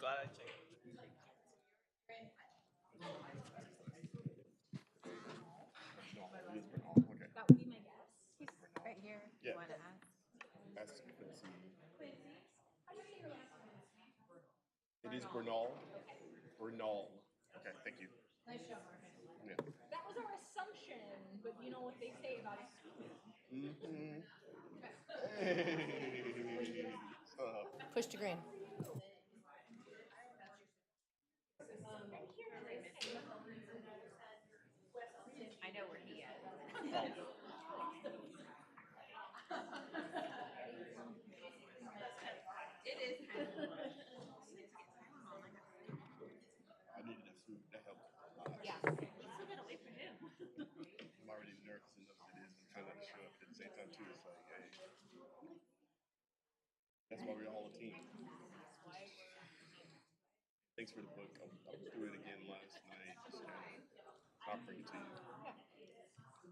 Okay. That would be my guess. He's right here. Yeah. You want to ask? Ask Quincy. It is Bernal. Bernal. Okay, thank you. Nice job, Marcus. Yeah. That was our assumption, but you know what they say about it. Mm-hmm. Hey. Push to green. I know where he is. It is. I needed that food. That helped a lot. Yeah. Let's still get away from him. I'm already nervous enough as it is. I'm trying not to show up at the same time too. It's like, hey, that's why we're all a team. Thanks for the book. I was through it again last night. Just kind of, I'll bring it to you.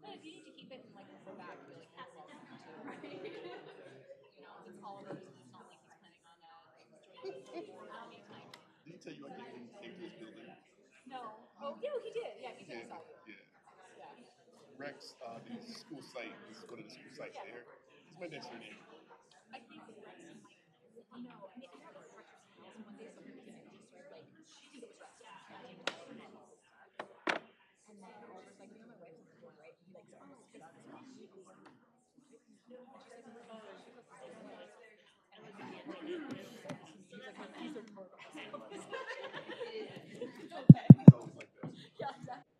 No, if you need to keep it and like refer back, you're like, that's well too, right? You know, it's Oliver's, and it's not like he's planning on joining us anytime. Did he tell you I came to his building? No. Oh, yeah, he did. Yeah, he said he saw you. Yeah. Yeah. Rex, the school site, this is one of the school sites there. It's my next door neighbor. I think Rex might know. I mean, I never talked to someone else one day, somebody was just like, I think it was Rex. And then Oliver's like, you know, my wife's in the door, right? And he like, oh, because that's why she was like, and she's like, she was like, and I'm like, he's like, he's like, more about myself. It's okay. It's always like that. Yeah, exactly.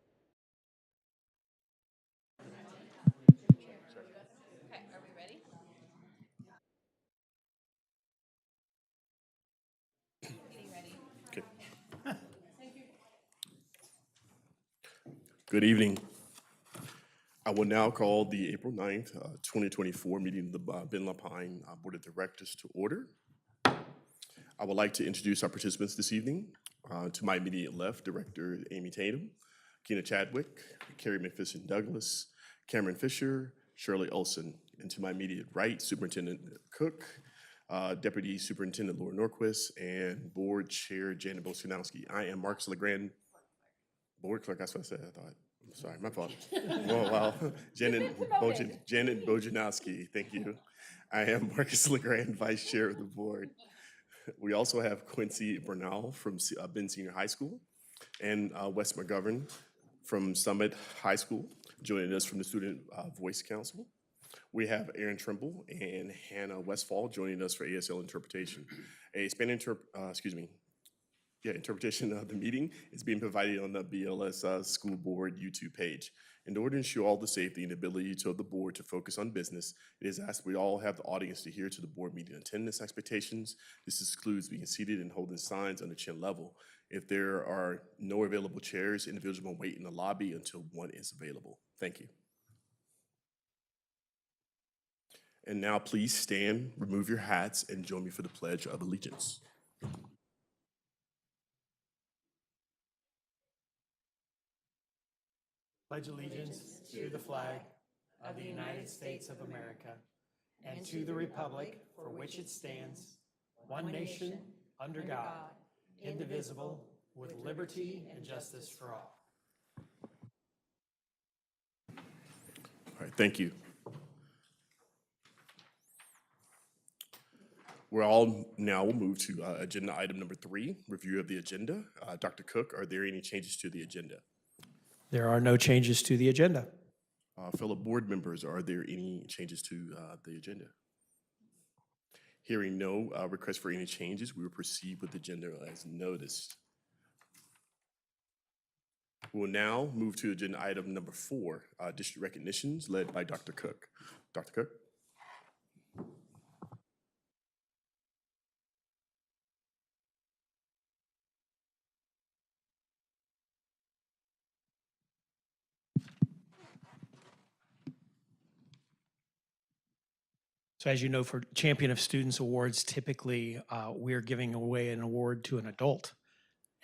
Okay, are we ready? Getting ready. Okay. Good evening. I will now call the April 9th, 2024 meeting of the Ben Lapine Board of Directors to order. I would like to introduce our participants this evening. To my immediate left, Director Amy Tatum, Keena Chadwick, Carrie McPherson Douglas, Cameron Fisher, Shirley Olson. And to my immediate right, Superintendent Cook, Deputy Superintendent Laura Norquist, and Board Chair Janet Bojanowski. I am Marcus LeGrand. Board Clerk, that's what I said, I thought. I'm sorry, my fault. Oh, wow. Janet Bojanowski, thank you. I am Marcus LeGrand, Vice Chair of the Board. We also have Quincy Bernal from Ben Senior High School and Wes McGovern from Summit High School, joining us from the Student Voice Council. We have Aaron Trimble and Hannah Westfall joining us for ASL interpretation. A Spanish interpretation of the meeting is being provided on the BLS School Board YouTube page. In order to ensure all the safety and ability of the board to focus on business, it is asked we all have the audience to adhere to the board meeting attendance expectations. This excludes being seated and holding signs on the chin level. If there are no available chairs, individuals will wait in the lobby until one is available. Thank you. And now please stand, remove your hats, and join me for the Pledge of Allegiance. Pledge allegiance to the flag of the United States of America and to the republic for which it stands, one nation, under God, indivisible, with liberty and justice for all. All right, thank you. We'll move to agenda item number 3, review of the agenda. Dr. Cook, are there any changes to the agenda? There are no changes to the agenda. Fellow board members, are there any changes to the agenda? Hearing no request for any changes, we will proceed with the agenda as noticed. We will now move to agenda item number 4, district recognitions led by Dr. Cook. Dr. Cook? So as you know, for Champion of Students Awards, typically we're giving away an award to an adult.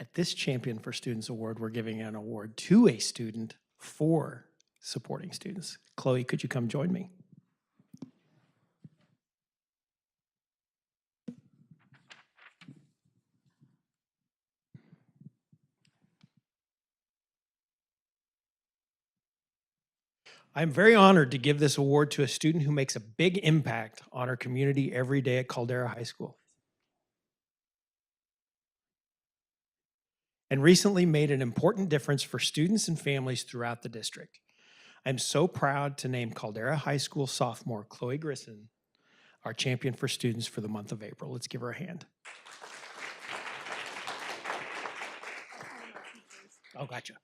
At this Champion for Students Award, we're giving an award to a student for supporting students. Chloe, could you come join me? I'm very honored to give this award to a student who makes a big impact on our community every day at Caldera High School, and recently made an important difference for students and families throughout the district. I'm so proud to name Caldera High School sophomore Chloe Grissom our champion for students for the month of April. Let's give her a hand. Oh, gotcha.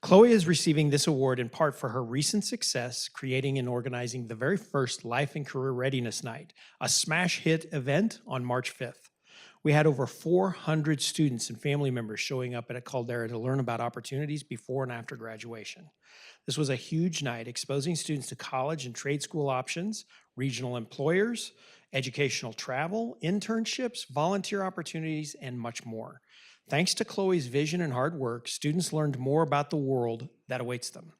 Chloe is receiving this award in part for her recent success creating and organizing the very first Life and Career Readiness Night, a smash hit event on March 5th. We had over 400 students and family members showing up at Caldera to learn about opportunities before and after graduation. This was a huge night, exposing students to college and trade school options, regional employers, educational travel, internships, volunteer opportunities, and much more. Thanks to Chloe's vision and hard work, students learned more about the world that awaits them.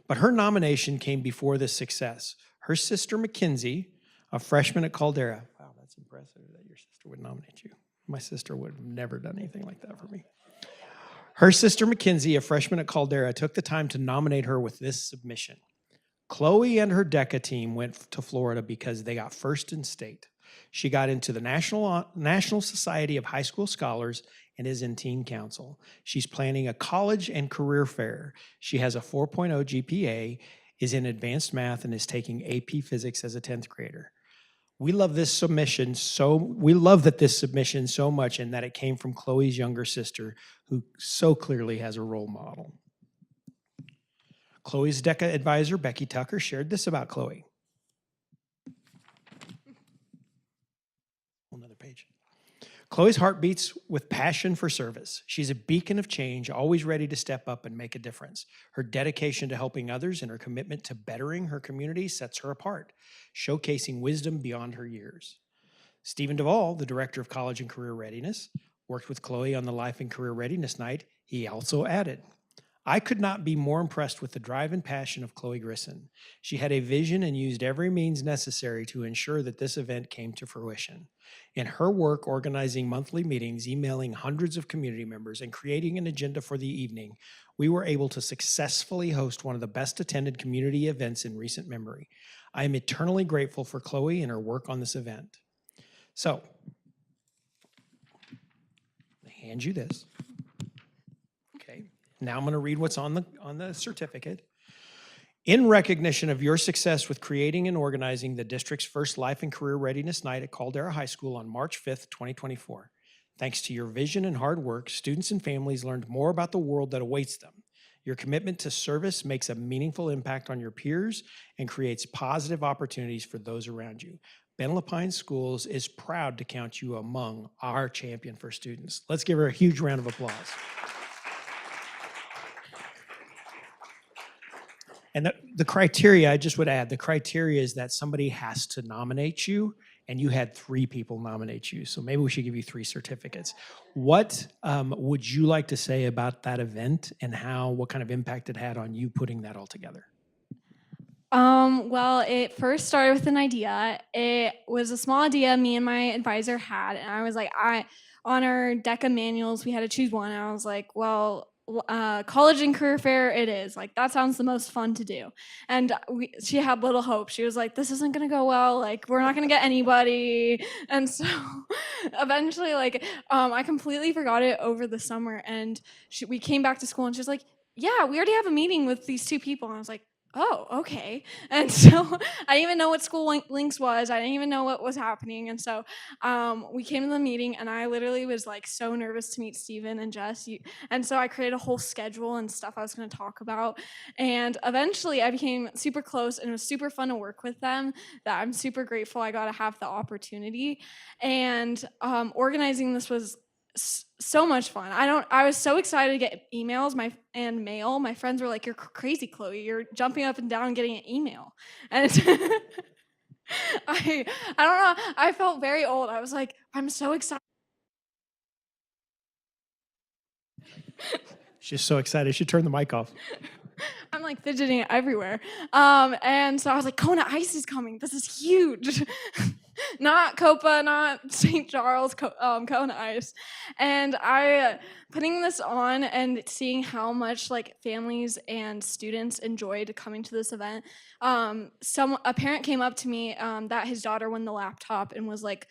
But her nomination came before this success. Her sister Mackenzie, a freshman at Caldera, wow, that's impressive that your sister would nominate you. My sister would have never done anything like that for me. Her sister Mackenzie, a freshman at Caldera, took the time to nominate her with this submission. Chloe and her DECA team went to Florida because they got first in state. She got into the National Society of High School Scholars and is in teen council. She's planning a college and career fair. She has a 4.0 GPA, is in advanced math, and is taking AP Physics as a 10th grader. We love this submission we love that this submission so much and that it came from Chloe's younger sister, who so clearly has a role model. Chloe's DECA advisor, Becky Tucker, shared this about Chloe. Another page. Chloe's heart beats with passion for service. She's a beacon of change, always ready to step up and make a difference. Her dedication to helping others and her commitment to bettering her community sets her apart, showcasing wisdom beyond her years. Stephen Duvall, the director of College and Career Readiness, worked with Chloe on the Life and Career Readiness Night. He also added, I could not be more impressed with the drive and passion of Chloe Grissom. She had a vision and used every means necessary to ensure that this event came to fruition. In her work organizing monthly meetings, emailing hundreds of community members, and creating an agenda for the evening, we were able to successfully host one of the best attended community events in recent memory. I am eternally grateful for Chloe and her work on this event. So, I hand you this. Now I'm going to read what's on the certificate. In recognition of your success with creating and organizing the district's first Life and Career Readiness Night at Caldera High School on March 5th, 2024. Thanks to your vision and hard work, students and families learned more about the world that awaits them. Your commitment to service makes a meaningful impact on your peers and creates positive opportunities for those around you. Ben Lapine Schools is proud to count you among our champion for students. Let's give her a huge round of applause. And the criteria, I just would add, the criteria is that somebody has to nominate you, and you had 3 people nominate you. So maybe we should give you 3 certificates. What would you like to say about that event and what kind of impact it had on you putting that all together? Well, it first started with an idea. It was a small idea me and my advisor had, and I was like, on our DECA manuals, we had to choose one, and I was like, well, college and career fair it is. Like, that sounds the most fun to do. And she had little hope. She was like, this isn't going to go well. Like, we're not going to get anybody. And so eventually, I completely forgot it over the summer. And we came back to school and she's like, yeah, we already have a meeting with these 2 people. And I was like, oh, okay. And so I didn't even know what School Links was. I didn't even know what was happening. And so we came to the meeting, and I literally was like so nervous to meet Steven and Jess. And so I created a whole schedule and stuff I was going to talk about. And eventually I became super close, and it was super fun to work with them, that I'm super grateful I got to have the opportunity. And organizing this was so much fun. I was so excited to get emails and mail. My friends were like, you're crazy, Chloe. You're jumping up and down getting an email. And I don't know. I felt very old. I was like, I'm so excited. She's so excited. She turned the mic off. I'm like fidgeting everywhere. And so I was like, Kona Ice is coming. This is huge. not Copa, not St. Charles, Kona Ice. And I putting this on and seeing how much like families and students enjoyed coming to this event. A parent came up to me that his daughter won the laptop and was like,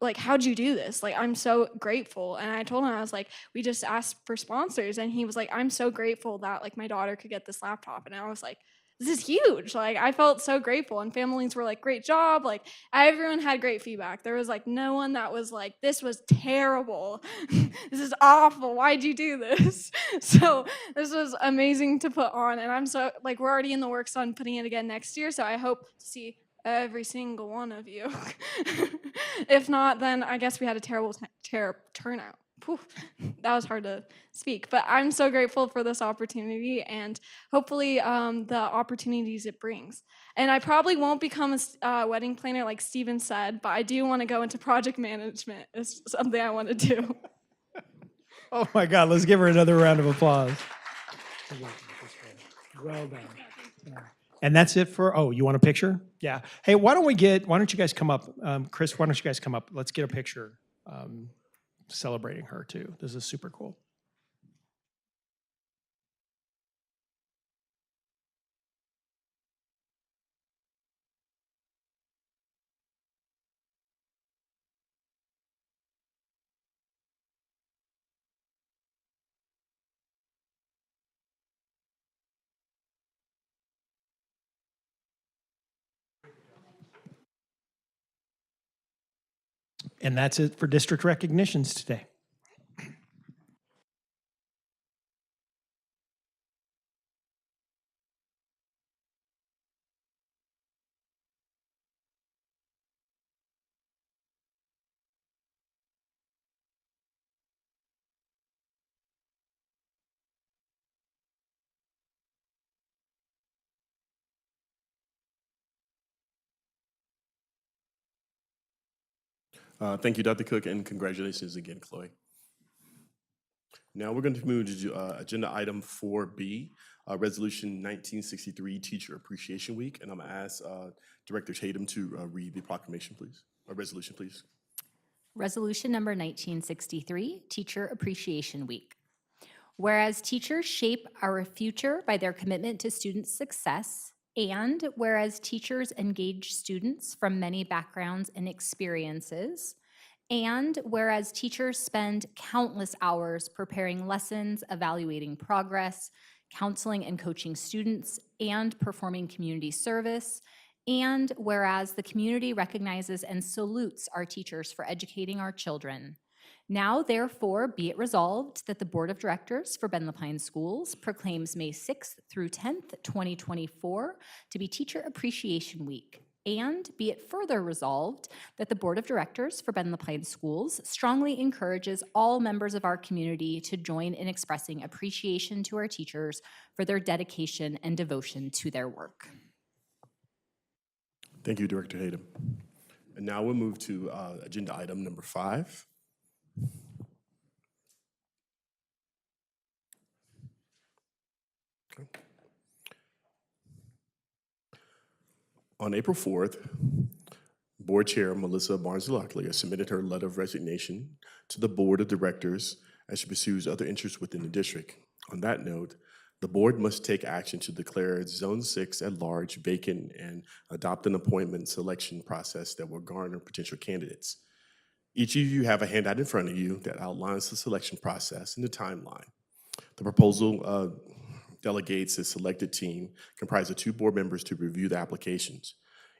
like, how'd you do this? Like, I'm so grateful. And I told him, I was like, we just asked for sponsors. And he was like, I'm so grateful that like my daughter could get this laptop. And I was like, this is huge. Like, I felt so grateful. And families were like, great job. Like, everyone had great feedback. There was like no one that was like, this was terrible. This is awful. Why'd you do this? So this was amazing to put on. And I'm so like, we're already in the works on putting it again next year. So I hope to see every single one of you. If not, then I guess we had a terrible turnout. Poof, that was hard to speak, but I'm so grateful for this opportunity and hopefully the opportunities it brings. And I probably won't become a wedding planner like Steven said, but I do want to go into project management. It's something I want to do. Oh my God, let's give her another round of applause. Well done. Yeah. And that's it for, oh, you want a picture? Yeah. Hey, why don't you guys come up? Chris, why don't you guys come up? Let's get a picture celebrating her too. This is super cool. And that's it for district recognitions today. Thank you, Dr. Cook, and congratulations again, Chloe. Now we're going to move to agenda item 4B, Resolution 1963 Teacher Appreciation Week. And I'm going to ask Director Tatum to read the proclamation, please, or resolution, please. Resolution number 1963, Teacher Appreciation Week. Whereas teachers shape our future by their commitment to student success, and whereas teachers engage students from many backgrounds and experiences, and whereas teachers spend countless hours preparing lessons, evaluating progress, counseling and coaching students, and performing community service, and whereas the community recognizes and salutes our teachers for educating our children. Now, therefore, be it resolved that the Board of Directors for Ben Lapine Schools proclaims May 6th through 10th, 2024 to be Teacher Appreciation Week. And be it further resolved that the Board of Directors for Ben Lapine Schools strongly encourages all members of our community to join in expressing appreciation to our teachers for their dedication and devotion to their work. Thank you, Director Tatum. And now we'll move to agenda item number 5. Okay. On April 4th, Board Chair Melissa Barnes-Locklear submitted her letter of resignation to the Board of Directors as she pursues other interests within the district. On that note, the board must take action to declare Zone 6 at large vacant and adopt an appointment selection process that will garner potential candidates. Each of you have a handout in front of you that outlines the selection process and the timeline. The proposal delegates a selected team comprised of 2 board members to review the applications,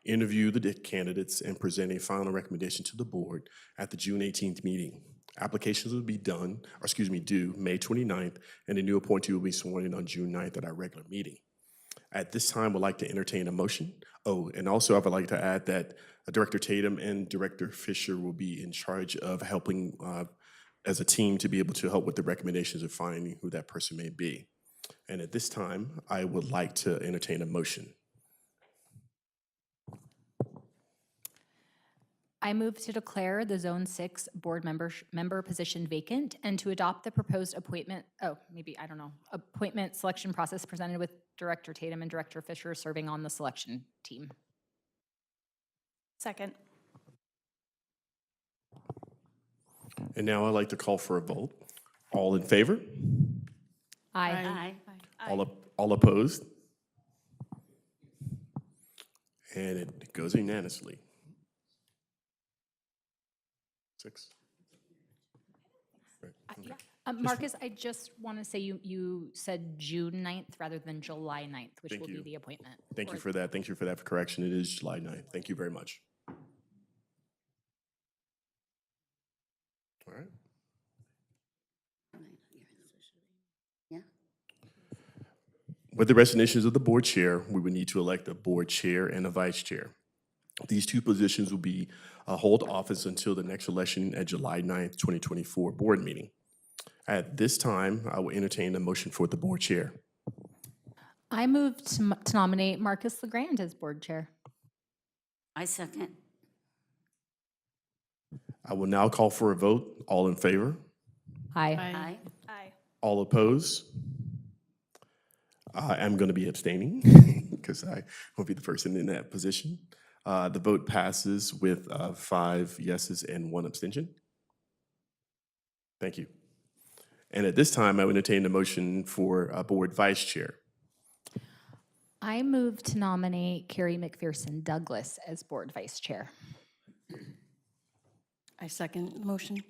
interview the candidates, and present a final recommendation to the board at the June 18th meeting. Applications will be due May 29th, and the new appointee will be sworn in on June 9th at our regular meeting. At this time, we'd like to entertain a motion. Oh, and also I would like to add that Director Tatum and Director Fisher will be in charge of helping as a team to be able to help with the recommendations of finding who that person may be. And at this time, I would like to entertain a motion. I move to declare the Zone 6 board member position vacant and to adopt the proposed appointment selection process presented with Director Tatum and Director Fisher serving on the selection team. Second. And now I'd like to call for a vote. All in favor? Aye. All opposed? And it goes unanimously. 6. Right, okay. Marcus, I just want to say you said June 9th rather than July 9th, which Thank will be you. the appointment. Thank you for that. Thank you for that correction. It is July 9th. Thank you very much. All right. Yeah. With the resignations of the board chair, we would need to elect a board chair and a vice chair. These two positions will be hold office until the next election at July 9th, 2024 board meeting. At this time, I will entertain a motion for the board chair. I move to nominate Marcus LeGrand as board chair. I second. I will now call for a vote. All in favor? Aye. Aye. Aye. All opposed? I am going to be abstaining because I won't be the person in that position. The vote passes with 5 yeses and 1 abstention. Thank you. And at this time, I would entertain a motion for board vice chair. I move to nominate Carrie McPherson Douglas as board vice chair. I second the motion.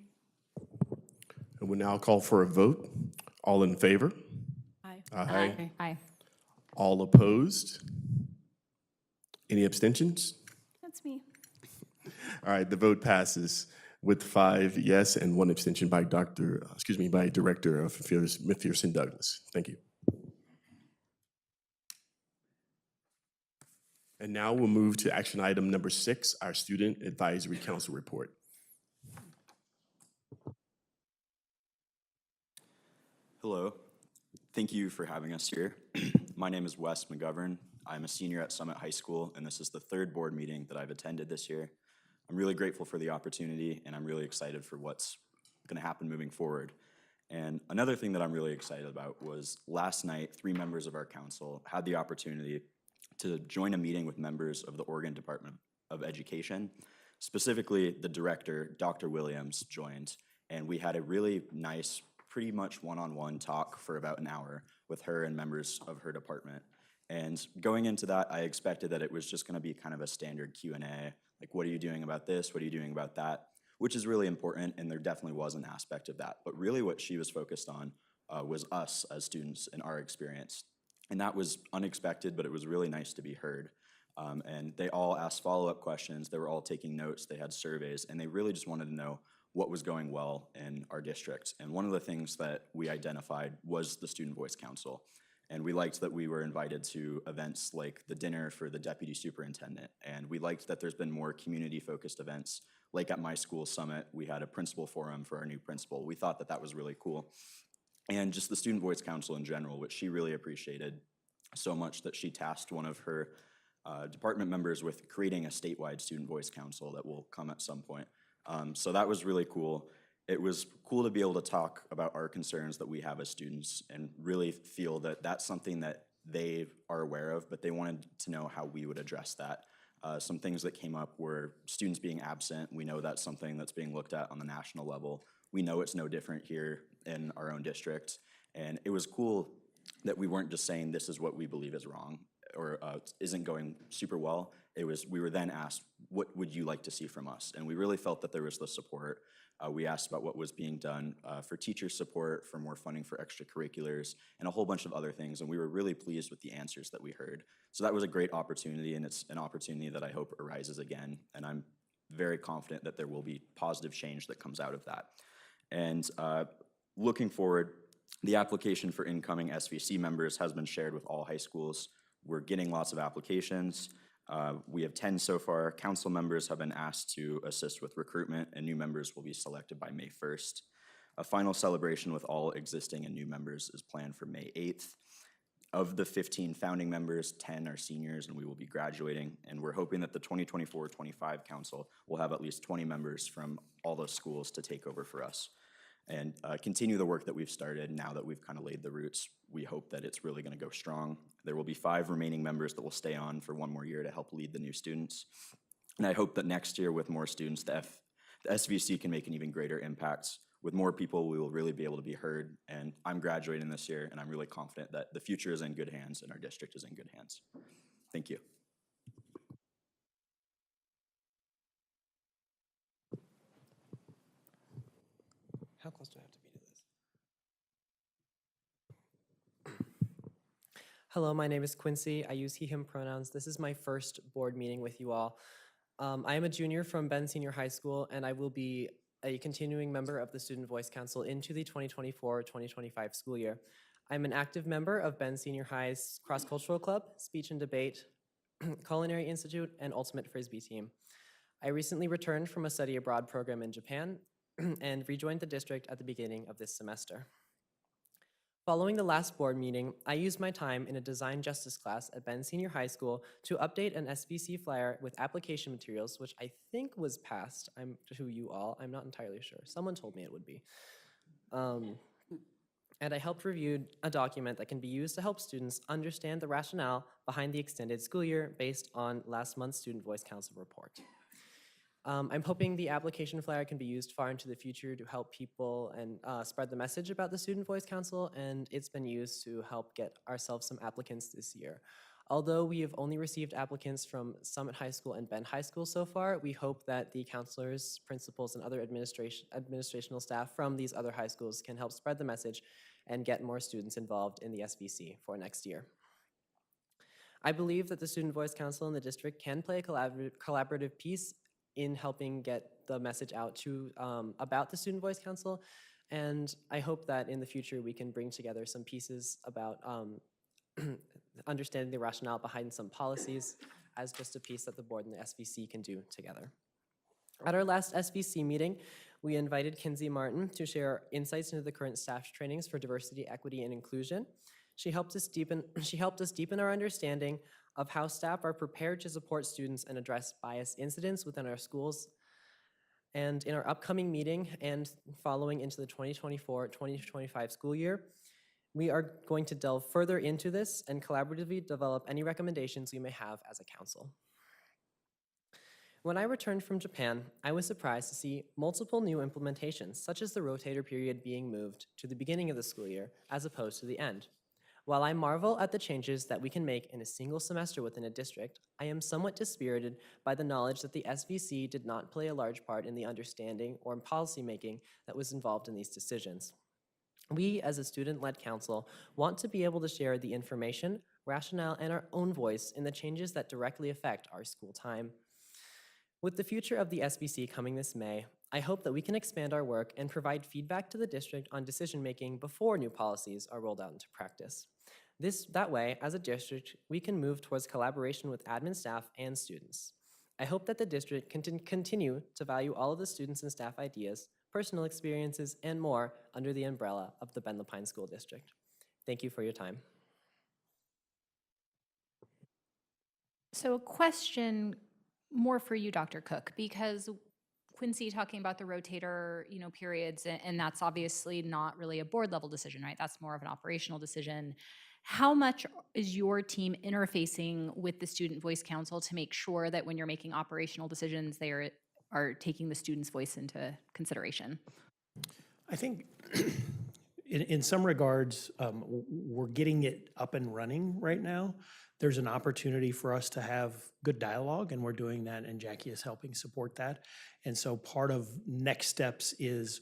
I will now call for a vote. All in favor? Aye. Aye. Aye. All opposed? Any abstentions? That's me. All right, the vote passes with 5 yes and 1 abstention by Director of McPherson Douglas. Thank you. And now we'll move to action item number 6, our Student Advisory Council report. Hello. Thank you for having us here. My name is Wes McGovern. I'm a senior at Summit High School, and this is the 3rd board meeting that I've attended this year. I'm really grateful for the opportunity, and I'm really excited for what's going to happen moving forward. And another thing that I'm really excited about was last night, 3 members of our council had the opportunity to join a meeting with members of the Oregon Department of Education. Specifically, the director, Dr. Williams, joined, and we had a really nice, pretty much one-on-one talk for about an hour with her and members of her department. And going into that, I expected that it was just gonna be kind of a standard Q&A, like what are you doing about this, what are you doing about that, which is really important, and there definitely was an aspect of that. But really what she was focused on was us as students and our experience. And that was unexpected, but it was really nice to be heard. And they all asked follow-up questions, they were all taking notes, they had surveys, and they really just wanted to know what was going well in our district. And one of the things that we identified was the Student Voice Council. And we liked that we were invited to events like the dinner for the deputy superintendent. And we liked that there's been more community-focused events. Like at my school Summit, we had a principal forum for our new principal. We thought that that was really cool. And just the Student Voice Council in general, which she really appreciated so much that she tasked one of her department members with creating a statewide Student Voice Council that will come at some point. So that was really cool. It was cool to be able to talk about our concerns that we have as students and really feel that that's something that they are aware of, but they wanted to know how we would address that. Some things that came up were students being absent. We know that's something that's being looked at on the national level. We know it's no different here in our own district. And it was cool that we weren't just saying this is what we believe is wrong or isn't going super well. It was, we were then asked, what would you like to see from us? And we really felt that there was the support. We asked about what was being done for teacher support, for more funding for extracurriculars, and a whole bunch of other things. And we were really pleased with the answers that we heard. So that was a great opportunity, and it's an opportunity that I hope arises again. And I'm very confident that there will be positive change that comes out of that. And looking forward, the application for incoming SVC members has been shared with all high schools. We're getting lots of applications. We have 10 so far. Council members have been asked to assist with recruitment, and new members will be selected by May 1st. A final celebration with all existing and new members is planned for May 8th. Of the 15 founding members, 10 are seniors, and we will be graduating. And we're hoping that the 2024-25 council will have at least 20 members from all those schools to take over for us and continue the work that we've started now that we've kind of laid the roots. We hope that it's really going to go strong. There will be 5 remaining members that will stay on for 1 more year to help lead the new students. And I hope that next year with more students, the the SVC can make an even greater impact. With more people, we will really be able to be heard, and I'm graduating this year, and I'm really confident that the future is in good hands and our district is in good hands. Thank you. How close do I have to be to this? Hello, my name is Quincy. I use he, him pronouns. This is my first board meeting with you all. I am a junior from Ben Senior High School, and I will be a continuing member of the Student Voice Council into the 2024-2025 school year. I'm an active member of Ben Senior High's Cross-Cultural Club, Speech and Debate, Culinary Institute, and Ultimate Frisbee team. I recently returned from a study abroad program in Japan and rejoined the district at the beginning of this semester. Following the last board meeting, I used my time in a design justice class at Ben Senior High School to update an SVC flyer with application materials, which I think was passed to you all. I'm not entirely sure. Someone told me it would be. And I helped review a document that can be used to help students understand the rationale behind the extended school year based on last month's Student Voice Council report. I'm hoping the application flyer can be used far into the future to help people and spread the message about the Student Voice Council, and it's been used to help get ourselves some applicants this year. Although we have only received applicants from Summit High School and Ben High School so far, we hope that the counselors, principals, and other administrational staff from these other high schools can help spread the message and get more students involved in the SVC for next year. I believe that the Student Voice Council in the district can play a collaborative piece in helping get the message out to about the Student Voice Council, and I hope that in the future we can bring together some pieces about understanding the rationale behind some policies as just a piece that the board and the SVC can do together. At our last SVC meeting, we invited Kinsey Martin to share insights into the current staff trainings for diversity, equity, and inclusion. She helped us deepen our understanding of how staff are prepared to support students and address bias incidents within our schools. And in our upcoming meeting and following into the 2024-2025 school year, we are going to delve further into this and collaboratively develop any recommendations we may have as a council. When I returned from Japan, I was surprised to see multiple new implementations, such as the rotator period being moved to the beginning of the school year as opposed to the end. While I marvel at the changes that we can make in a single semester within a district, I am somewhat dispirited by the knowledge that the SVC did not play a large part in the understanding or in policymaking that was involved in these decisions. We, as a student-led council, want to be able to share the information, rationale, and our own voice in the changes that directly affect our school time. With the future of the SVC coming this May, I hope that we can expand our work and provide feedback to the district on decision-making before new policies are rolled out into practice. That way, as a district, we can move towards collaboration with admin staff and students. I hope that the district can continue to value all of the students and staff ideas, personal experiences, and more under the umbrella of the Ben Lapine School District. Thank you for your time. So a question more for you, Dr. Cook, because Quincy talking about the rotator, periods, and that's obviously not really a board level decision, right? That's more of an operational decision. How much is your team interfacing with the Student Voice Council to make sure that when you're making operational decisions, they are taking the student's voice into consideration? I think in some regards, we're getting it up and running right now. There's an opportunity for us to have good dialogue, and we're doing that, and Jackie is helping support that. And so part of next steps is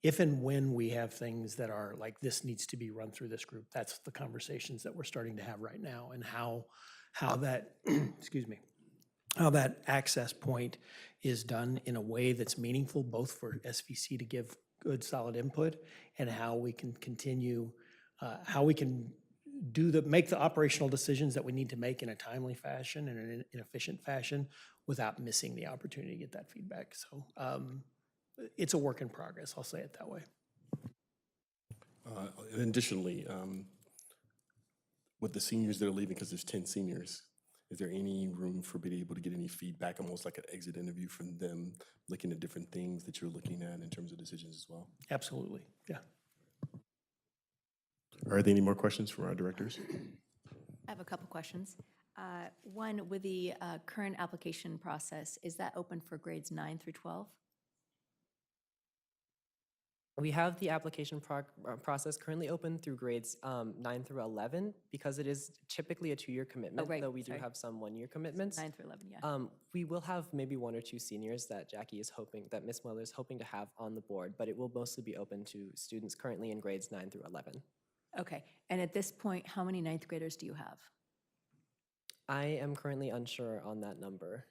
if and when we have things that are like, this needs to be run through this group, that's the conversations that we're starting to have right now, and how that, excuse me, how that access point is done in a way that's meaningful, both for SVC to give good solid input, and how we can continue, how we can make the operational decisions that we need to make in a timely fashion and in an efficient fashion without missing the opportunity to get that feedback. So it's a work in progress, I'll say it that way. And additionally, with the seniors that are leaving, because there's 10 seniors, is there any room for being able to get any feedback, almost like an exit interview from them, looking at different things that you're looking at in terms of decisions as well? Absolutely, yeah. Are there any more questions from our directors? I have a couple questions. One, with the current application process, is that open for grades 9 through 12? We have the application process currently open through grades 9 through 11 because it is typically a 2-year commitment, right, though we do sorry. have some 1-year commitments. 9 through 11, yeah. We will have maybe 1 or 2 seniors that that Ms. Mueller is hoping to have on the board, but it will mostly be open to students currently in grades 9 through 11. Okay, and at this point, how many ninth graders do you have? I am currently unsure on that number.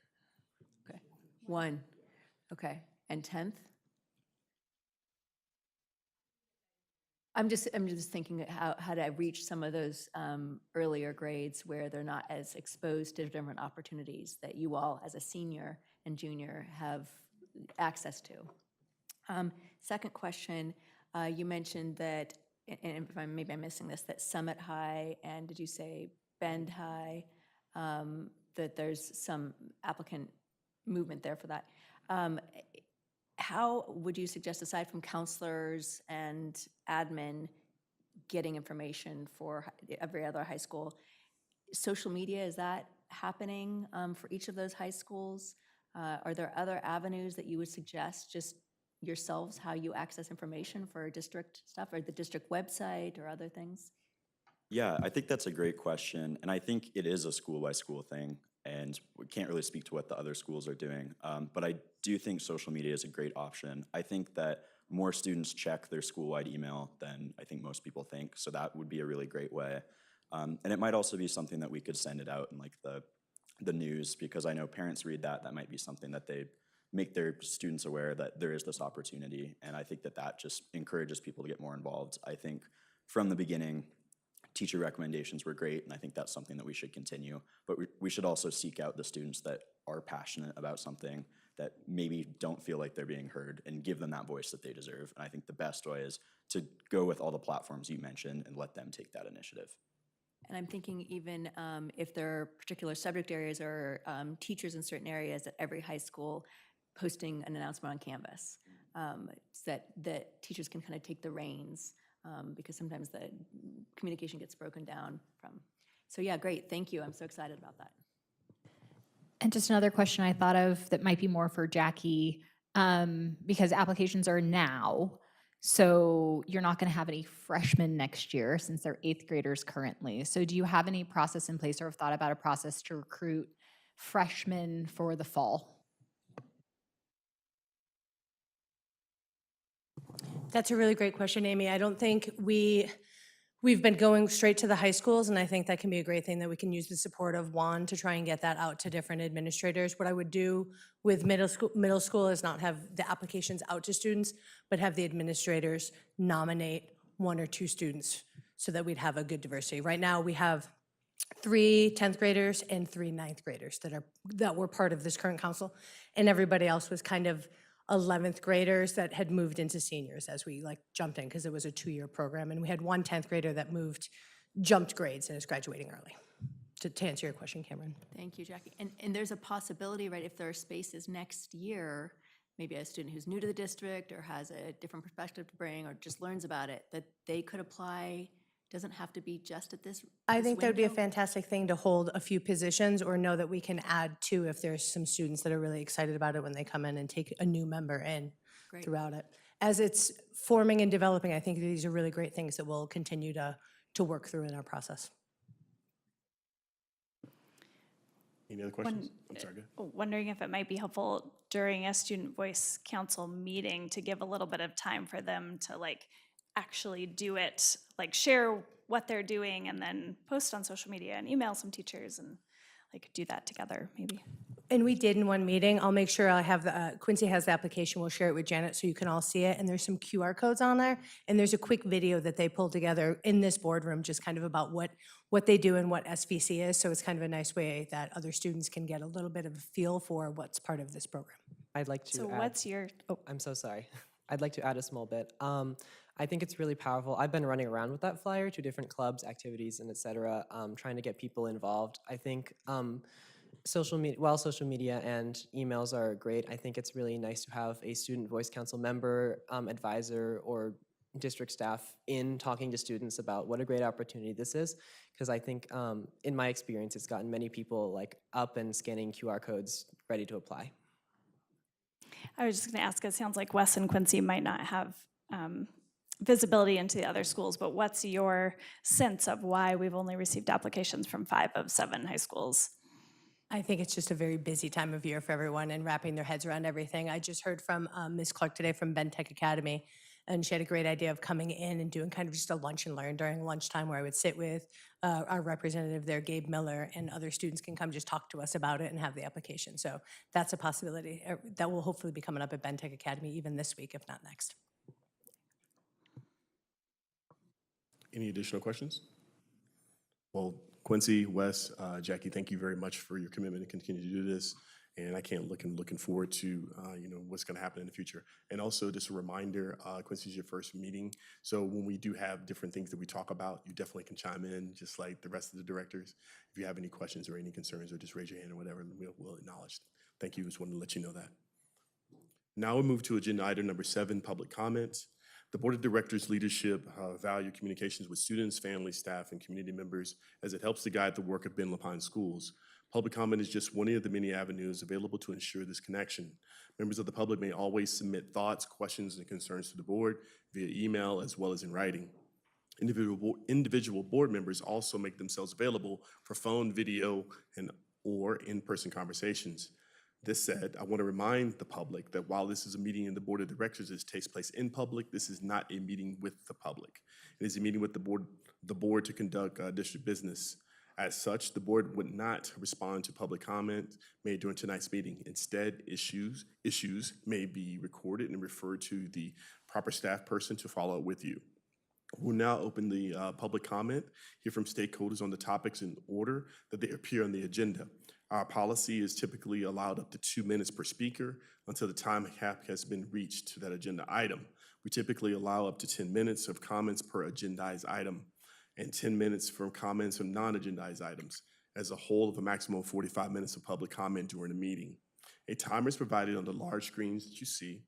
Okay, 1, okay, and 10th? I'm just thinking how to reach some of those earlier grades where they're not as exposed to different opportunities that you all, as a senior and junior, have access to. Second question, you mentioned that, and if maybe I'm missing this, that Summit High and did you say Bend High, that there's some applicant movement there for that. How would you suggest, aside from counselors and admin getting information for every other high school, social media, is that happening for each of those high schools? Are there other avenues that you would suggest, just yourselves, how you access information for district stuff, or the district website or other things? Yeah, I think that's a great question, and I think it is a school-by-school thing, and we can't really speak to what the other schools are doing. But I do think social media is a great option. I think that more students check their school-wide email than I think most people think, so that would be a really great way. And it might also be something that we could send it out in like the news, because I know parents read that. That might be something that they make their students aware that there is this opportunity, and I think that that just encourages people to get more involved. I think from the beginning, teacher recommendations were great, and I think that's something that we should continue. But we should also seek out the students that are passionate about something, that maybe don't feel like they're being heard, and give them that voice that they deserve. And I think the best way is to go with all the platforms you mentioned and let them take that initiative. And I'm thinking even if there are particular subject areas or teachers in certain areas at every high school posting an announcement on Canvas, so that teachers can kind of take the reins, because sometimes the communication gets broken down from. So yeah, great, thank you. I'm so excited about that. And just another question I thought of that might be more for Jackie, because applications are now, so you're not going to have any freshmen next year since they're 8th graders currently. So do you have any process in place or have thought about a process to recruit freshmen for the fall? That's a really great question, Amy. I don't think we've been going straight to the high schools, and I think that can be a great thing that we can use the support of Juan to try and get that out to different administrators. What I would do with middle school is not have the applications out to students, but have the administrators nominate 1 or 2 students so that we'd have a good diversity. Right now, we have 3 10th graders and 3 9th graders that were part of this current council, and everybody else was kind of 11th graders that had moved into seniors as we jumped in, because it was a 2-year program. And we had 1 10th grader that jumped grades and is graduating early. To answer your question, Cameron. Thank you, Jackie. And there's a possibility, right, if there are spaces next year, maybe a student who's new to the district or has a different perspective to bring or just learns about it, that they could apply. Doesn't have to be just at this I think that would be a window. fantastic thing to hold a few positions, or know that we can add to if there's some students that are really excited about it when they come in and take a new member in Great. throughout it. As it's forming and developing, I think these are really great things that we'll continue to work through in our process. Any other questions? I'm sorry, go ahead. Wondering if it might be helpful during a student voice council meeting to give a little bit of time for them to actually do it, share what they're doing and then post on social media and email some teachers and do that together maybe. And we did in one meeting. I'll make sure I have Quincy has the application. We'll share it with Janet so you can all see it. And there's some QR codes on there. And there's a quick video that they pulled together in this boardroom just kind of about what they do and what SVC is. So it's kind of a nice way that other students can get a little bit of a feel for what's part of this program. I'd like to So add. what's your, Oh, I'm so sorry. I'd like to add a small bit. I think it's really powerful. I've been running around with that flyer to different clubs, activities, and et cetera, trying to get people involved. I think social media and emails are great, I think it's really nice to have a student voice council member, advisor, or district staff in talking to students about what a great opportunity this is. Because I think in my experience, it's gotten many people up and scanning QR codes ready to apply. I was just going to ask, it sounds like Wes and Quincy might not have visibility into the other schools, but what's your sense of why we've only received applications from 5 of 7 high schools? I think it's just a very busy time of year for everyone and wrapping their heads around everything. I just heard from Ms. Clark today from Ben Tech Academy, and she had a great idea of coming in and doing kind of just a lunch and learn during lunchtime where I would sit with our representative there, Gabe Miller, and other students can come just talk to us about it and have the application. So that's a possibility. That will hopefully be coming up at Ben Tech Academy even this week, if not next. Any additional questions? Well, Quincy, Wes, Jackie, thank you very much for your commitment to continue to do this. And I can't looking forward to what's going to happen in the future. And also just a reminder, Quincy is your first meeting. So when we do have different things that we talk about, you definitely can chime in just like the rest of the directors. If you have any questions or any concerns, or just raise your hand or whatever, and we'll acknowledge. Thank you. Just wanted to let you know that. Now we move to agenda item number 7, public comments. The Board of Directors leadership value communications with students, families, staff, and community members as it helps to guide the work of Ben Lapine Schools. Public comment is just one of the many avenues available to ensure this connection. Members of the public may always submit thoughts, questions, and concerns to the board via email as well as in writing. Individual board members also make themselves available for phone, video, or in-person conversations. This said, I want to remind the public that while this is a meeting in the Board of Directors that takes place in public, this is not a meeting with the public. It is a meeting with the board to conduct district business. As such, the board would not respond to public comment made during tonight's meeting. Instead, issues may be recorded and referred to the proper staff person to follow up with you. We'll now open the public comment, hear from stakeholders on the topics in order that they appear on the agenda. Our policy is typically allowed up to 2 minutes per speaker until the time cap has been reached to that agenda item. We typically allow up to 10 minutes of comments per agendized item and 10 minutes for comments on non-agendized items, as a whole of a maximum of 45 minutes of public comment during the meeting. A timer is provided on the large screens that you see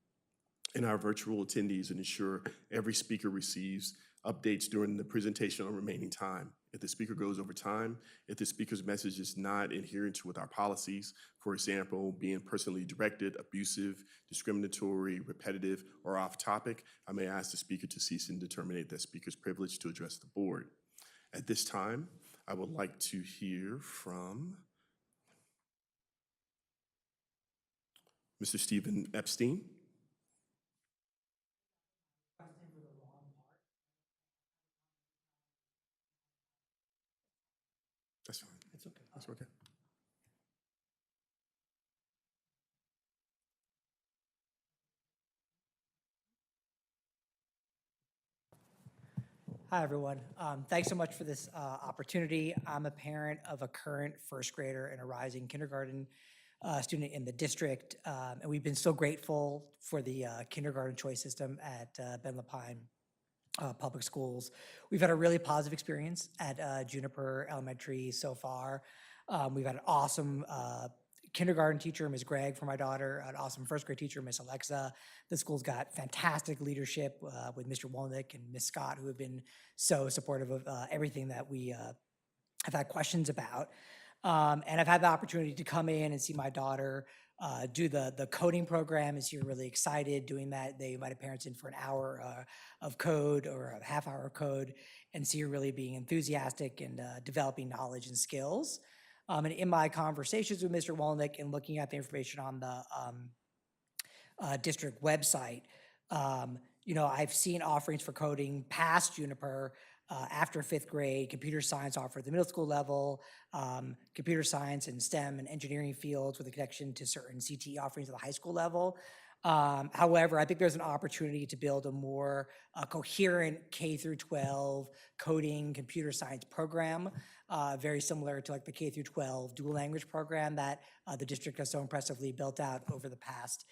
in our virtual attendees and ensure every speaker receives updates during the presentation on remaining time. If the speaker goes over time, if the speaker's message is not adherent to with our policies, for example, being personally directed, abusive, discriminatory, repetitive, or off topic, I may ask the speaker to cease and terminate that speaker's privilege to address the board. At this time, I would like to hear from Mr. Stephen Epstein. That's fine. It's okay. That's okay. Hi, everyone. Thanks so much for this opportunity. I'm a parent of a current first grader and a rising kindergarten student in the district, and we've been so grateful for the kindergarten choice system at Ben Lapine Public Schools. We've had a really positive experience at Juniper Elementary so far. We've had an awesome kindergarten teacher, Ms. Gregg, for my daughter, an awesome first grade teacher, Ms. Alexa. The school's got fantastic leadership with Mr. Wolnick and Ms. Scott, who have been so supportive of everything that we have had questions about. And I've had the opportunity to come in and see my daughter do the coding program, and so you're really excited doing that. They invited parents in for an hour of code or a half hour of code, and so you're really being enthusiastic and developing knowledge and skills. And in my conversations with Mr. Wolnick and looking at the information on the district website, I've seen offerings for coding past Juniper after 5th grade, computer science offered at the middle school level, computer science and STEM and engineering fields with a connection to certain CTE offerings at the high school level. However, I think there's an opportunity to build a more coherent K through 12 coding computer science program, very similar to like the K through 12 dual language program that the district has so impressively built out over the past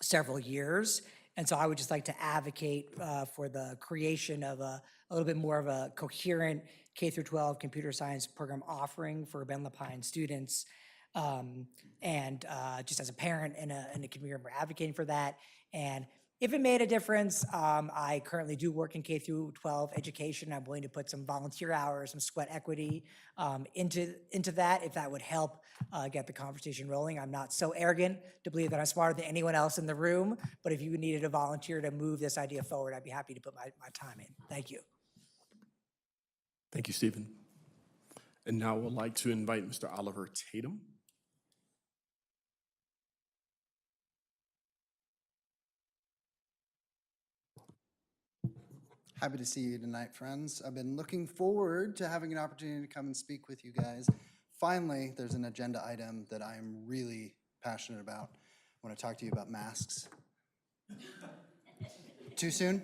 several years. And so I would just like to advocate for the creation of a little bit more of a coherent K through 12 computer science program offering for Ben Lapine students. And just as a parent and a community member advocating for that, and if it made a difference, I currently do work in K through 12 education. I'm willing to put some volunteer hours, some sweat equity into that if that would help get the conversation rolling. I'm not so arrogant to believe that I'm smarter than anyone else in the room, but if you needed a volunteer to move this idea forward, I'd be happy to put my time in. Thank you. Thank you, Stephen. And now I would like to invite Mr. Oliver Tatum. Happy to see you tonight, friends. I've been looking forward to having an opportunity to come and speak with you guys. Finally, there's an agenda item that I am really passionate about. I want to talk to you about masks. Too soon?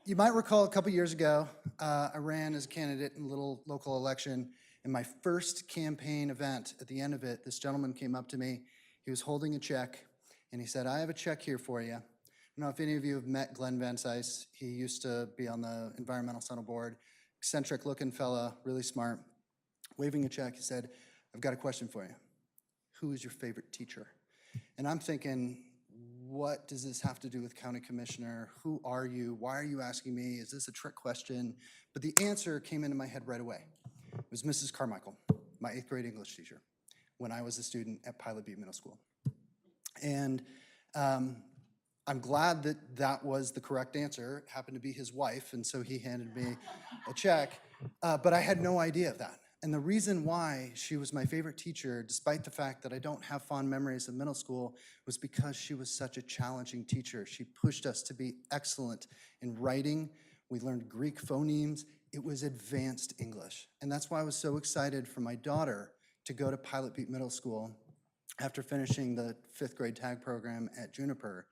You might recall a couple years ago, I ran as a candidate in a little local election. In my first campaign event, at the end of it, this gentleman came up to me. He was holding a check, and he said, "I have a check here for you." I don't know if any of you have met Glenn Van Cise. He used to be on the Environmental Center Board. Eccentric looking fella, really smart. Waving a check, he said, "I've got a question for you. Who is your favorite teacher?" And I'm thinking, what does this have to do with county commissioner? Who are you? Why are you asking me? Is this a trick question? But the answer came into my head right away. It was Mrs. Carmichael, my 8th grade English teacher, when I was a student at Pilot Butte Middle School. And I'm glad that that was the correct answer. It happened to be his wife, and so he handed me a check. But I had no idea of that. And the reason why she was my favorite teacher, despite the fact that I don't have fond memories of middle school, was because she was such a challenging teacher. She pushed us to be excellent in writing. We learned Greek phonemes. It was advanced English. And that's why I was so excited for my daughter to go to Pilot Butte Middle School after finishing the 5th grade tag program at Juniper,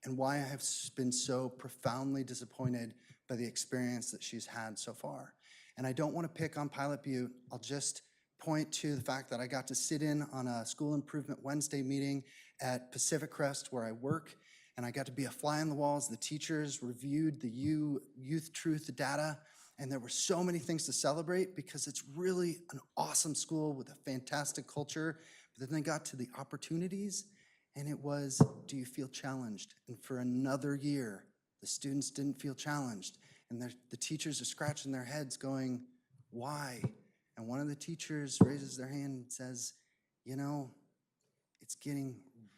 and why I have been so profoundly disappointed by the experience that she's had so far. And I don't want to pick on Pilot Butte. I'll just point to the fact that I got to sit in on a School Improvement Wednesday meeting at Pacific Crest where I work, and I got to be a fly on the wall as the teachers reviewed the Youth Truth data, and there were so many things to celebrate because it's really an awesome school with a fantastic culture. But then they got to the opportunities, and it was, do you feel challenged? And for another year, the students didn't feel challenged. And the teachers are scratching their heads going, why? And one of the teachers raises their hand and says, you know, it's getting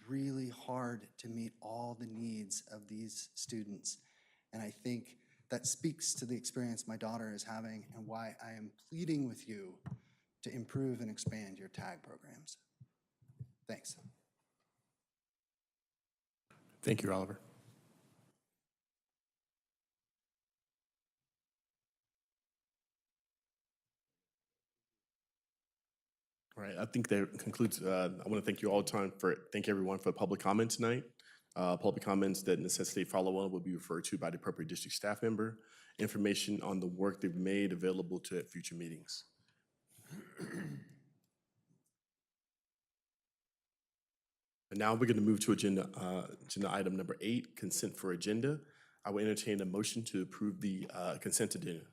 really hard to meet all the needs of these students. And I think that speaks to the experience my daughter is having and why I am pleading with you to improve and expand your tag programs. Thanks. Thank you, Oliver. All right, I think that concludes. I want to thank you all the time thank everyone for public comment tonight. Public comments that necessitate follow-on will be referred to by the appropriate district staff member. Information on the work they've made available to at future meetings. And now we're going to move to agenda item number 8, consent for agenda. I will entertain a motion to approve the consent agenda.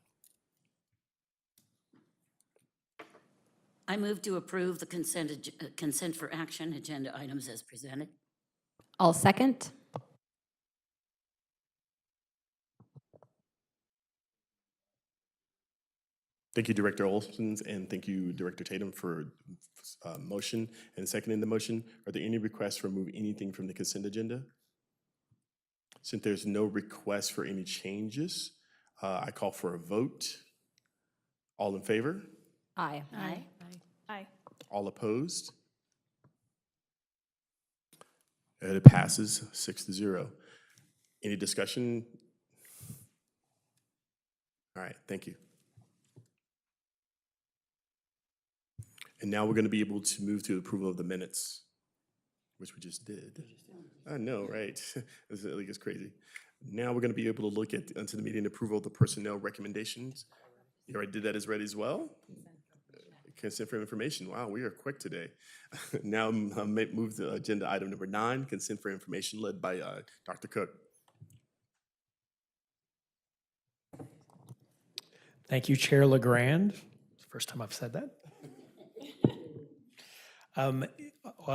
I move to approve the consent for action agenda items as presented. I'll second. Thank you, Director Olson, and thank you, Director Tatum, for motion and seconding the motion. Are there any requests to remove anything from the consent agenda? Since there's no request for any changes, I call for a vote. All in favor? Aye. Aye. Aye. All opposed? And it passes 6-0. Any discussion? All right, thank you. And now we're going to be able to move to approval of the minutes, which we just did. I know, right? It's crazy. Now we're going to be able to look at into the meeting approval of the personnel recommendations. You already did that as well? Consent for information. Wow, we are quick today. Now move to agenda item number 9, consent for information, led by Dr. Cook. Thank you, Chair LeGrand. It's the first time I've said that.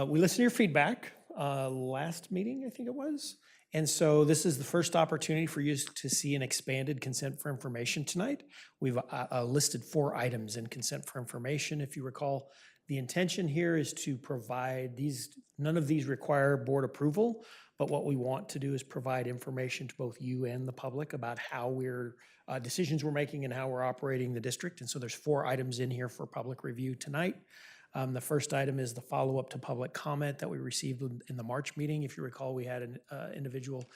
We listened to your feedback last meeting, I think it was. And so this is the first opportunity for you to see an expanded consent for information tonight. We've listed 4 items in consent for information. If you recall, the intention here is to provide these, none of these require board approval, but what we want to do is provide information to both you and the public about how we're, decisions we're making and how we're operating the district. And so there's 4 items in here for public review tonight. The first item is the follow-up to public comment that we received in the March meeting. If you recall, we had an individual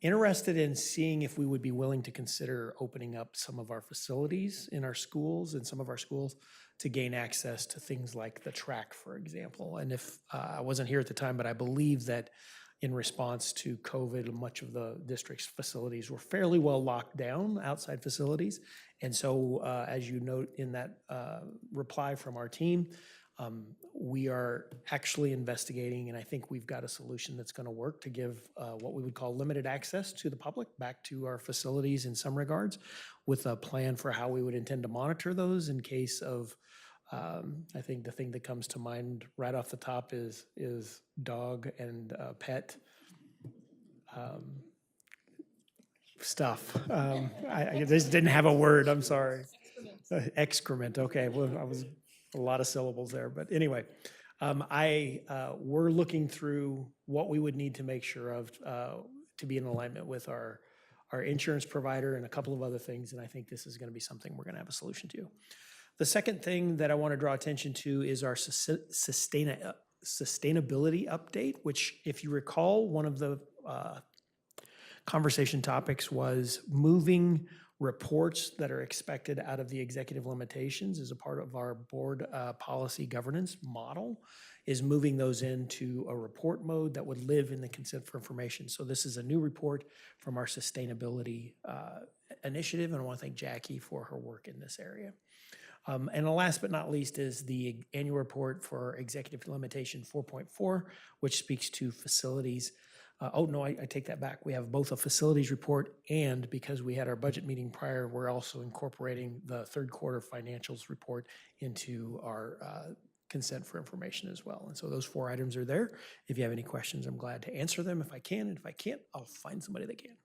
interested in seeing if we would be willing to consider opening up some of our facilities in our schools and some of our schools to gain access to things like the track, for example. And if I wasn't here at the time, but I believe that in response to COVID, much of the district's facilities were fairly well locked down, outside facilities. And so as you note in that reply from our team, we are actually investigating, and I think we've got a solution that's going to work to give what we would call limited access to the public back to our facilities in some regards, with a plan for how we would intend to monitor those in case of, I think the thing that comes to mind right off the top is dog and pet stuff. I just didn't have a word, I'm sorry. Excrement, okay, well, I was a lot of syllables there, but anyway. We're looking through what we would need to make sure of to be in alignment with our insurance provider and a couple of other things, and I think this is gonna be something we're gonna have a solution to. The second thing that I want to draw attention to is our sustainability update, which, if you recall, one of the conversation topics was moving reports that are expected out of the executive limitations as a part of our board policy governance model, is moving those into a report mode that would live in the consent for information. So this is a new report from our sustainability initiative, and I want to thank Jackie for her work in this area. And the last but not least is the annual report for executive limitation 4.4, which speaks to facilities. I take that back. We have both a facilities report, and because we had our budget meeting prior, we're also incorporating the third quarter financials report into our consent for information as well. And so those 4 items are there. If you have any questions, I'm glad to answer them if I can, and if I can't, I'll find somebody that can.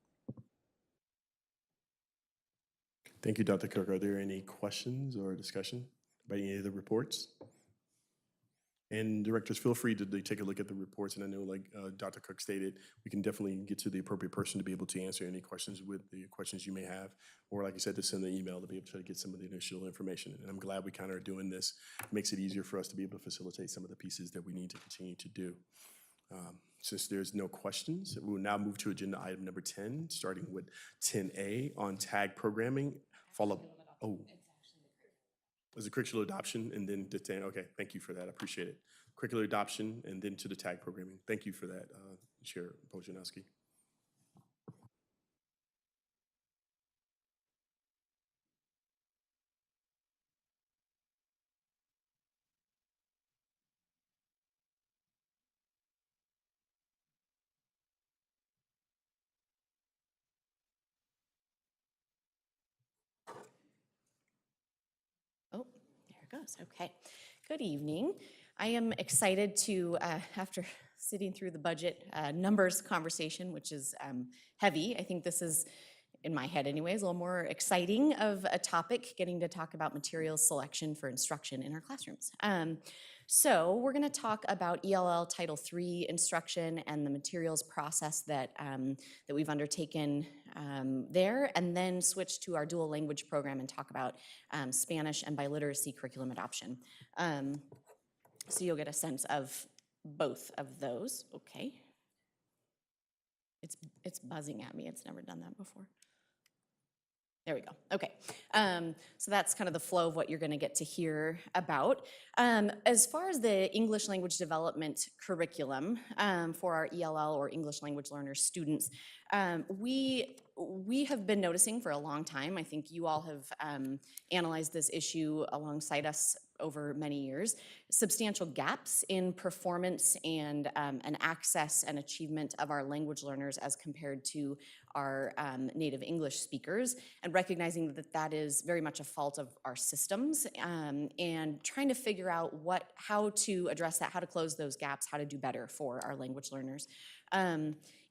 Thank you, Dr. Cook. Are there any questions or discussion about any of the reports? And directors, feel free to take a look at the reports. And I know, like Dr. Cook stated, we can definitely get to the appropriate person to be able to answer any questions with the questions you may have. Or like you said, to send an email to be able to get some of the initial information. And I'm glad we kind of are doing this. It makes it easier for us to be able to facilitate some of the pieces that we need to continue to do. Since there's no questions, we will now move to agenda item number 10, starting with 10A on tag programming. Follow. Oh. Was it curricular adoption and then to 10? Okay, thank you for that. I appreciate it. Curricular adoption and then to the tag programming. Thank you for that, Chair Bojanowski. Oh, there it goes. Okay. Good evening. I am excited to, after sitting through the budget numbers conversation, which is heavy, I think this is, in my head anyways, a little more exciting of a topic, getting to talk about materials selection for instruction in our classrooms. So we're going to talk about ELL Title III instruction and the materials process that, that we've undertaken there, and then switch to our dual language program and talk about Spanish and biliteracy curriculum adoption. So you'll get a sense of both of those. Okay. It's buzzing at me. It's never done that before. There we go. Okay. So that's kind of the flow of what you're going to get to hear about. As far as the English language development curriculum for our ELL or English language learner students, We have been noticing for a long time, I think you all have analyzed this issue alongside us over many years, substantial gaps in performance and access and achievement of our language learners as compared to our native English speakers, and recognizing that that is very much a fault of our systems, and trying to figure out how to address that, how to close those gaps, how to do better for our language learners.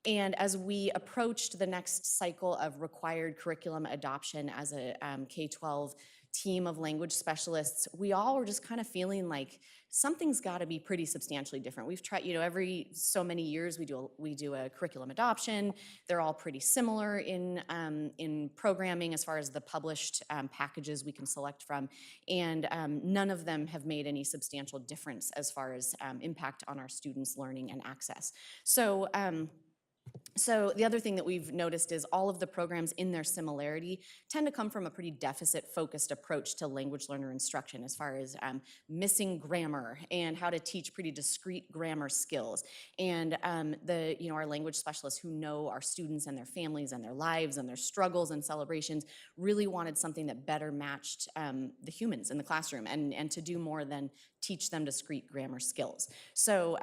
And as we approached the next cycle of required curriculum adoption as a K-12 team of language specialists, we all were just kind of feeling like something's got to be pretty substantially different. We've tried, every so many years we do a curriculum adoption. They're all pretty similar in programming as far as the published packages we can select from, and none of them have made any substantial difference as far as impact on our students' learning and access. So the other thing that we've noticed is all of the programs in their similarity tend to come from a pretty deficit-focused approach to language learner instruction as far as missing grammar and how to teach pretty discrete grammar skills. And our language specialists who know our students and their families and their lives and their struggles and celebrations really wanted something that better matched the humans in the classroom and to do more than teach them discrete grammar skills. So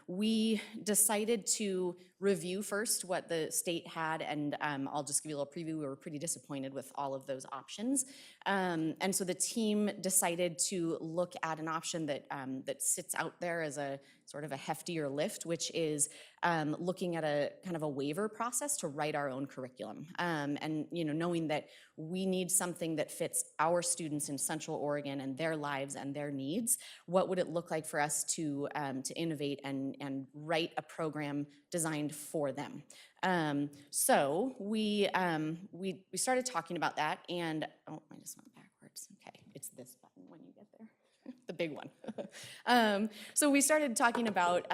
we decided to review first what the state had, and I'll just give you a little preview. We were pretty disappointed with all of those options. And so the team decided to look at an option that sits out there as a sort of a heftier lift, which is looking at a kind of a waiver process to write our own curriculum. And knowing that we need something that fits our students in Central Oregon and their lives and their needs, what would it look like for us to innovate and write a program designed for them? So we started talking about that, and I just went backwards. Okay, it's this button when you get there, the big one. So we started talking about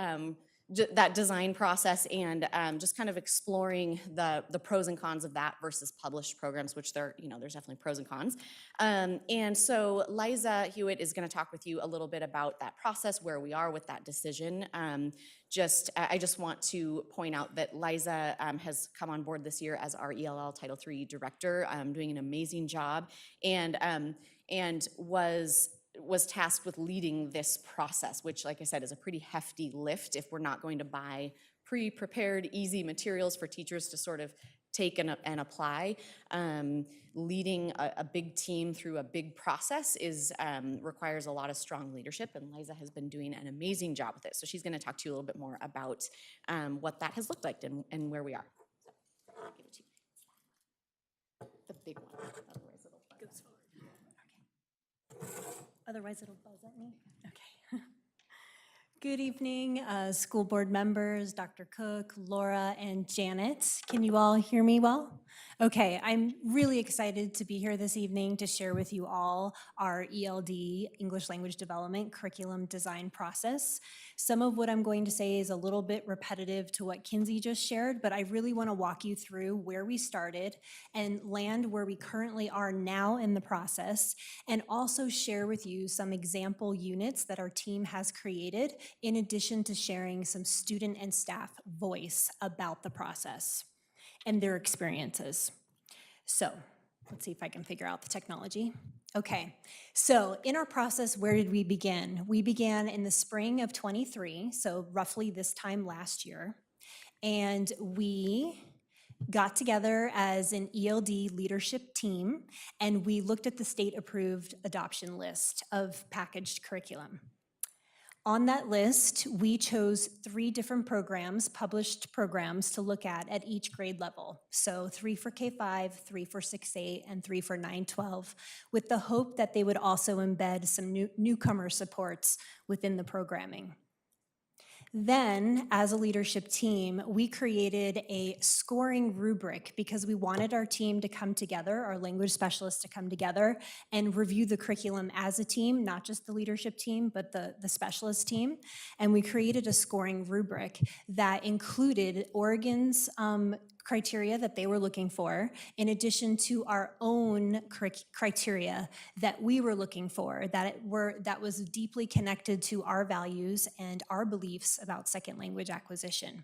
that design process and just kind of exploring the pros and cons of that versus published programs, which there's definitely pros and cons. And so Liza Hewitt is going to talk with you a little bit about that process, where we are with that decision. I just want to point out that Liza has come on board this year as our ELL Title III director, doing an amazing job, and was tasked with leading this process, which, like I said, is a pretty hefty lift if we're not going to buy pre-prepared, easy materials for teachers to sort of take and apply. Leading a big team through a big process requires a lot of strong leadership, and Liza has been doing an amazing job with it. So she's going to talk to you a little bit more about what that has looked like and where we are. So I'll give it to you. The big one. Otherwise it'll buzz. Okay. Otherwise it'll buzz at me. Okay. Good evening, school board members, Dr. Cook, Laura, and Janet. Can you all hear me well? Okay, I'm really excited to be here this evening to share with you all our ELD, English Language Development curriculum design process. Some of what I'm going to say is a little bit repetitive to what Kinsey just shared, but I really want to walk you through where we started and land where we currently are now in the process, and also share with you some example units that our team has created, in addition to sharing some student and staff voice about the process and their experiences. So let's see if I can figure out the technology. Okay, so in our process, where did we begin? We began in the spring of 23, so roughly this time last year, and we got together as an ELD leadership team, and we looked at the state-approved adoption list of packaged curriculum. On that list, we chose 3 different programs, published programs, to look at each grade level. So 3 for K-5, 3 for 6-8, and 3 for 9-12, with the hope that they would also embed some newcomer supports within the programming. Then, as a leadership team, we created a scoring rubric because we wanted our team to come together, our language specialists to come together and review the curriculum as a team, not just the leadership team, but the specialist team. And we created a scoring rubric that included Oregon's criteria that they were looking for, in addition to our own criteria that we were looking for, that was deeply connected to our values and our beliefs about second language acquisition.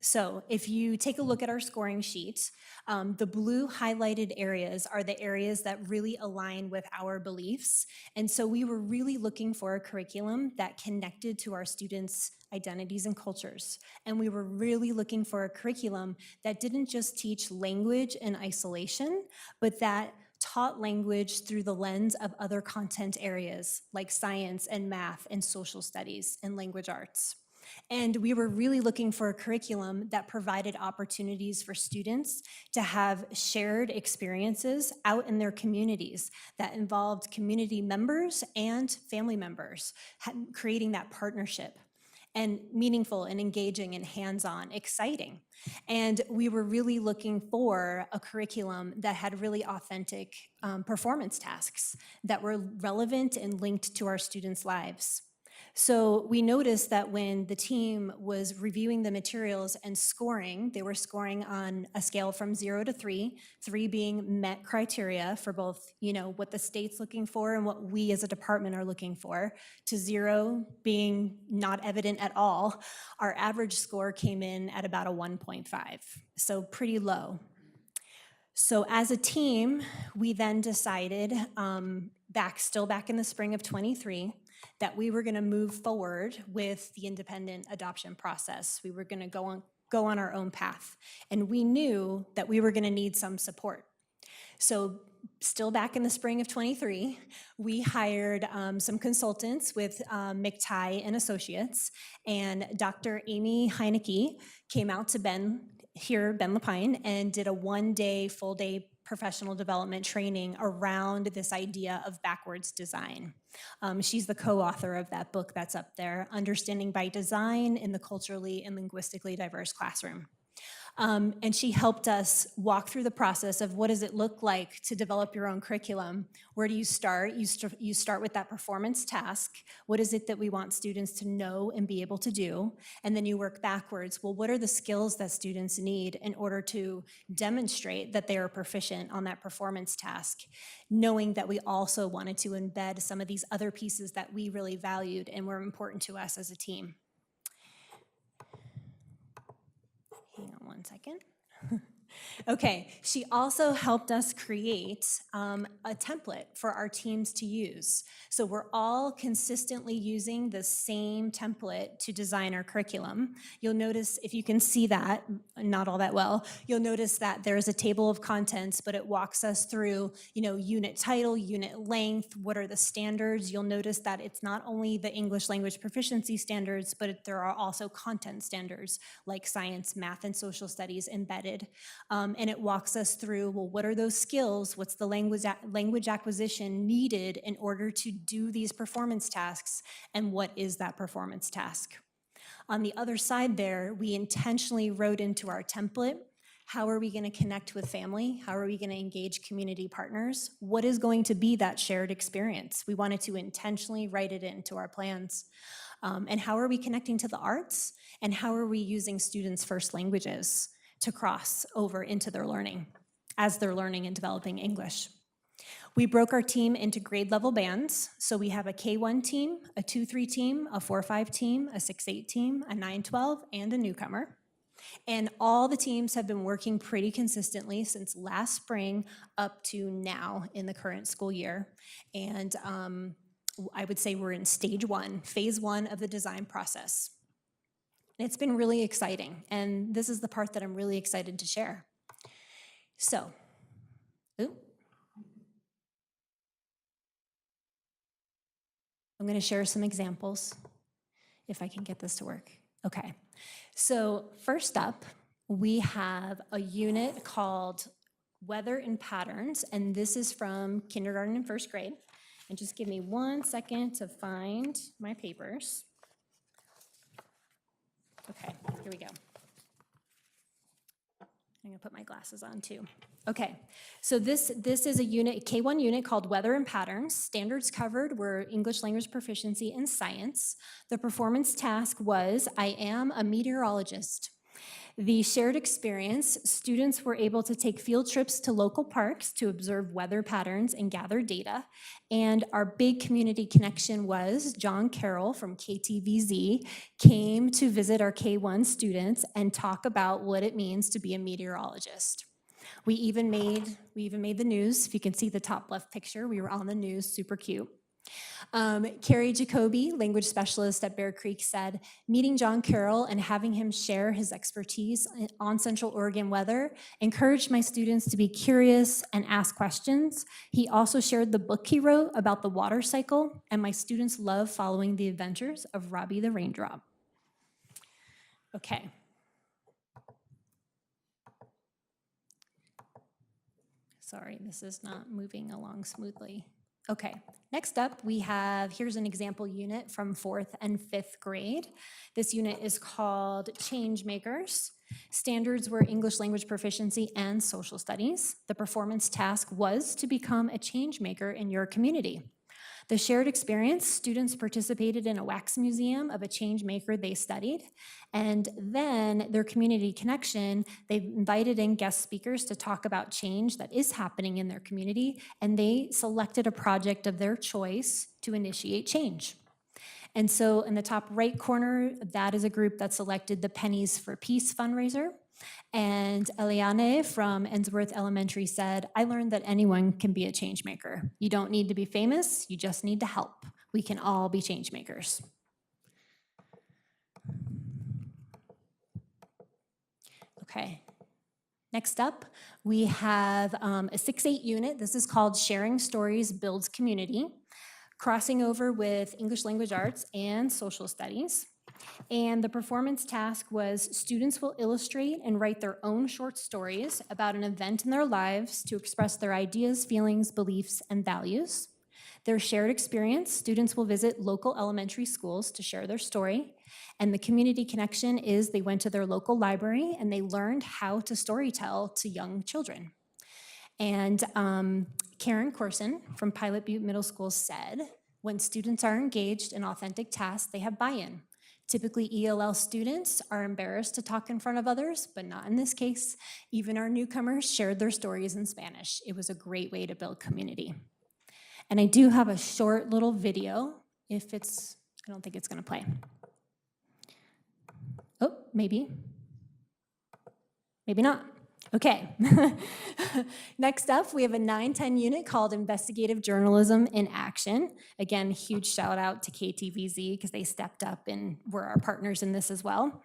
So if you take a look at our scoring sheet, the blue highlighted areas are the areas that really align with our beliefs. And so we were really looking for a curriculum that connected to our students' identities and cultures. And we were really looking for a curriculum that didn't just teach language in isolation, but that taught language through the lens of other content areas like science and math and social studies and language arts. And we were really looking for a curriculum that provided opportunities for students to have shared experiences out in their communities that involved community members and family members, creating that partnership, and meaningful and engaging and hands-on, exciting. And we were really looking for a curriculum that had really authentic performance tasks that were relevant and linked to our students' lives. So we noticed that when the team was reviewing the materials and scoring, they were scoring on a scale from 0 to 3, 3 being met criteria for both, what the state's looking for and what we as a department are looking for, to 0 being not evident at all. Our average score came in at about a 1.5, so pretty low. So as a team, we then decided, still back in the spring of 23, that we were going to move forward with the independent adoption process. We were going to go on our own path. And we knew that we were going to need some support. So still back in the spring of 23, we hired some consultants with McTighe and Associates, and Dr. Amy Heineke came out to Ben Lapine, and did a 1-day, full-day professional development training around this idea of backwards design. She's the co-author of that book that's up there, Understanding by Design in the Culturally and Linguistically Diverse Classroom. And she helped us walk through the process of what does it look like to develop your own curriculum? Where do you start? You start with that performance task. What is it that we want students to know and be able to do? And then you work backwards. Well, what are the skills that students need in order to demonstrate that they are proficient on that performance task? Knowing that we also wanted to embed some of these other pieces that we really valued and were important to us as a team. Hang on one second. Okay, she also helped us create a template for our teams to use. So we're all consistently using the same template to design our curriculum. You'll notice, if you can see that, not all that well, you'll notice that there's a table of contents, but it walks us through, unit title, unit length, what are the standards. You'll notice that it's not only the English language proficiency standards, but there are also content standards like science, math, and social studies embedded. And it walks us through, well, what are those skills? What's the language acquisition needed in order to do these performance tasks? And what is that performance task? On the other side there, we intentionally wrote into our template, how are we going to connect with family? How are we going to engage community partners? What is going to be that shared experience? We wanted to intentionally write it into our plans. And how are we connecting to the arts? And how are we using students' first languages to cross over into their learning as they're learning and developing English? We broke our team into grade level bands. So we have a K1 team, a 2-3 team, a 4-5 team, a 6-8 team, a 9-12, and a newcomer. And all the teams have been working pretty consistently since last spring up to now in the current school year. And I would say we're in stage 1, phase 1 of the design process. It's been really exciting, and this is the part that I'm really excited to share. So, I'm going to share some examples, if I can get this to work. Okay, so first up, we have a unit called Weather and Patterns, and this is from kindergarten and first grade. And just give me 1 second to find my papers. Okay, here we go. I'm gonna put my glasses on too. Okay, so this is a unit, K1 unit called Weather and Patterns. Standards covered were English language proficiency and science. The performance task was, I am a meteorologist. The shared experience, students were able to take field trips to local parks to observe weather patterns and gather data. And our big community connection was John Carroll from KTVZ came to visit our K-1 students and talk about what it means to be a meteorologist. We even made the news. If you can see the top left picture, we were on the news, super cute. Carrie Jacoby, language specialist at Bear Creek, said, meeting John Carroll and having him share his expertise on Central Oregon weather encouraged my students to be curious and ask questions. He also shared the book he wrote about the water cycle, and my students love following the adventures of Robbie the Raindrop. Okay. Sorry, this is not moving along smoothly. Okay, next up we have, here's an example unit from 4th and 5th grade. This unit is called Change Makers. Standards were English language proficiency and social studies. The performance task was to become a change maker in your community. The shared experience, students participated in a wax museum of a change maker they studied, and then their community connection, they invited in guest speakers to talk about change that is happening in their community, and they selected a project of their choice to initiate change. And so in the top right corner, that is a group that selected the Pennies for Peace fundraiser. And Eliane from Ensworth Elementary said, I learned that anyone can be a change maker. You don't need to be famous, you just need to help. We can all be change makers. Okay, next up, we have a 6-8 unit. This is called Sharing Stories Builds Community, crossing over with English Language Arts and Social Studies. And the performance task was students will illustrate and write their own short stories about an event in their lives to express their ideas, feelings, beliefs, and values. Their shared experience, students will visit local elementary schools to share their story. And the community connection is they went to their local library and they learned how to storytell to young children. And Karen Corson from Pilot Butte Middle School said, when students are engaged in authentic tasks, they have buy-in. Typically, ELL students are embarrassed to talk in front of others, but not in this case. Even our newcomers shared their stories in Spanish. It was a great way to build community. And I do have a short little video, I don't think it's gonna play. Oh, maybe not. Okay. Next up, we have a 9-10 unit called Investigative Journalism in Action. Again, huge shout out to KTVZ because they stepped up and were our partners in this as well.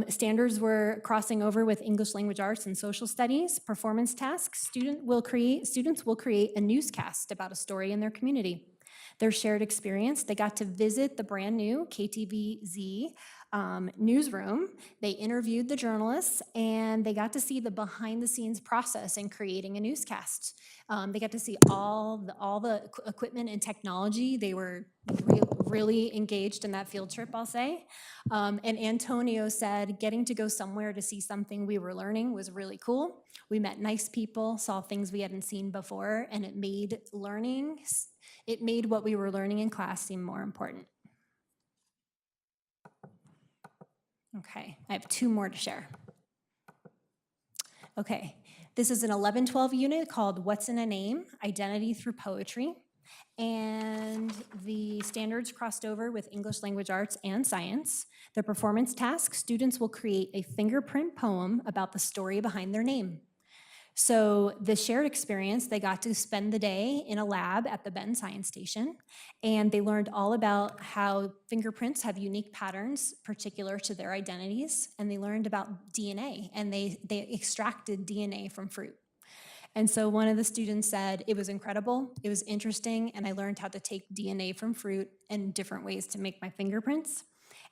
Standards were crossing over with English Language Arts and Social Studies. Performance tasks, students will create a newscast about a story in their community. Their shared experience, they got to visit the brand new KTVZ newsroom. They interviewed the journalists and they got to see the behind the scenes process in creating a newscast. They got to see all the equipment and technology. They were really engaged in that field trip, I'll say. And Antonio said, getting to go somewhere to see something we were learning was really cool. We met nice people, saw things we hadn't seen before, and it made what we were learning in class seem more important. Okay, I have 2 more to share. Okay, this is an 11-12 unit called What's in a Name? Identity Through Poetry. And the standards crossed over with English Language Arts and Science. The performance task, students will create a fingerprint poem about the story behind their name. So the shared experience, they got to spend the day in a lab at the Benton Science Station, and they learned all about how fingerprints have unique patterns particular to their identities, and they learned about DNA, and they extracted DNA from fruit. And so one of the students said, it was incredible, it was interesting, and I learned how to take DNA from fruit and different ways to make my fingerprints.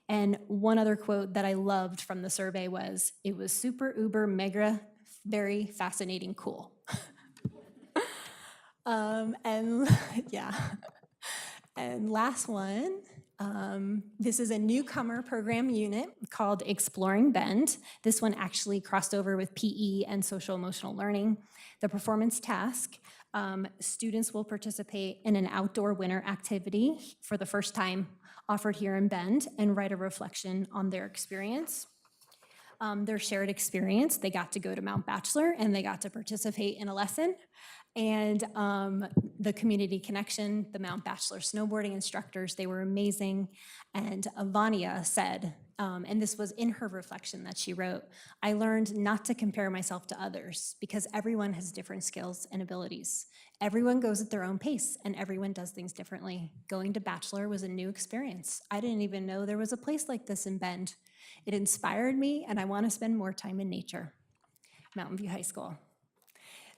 And one other quote that I loved from the survey was, it was super, uber, mega, very fascinating, cool. And yeah. And last one, this is a newcomer program unit called Exploring Bend. This one actually crossed over with PE and social emotional learning. The performance task, students will participate in an outdoor winter activity for the first time offered here in Bend and write a reflection on their experience. their shared experience. They got to go to Mount Bachelor and they got to participate in a lesson. And the community connection, the Mount Bachelor snowboarding instructors, they were amazing. And Vania said, and this was in her reflection that she wrote, I learned not to compare myself to others because everyone has different skills and abilities. Everyone goes at their own pace and everyone does things differently. Going to Bachelor was a new experience. I didn't even know there was a place like this in Bend. It inspired me and I want to spend more time in nature. Mountain View High School.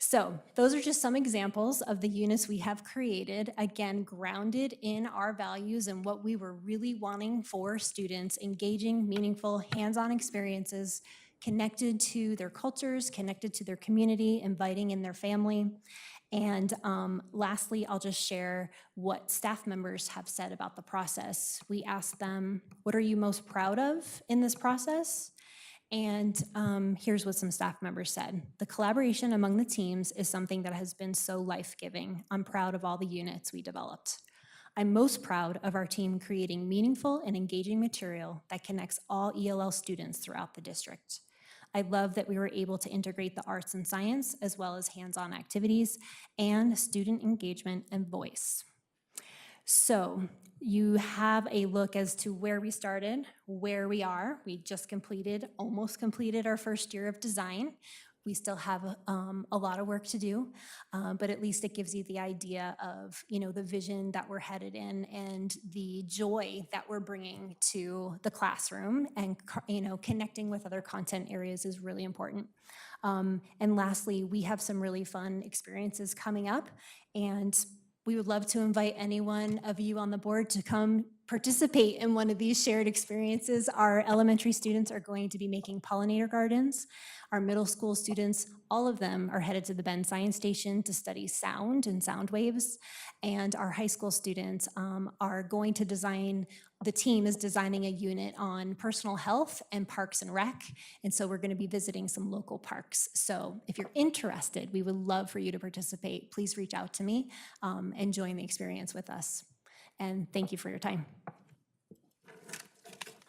So those are just some examples of the units we have created, again, grounded in our values and what we were really wanting for students, engaging, meaningful, hands-on experiences, connected to their cultures, connected to their community, inviting in their family. And lastly, I'll just share what staff members have said about the process. We asked them, what are you most proud of in this process? And here's what some staff members said. The collaboration among the teams is something that has been so life-giving. I'm proud of all the units we developed. I'm most proud of our team creating meaningful and engaging material that connects all ELL students throughout the district. I love that we were able to integrate the arts and science as well as hands-on activities and student engagement and voice. So you have a look as to where we started, where we are. We just almost completed our first year of design. We still have a lot of work to do, but at least it gives you the idea of, the vision that we're headed in and the joy that we're bringing to the classroom, and, connecting with other content areas is really important. And lastly, we have some really fun experiences coming up, and we would love to invite any one of you on the board to come participate in one of these shared experiences. Our elementary students are going to be making pollinator gardens. Our middle school students, all of them are headed to the Bend Science Station to study sound and sound waves. And our high school students are going to the team is designing a unit on personal health and parks and rec. And so we're going to be visiting some local parks. So if you're interested, we would love for you to participate. Please reach out to me and join the experience with us. And thank you for your time.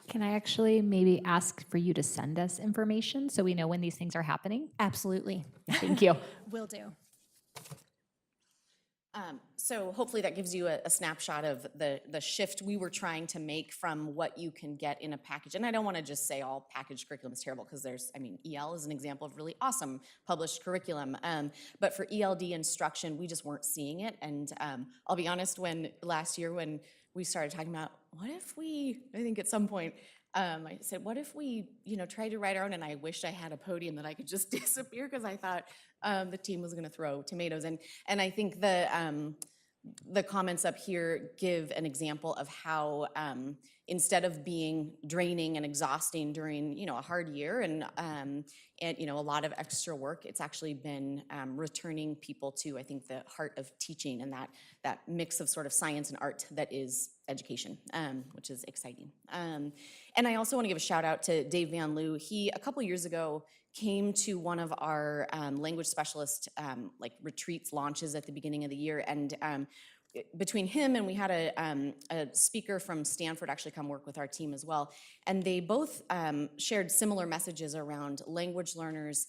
Can I actually maybe ask for you to send us information so we know when these things are happening? Absolutely. Thank you. Will do. So hopefully that gives you a snapshot of the shift we were trying to make from what you can get in a package. And I don't want to just say all packaged curriculum is terrible, because EL is an example of really awesome published curriculum. But for ELD instruction, we just weren't seeing it. And I'll be honest, last year when we started talking about, what if we, I think at some point, I said, what if we, tried to write our own? And I wished I had a podium that I could just disappear, because I thought the team was going to throw tomatoes. And I think the comments up here give an example of how instead of being draining and exhausting during a hard year and a lot of extra work, it's actually been returning people to, I think, the heart of teaching and that mix of sort of science and art that is education, which is exciting. And I also want to give a shout out to Dave Van Loo. He, a couple years ago, came to one of our language specialist retreats launches at the beginning of the year, and between him and we had a speaker from Stanford actually come work with our team as well, and they both shared similar messages around language learners.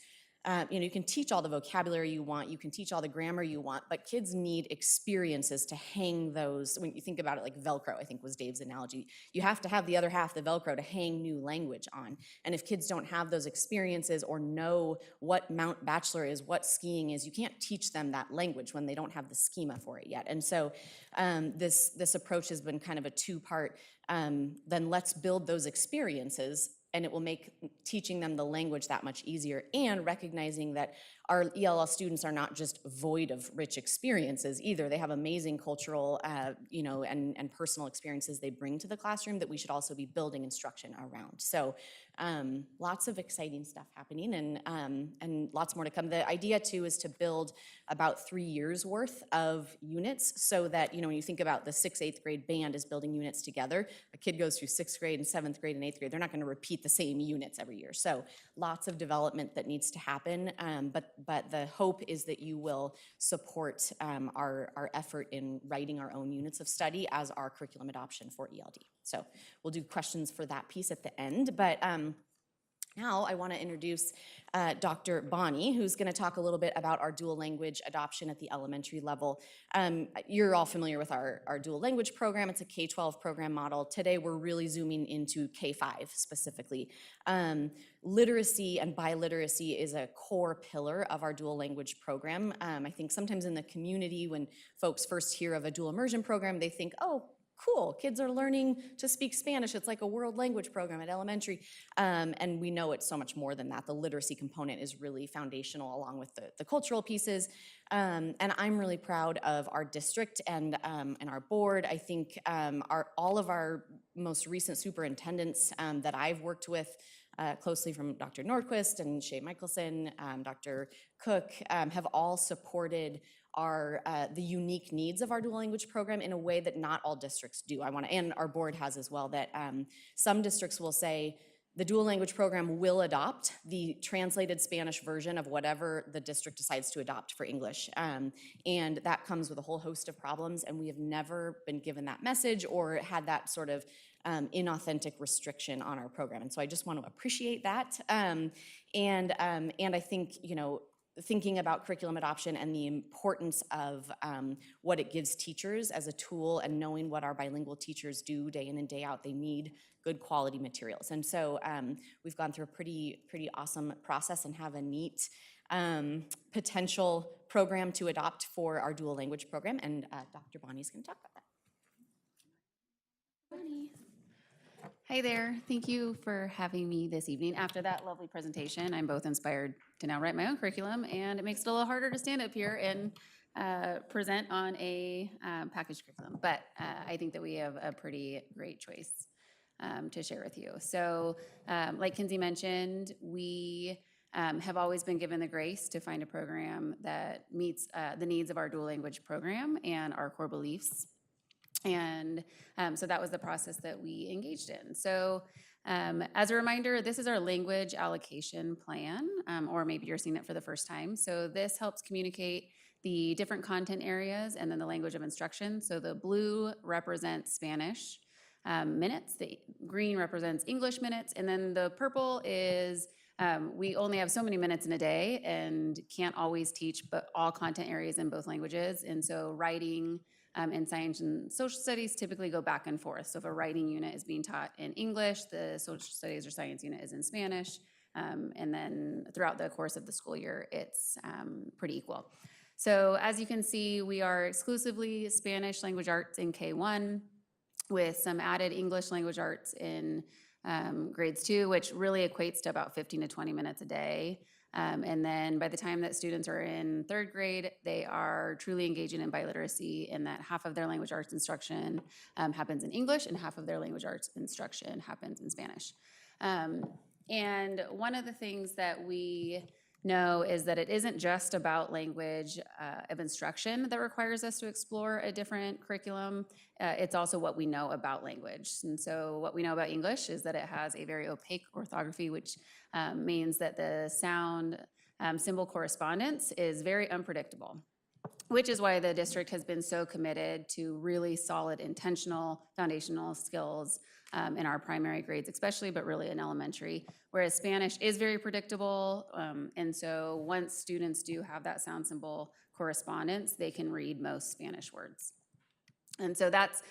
You can teach all the vocabulary you want, you can teach all the grammar you want, but kids need experiences to hang those. When you think about it, like Velcro, I think was Dave's analogy. You have to have the other half, the Velcro, to hang new language on. And if kids don't have those experiences or know what Mount Bachelor is, what skiing is, you can't teach them that language when they don't have the schema for it yet. And so this approach has been kind of a two-part, then let's build those experiences, and it will make teaching them the language that much easier, and recognizing that our ELL students are not just void of rich experiences either. They have amazing cultural, and personal experiences they bring to the classroom that we should also be building instruction around. So lots of exciting stuff happening, and lots more to come. The idea too is to build about 3 years worth of units, so that, when you think about the 6th, 8th grade band is building units together, a kid goes through 6th grade and 7th grade and 8th grade, they're not going to repeat the same units every year. So lots of development that needs to happen, but the hope is that you will support our effort in writing our own units of study as our curriculum adoption for ELD. So we'll do questions for that piece at the end, but Now I want to introduce Dr. Bonnie, who's going to talk a little bit about our dual language adoption at the elementary level. You're all familiar with our dual language program. It's a K-12 program model. Today we're really zooming into K-5 specifically. Literacy and biliteracy is a core pillar of our dual language program. I think sometimes in the community when folks first hear of a dual immersion program, they think, oh, cool, kids are learning to speak Spanish. It's like a world language program at elementary. And we know it's so much more than that. The literacy component is really foundational along with the cultural pieces. And I'm really proud of our district and our board. I think all of our most recent superintendents that I've worked with closely, from Dr. Nordquist and Shay Michelson, Dr. Cook, have all supported the unique needs of our dual language program in a way that not all districts do. And our board has as well, that some districts will say the dual language program will adopt the translated Spanish version of whatever the district decides to adopt for English. And that comes with a whole host of problems, and we have never been given that message or had that sort of inauthentic restriction on our program. And so I just want to appreciate that. And I think, thinking about curriculum adoption and the importance of what it gives teachers as a tool, and knowing what our bilingual teachers do day in and day out, they need good quality materials. And so we've gone through a pretty awesome process and have a neat potential program to adopt for our dual language program. And Dr. Bonnie's going to talk about that. Hi there. Thank you for having me this evening. After that lovely presentation, I'm both inspired to now write my own curriculum, and it makes it a little harder to stand up here and present on a packaged curriculum. But I think that we have a pretty great choice to share with you. So like Kinsey mentioned, we have always been given the grace to find a program that meets the needs of our dual language program and our core beliefs. And so that was the process that we engaged in. So as a reminder, this is our language allocation plan, or maybe you're seeing it for the first time. So this helps communicate the different content areas and then the language of instruction. So the blue represents Spanish minutes, the green represents English minutes, and then the purple is we only have so many minutes in a day and can't always teach but all content areas in both languages. And so writing and science and social studies typically go back and forth. So if a writing unit is being taught in English, the social studies or science unit is in Spanish. And then throughout the course of the school year, it's pretty equal. So as you can see, we are exclusively Spanish language arts in K1 with some added English language arts in grades 2, which really equates to about 15 to 20 minutes a day. And then by the time that students are in 3rd grade, they are truly engaging in biliteracy, in that half of their language arts instruction happens in English and half of their language arts instruction happens in Spanish. And one of the things that we know is that it isn't just about language of instruction that requires us to explore a different curriculum. It's also what we know about language. And so what we know about English is that it has a very opaque orthography, which means that the sound symbol correspondence is very unpredictable, which is why the district has been so committed to really solid intentional foundational skills in our primary grades especially, but really in elementary, whereas Spanish is very predictable. And so once students do have that sound symbol correspondence, they can read most Spanish words. And so that's,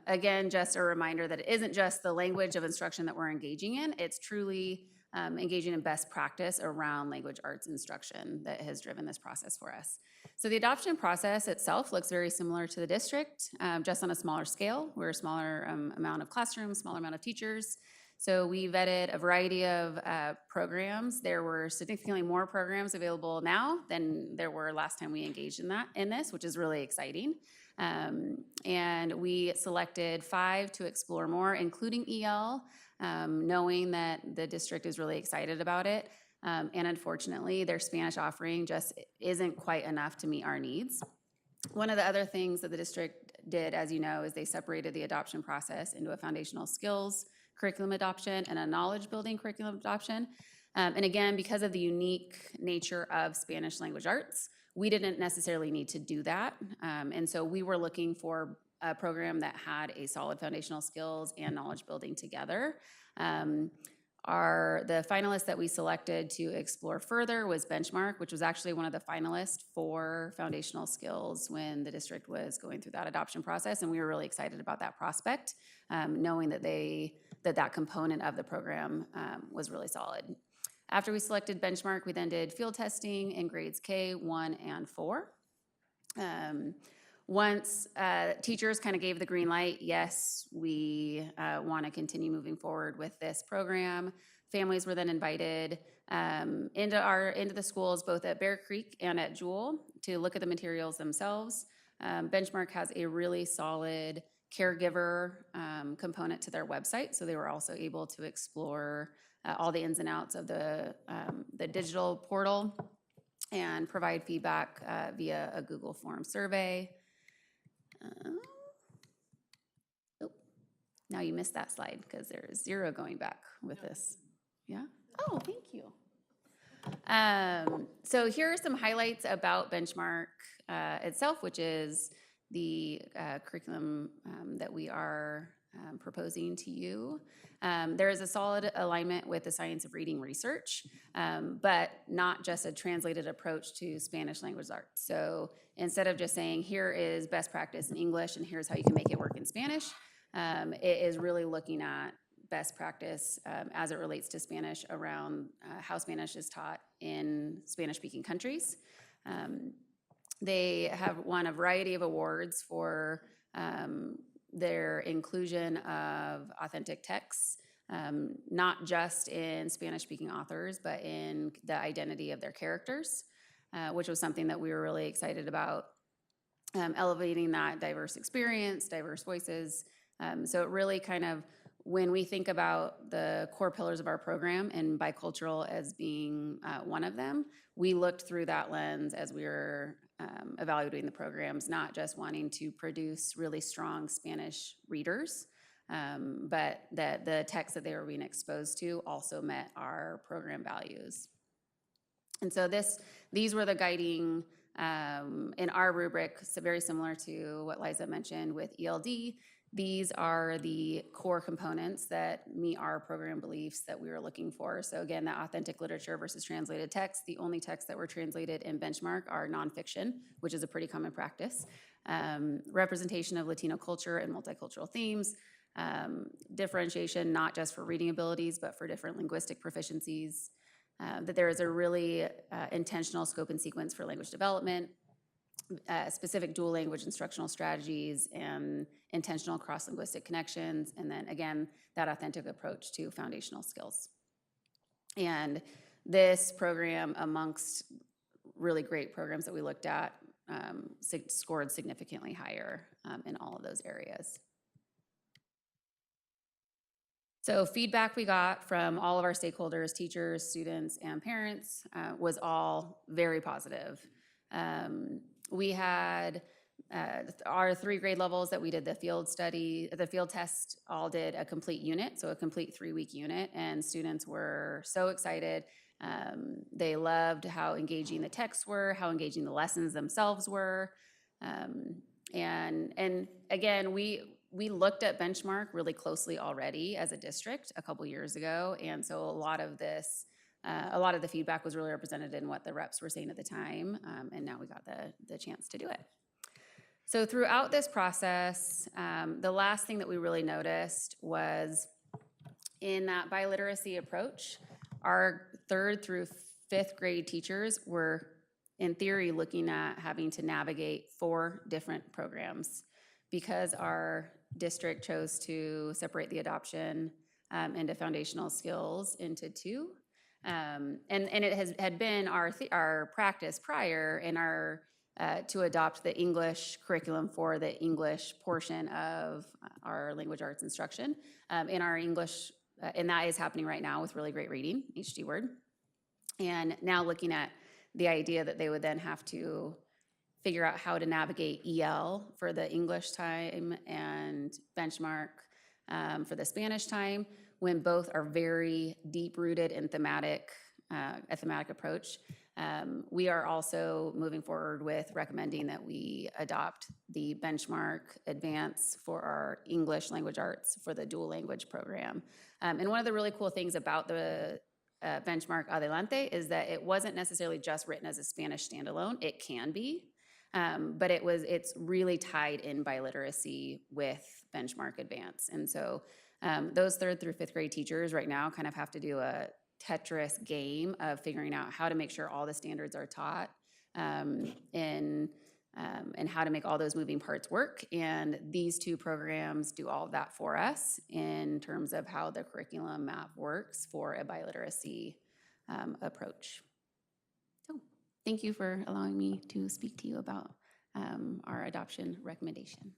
again, just a reminder that it isn't just the language of instruction that we're engaging in, it's truly engaging in best practice around language arts instruction that has driven this process for us. So the adoption process itself looks very similar to the district, just on a smaller scale. We're a smaller amount of classrooms, smaller amount of teachers. So we vetted a variety of programs. There were significantly more programs available now than there were last time we engaged in this, which is really exciting. And we selected 5 to explore more, including EL, knowing that the district is really excited about it. And unfortunately, their Spanish offering just isn't quite enough to meet our needs. One of the other things that the district did, as you know, is they separated the adoption process into a foundational skills curriculum adoption and a knowledge building curriculum adoption. And again, because of the unique nature of Spanish language arts, we didn't necessarily need to do that. And so we were looking for a program that had a solid foundational skills and knowledge building together. The finalist that we selected to explore further was Benchmark, which was actually one of the finalists for foundational skills when the district was going through that adoption process, and we were really excited about that prospect, knowing that that component of the program was really solid. After we selected Benchmark, we then did field testing in grades K, 1, and 4. Once teachers kind of gave the green light, yes, we want to continue moving forward with this program. Families were then invited into the schools, both at Bear Creek and at Jewel, to look at the materials themselves. Benchmark has a really solid caregiver component to their website, so they were also able to explore all the ins and outs of the digital portal and provide feedback via a Google Form survey. Oh, now you missed that slide because there's 0 going back with this. Yeah? Oh, thank you. So here are some highlights about Benchmark itself, which is the curriculum that we are proposing to you. There is a solid alignment with the science of reading research, but not just a translated approach to Spanish language arts. So instead of just saying, here is best practice in English and here's how you can make it work in Spanish, it is really looking at best practice as it relates to Spanish around how Spanish is taught in Spanish-speaking countries. They have won a variety of awards for their inclusion of authentic texts, not just in Spanish-speaking authors, but in the identity of their characters, which was something that we were really excited about, elevating that diverse experience, diverse voices. So it really kind of, when we think about the core pillars of our program and bicultural as being one of them, we looked through that lens as we were evaluating the programs, not just wanting to produce really strong Spanish readers, but that the text that they were being exposed to also met our program values. And so these were the guiding, in our rubric, so very similar to what Liza mentioned with ELD. These are the core components that meet our program beliefs that we were looking for. So again, that authentic literature versus translated text. The only texts that were translated in Benchmark are nonfiction, which is a pretty common practice. Representation of Latino culture and multicultural themes. Differentiation, not just for reading abilities, but for different linguistic proficiencies. That there is a really intentional scope and sequence for language development. Specific dual language instructional strategies and intentional cross-linguistic connections, and then again, that authentic approach to foundational skills. And this program, amongst really great programs that we looked at, scored significantly higher in all of those areas. So feedback we got from all of our stakeholders, teachers, students, and parents was all very positive. We had our 3 grade levels that we did the field test all did a complete unit, so a complete 3-week unit, and students were so excited. They loved how engaging the texts were, how engaging the lessons themselves were. And again, we looked at Benchmark really closely already as a district a couple years ago, and so a lot of the feedback was really represented in what the reps were saying at the time, and now we got the chance to do it. So throughout this process, the last thing that we really noticed was in that biliteracy approach, our 3rd through 5th grade teachers were, in theory, looking at having to navigate 4 different programs because our district chose to separate the adoption into foundational skills into 2. And it had been our practice prior in our to adopt the English curriculum for the English portion of our language arts instruction. In our English, and that is happening right now with Really Great Reading, HD Word. And now looking at the idea that they would then have to figure out how to navigate EL for the English time and Benchmark for the Spanish time, when both are very deep-rooted in a thematic approach. We are also moving forward with recommending that we adopt the benchmark advance for our English language arts for the dual language program. And one of the really cool things about the benchmark Adelante is that it wasn't necessarily just written as a Spanish standalone. It can be, but it's really tied in by literacy with benchmark advance. And so those 3rd through 5th grade teachers right now kind of have to do a Tetris game of figuring out how to make sure all the standards are taught and how to make all those moving parts work. And these 2 programs do all of that for us in terms of how the curriculum map works for a biliteracy approach. So thank you for allowing me to speak to you about our adoption recommendation.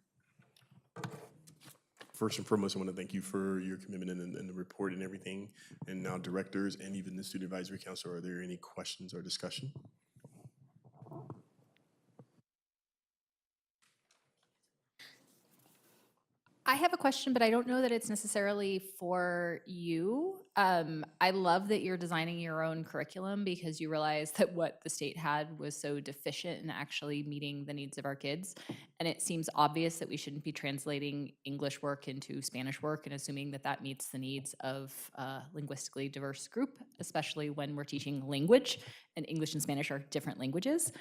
First and foremost, I want to thank you for your commitment and the report and everything. And now directors and even the Student Advisory Council, are there any questions or discussion? I have a question, but I don't know that it's necessarily for you. I love that you're designing your own curriculum because you realize that what the state had was so deficient in actually meeting the needs of our kids. And it seems obvious that we shouldn't be translating English work into Spanish work and assuming that that meets the needs of a linguistically diverse group, especially when we're teaching language, and English and Spanish are different languages.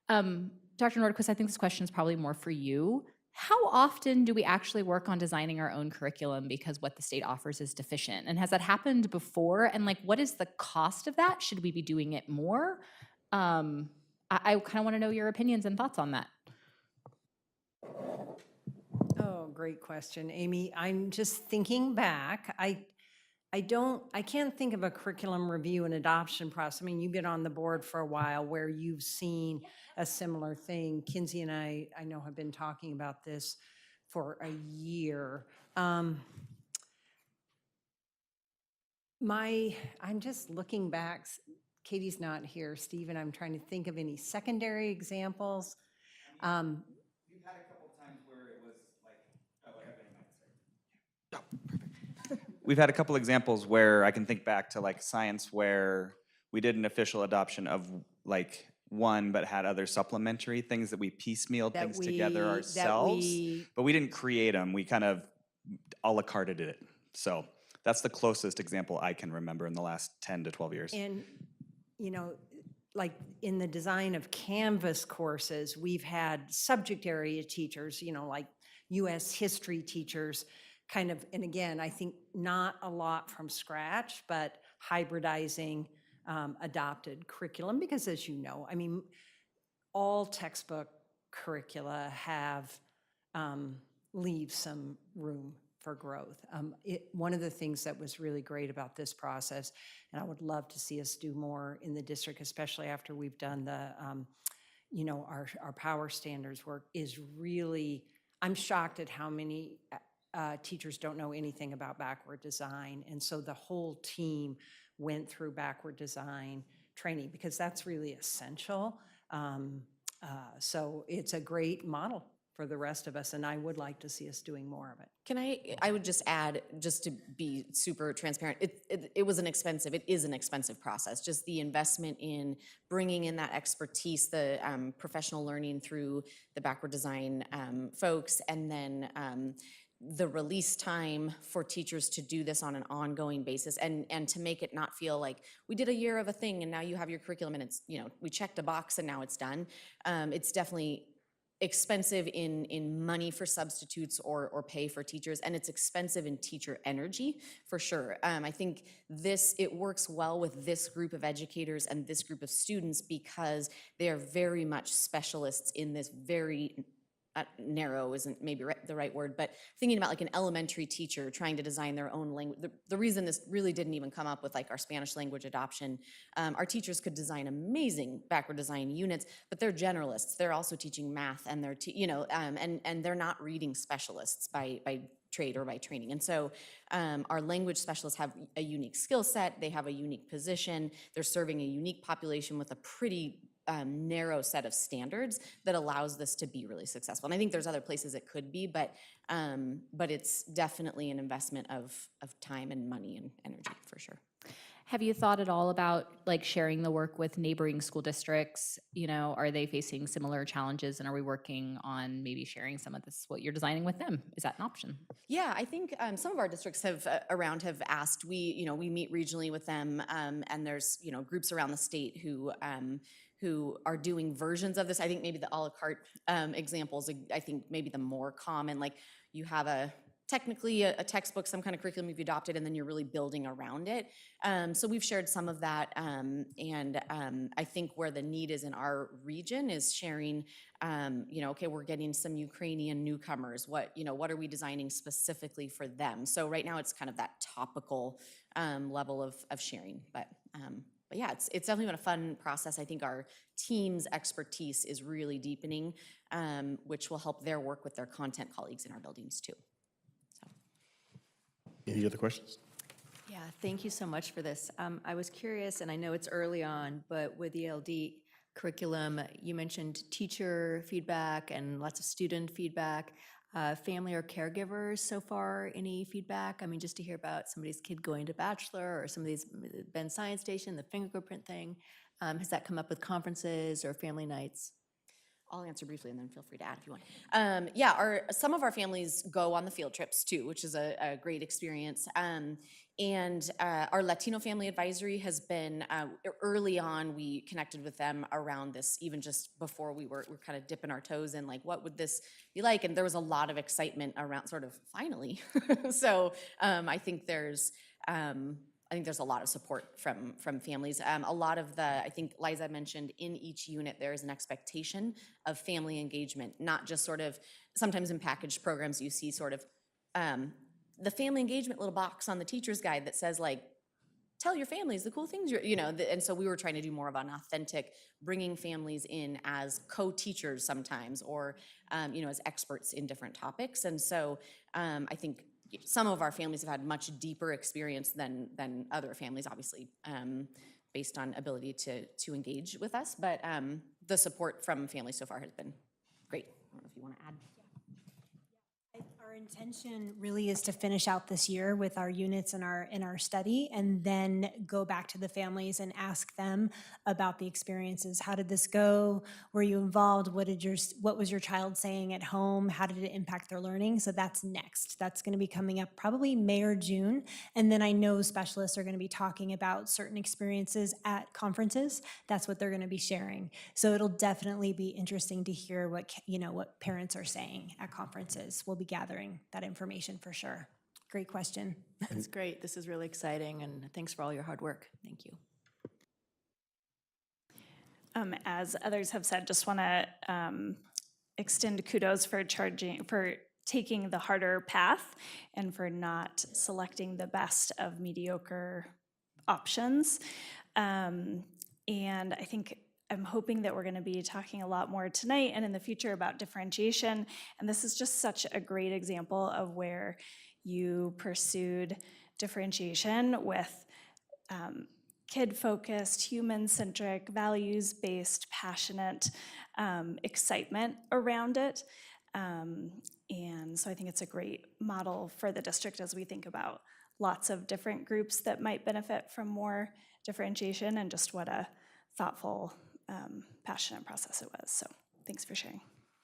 Dr. Nordquist, I think this question is probably more for you. How often do we actually work on designing our own curriculum because what the state offers is deficient? And has that happened before? And like, what is the cost of that? Should we be doing it more? I kind of want to know your opinions and thoughts on that. Oh, great question, Amy. I'm just thinking back. I can't think of a curriculum review and adoption process. I mean, you've been on the board for a while where you've seen a similar thing. Kinsey and I know, have been talking about this for a year. I'm just looking back. Katie's not here. Stephen, I'm trying to think of any secondary examples. We've had a couple times where it was like, we've had a couple examples where I can think back to like science where we did an official adoption of like one, but had other supplementary things that we piecemealed things together ourselves, but we didn't create them. We kind of a la carted it. So that's the closest example I can remember in the last 10 to 12 years. And, you know, like in the design of Canvas courses, we've had subject area teachers, you know, like US history teachers kind of, and again, I think not a lot from scratch, but hybridizing adopted curriculum, because as you know, I mean, all textbook curricula have leave some room for growth. One of the things that was really great about this process, and I would love to see us do more in the district, especially after we've done the, you know, our power standards work, is really, I'm shocked at how many teachers don't know anything about backward design. And so the whole team went through backward design training because that's really essential. So it's a great model for the rest of us, and I would like to see us doing more of it. Can I would just add, just to be super transparent, it is an expensive process. Just the investment in bringing in that expertise, the professional learning through the backward design folks, and then the release time for teachers to do this on an ongoing basis, and to make it not feel like we did a year of a thing and now you have your curriculum and it's, you know, we checked a box and now it's done. It's definitely expensive in money for substitutes or pay for teachers, and it's expensive in teacher energy for sure. I think it works well with this group of educators and this group of students because they are very much specialists in this very narrow isn't maybe the right word, but thinking about like an elementary teacher trying to design their own language. The reason this really didn't even come up with like our Spanish language adoption, our teachers could design amazing backward design units, but they're generalists. They're also teaching math, and they're and they're not reading specialists by trade or by training. And so our language specialists have a unique skill set. They have a unique position. They're serving a unique population with a pretty narrow set of standards that allows this to be really successful. And I think there's other places it could be, but it's definitely an investment of time and money and energy for sure. Have you thought at all about like sharing the work with neighboring school districts? You know, are they facing similar challenges, and are we working on maybe sharing some of this, what you're designing with them? Is that an option? Yeah, I think some of our districts have asked. We meet regionally with them, and there's groups around the state who are doing versions of this. I think maybe the a la carte examples. I think maybe the more common, like you have technically a textbook, some kind of curriculum you've adopted, and then you're really building around it. So we've shared some of that, and I think where the need is in our region is sharing, okay, we're getting some Ukrainian newcomers. What are we designing specifically for them? So right now it's kind of that topical level of sharing, but yeah, it's definitely been a fun process. I think our team's expertise is really deepening, which will help their work with their content colleagues in our buildings too. Any other questions? Yeah, thank you so much for this. I was curious, and I know it's early on, but with the ELD curriculum, you mentioned teacher feedback and lots of student feedback. Family or caregivers so far, any feedback? I mean, just to hear about somebody's kid going to Bachelor or somebody's been Science Station, the fingerprint thing. Has that come up with conferences or family nights? I'll answer briefly and then feel free to add if you want. Yeah, some of our families go on the field trips too, which is a great experience. And our Latino Family Advisory has been, early on, we connected with them around this, even just before we were kind of dipping our toes in, like, what would this be like? And there was a lot of excitement around sort of finally. So I think there's a lot of support from families. A lot of I think Liza mentioned, in each unit there is an expectation of family engagement, not just sort of, sometimes in packaged programs you see sort of the family engagement little box on the teacher's guide that says like, tell your families the cool things and so we were trying to do more of an authentic, bringing families in as co-teachers sometimes, or as experts in different topics. And so I think some of our families have had much deeper experience than other families, obviously, based on ability to engage with us. But the support from families so far has been great. I don't know if you want to add. Our intention really is to finish out this year with our units in our study, and then go back to the families and ask them about the experiences. How did this go? Were you involved? What was your child saying at home? How did it impact their learning? So that's next. That's going to be coming up probably May or June. And then I know specialists are going to be talking about certain experiences at conferences. That's what they're going to be sharing. So it'll definitely be interesting to hear what parents are saying at conferences. We'll be gathering that information for sure. Great question. That's great. This is really exciting, and thanks for all your hard work. Thank you. As others have said, just want to extend kudos for taking the harder path and for not selecting the best of mediocre options. And I think I'm hoping that we're going to be talking a lot more tonight and in the future about differentiation. And this is just such a great example of where you pursued differentiation with kid-focused, human-centric, values-based, passionate excitement around it. And so I think it's a great model for the district as we think about lots of different groups that might benefit from more differentiation, and just what a thoughtful, passionate process it was. So thanks for sharing.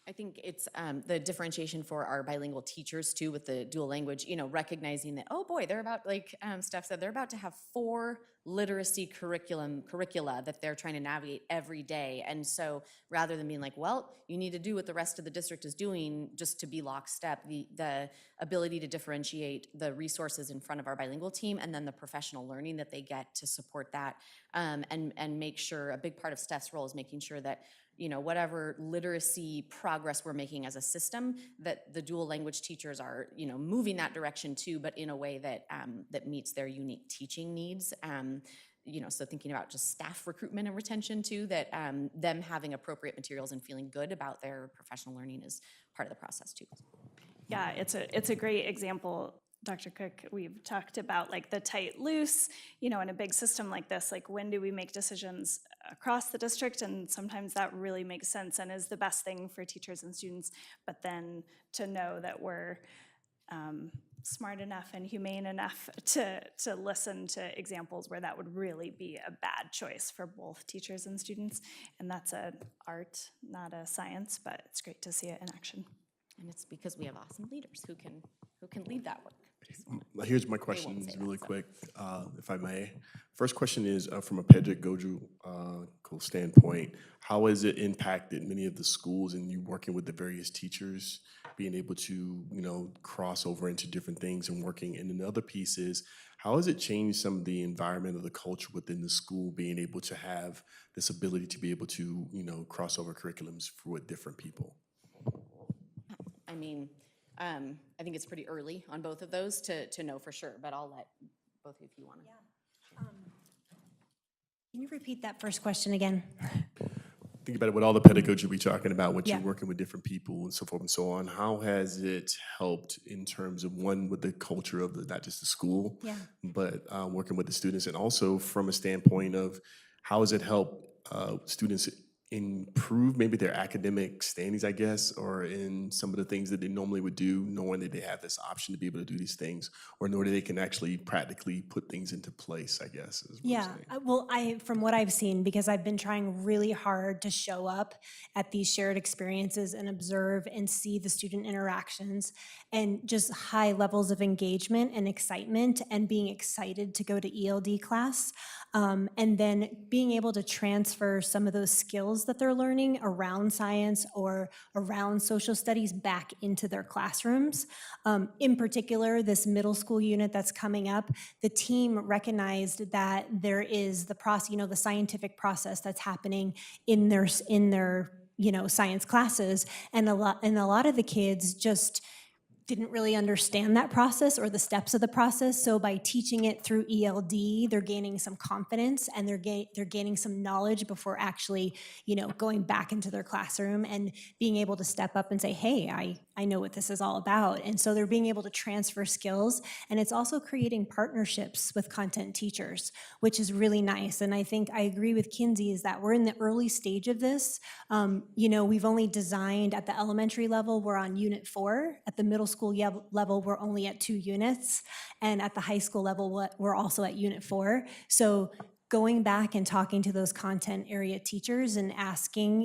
I think it's the differentiation for our bilingual teachers too, with the dual language, recognizing that, oh boy, they're about, like Steph said, they're about to have 4 literacy curricula that they're trying to navigate every day. And so rather than being like, well, you need to do what the rest of the district is doing just to be lockstep, the ability to differentiate the resources in front of our bilingual team, and then the professional learning that they get to support that, and make sure, a big part of Steph's role is making sure that whatever literacy progress we're making as a system, that the dual language teachers are, moving that direction too, but in a way that that meets their unique teaching needs. So thinking about just staff recruitment and retention too, that them having appropriate materials and feeling good about their professional learning is part of the process too. Yeah, it's a great example, Dr. Cook. We've talked about like the tight loose, in a big system like this, like when do we make decisions across the district? And sometimes that really makes sense and is the best thing for teachers and students. But then to know that we're smart enough and humane enough to listen to examples where that would really be a bad choice for both teachers and students. And that's an art, not a science, but it's great to see it in action. And it's because we have awesome leaders who can lead that work. Here's my say questions that, really so. quick, if I may. First question is from a pedagogical standpoint, how has it impacted many of the schools and you working with the various teachers, being able to, cross over into different things and working? And another piece is, how has it changed some of the environment or the culture within the school, being able to have this ability to be able to, cross over curriculums with different people? I mean, I think it's pretty early on both of those to know for sure, but I'll let both of you want to. Can you repeat that first question again? Think about it with all the pedagogy we're talking about, what Yeah. you're working with different people and so forth and so on. How has it helped in terms of, one, with the culture of not just the school, Yeah. but working with the students, and also from a standpoint of how has it helped students improve maybe their academic standings, I guess, or in some of the things that they normally would do, knowing that they have this option to be able to do these things, or knowing that they can actually practically put things into place, I guess, is what I'm Yeah, saying. well, from what I've seen, because I've been trying really hard to show up at these shared experiences and observe and see the student interactions and just high levels of engagement and excitement and being excited to go to ELD class. And then being able to transfer some of those skills that they're learning around science or around social studies back into their classrooms. In particular, this middle school unit that's coming up, the team recognized that there is the process, the scientific process that's happening in their science classes, and a lot of the kids just didn't really understand that process or the steps of the process. So by teaching it through ELD, they're gaining some confidence and they're gaining some knowledge before actually, going back into their classroom and being able to step up and say, hey, I know what this is all about. And so they're being able to transfer skills, and it's also creating partnerships with content teachers, which is really nice. And I think I agree with Kinsey is that we're in the early stage of this. We've only designed at the elementary level, we're on unit 4. At the middle school level, we're only at 2 units. And at the high school level, we're also at unit 4. So going back and talking to those content area teachers and asking,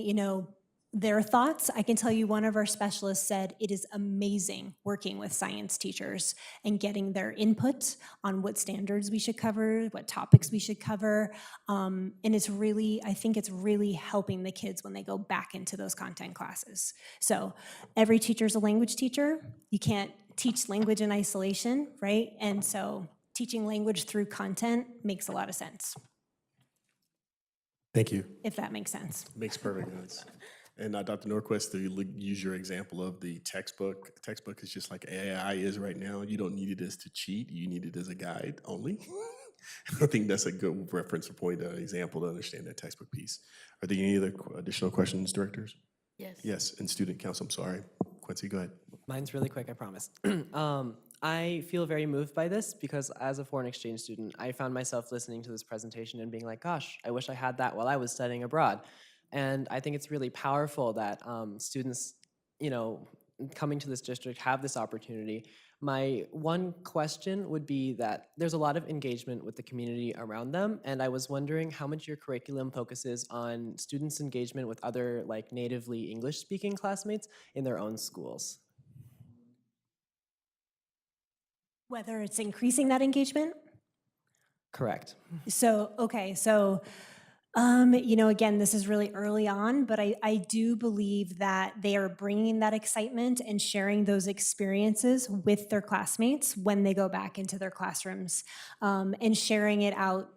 their thoughts, I can tell you one of our specialists said it is amazing working with science teachers and getting their input on what standards we should cover, what topics we should cover. And I think it's really helping the kids when they go back into those content classes. So every teacher is a language teacher. You can't teach language in isolation, right? And so teaching language through content makes a lot of sense, Thank you. if that makes sense. Makes perfect sense. And Dr. Norquist, to use your example of the textbook, textbook is just like AI is right now. You don't need it as to cheat, you need it as a guide only. I think that's a good reference point, example to understand that textbook piece. Are there any other additional questions, directors? Yes. Yes, and student council, I'm sorry. Quincy, go ahead. Mine's really quick, I promise. I feel very moved by this because as a foreign exchange student, I found myself listening to this presentation and being like, gosh, I wish I had that while I was studying abroad. And I think it's really powerful that students, coming to this district have this opportunity. My one question would be that there's a lot of engagement with the community around them, and I was wondering how much your curriculum focuses on students' engagement with other natively English-speaking classmates in their own schools. Whether it's increasing that engagement? Correct. Again, this is really early on, but I do believe that they are bringing that excitement and sharing those experiences with their classmates when they go back into their classrooms, and sharing it out,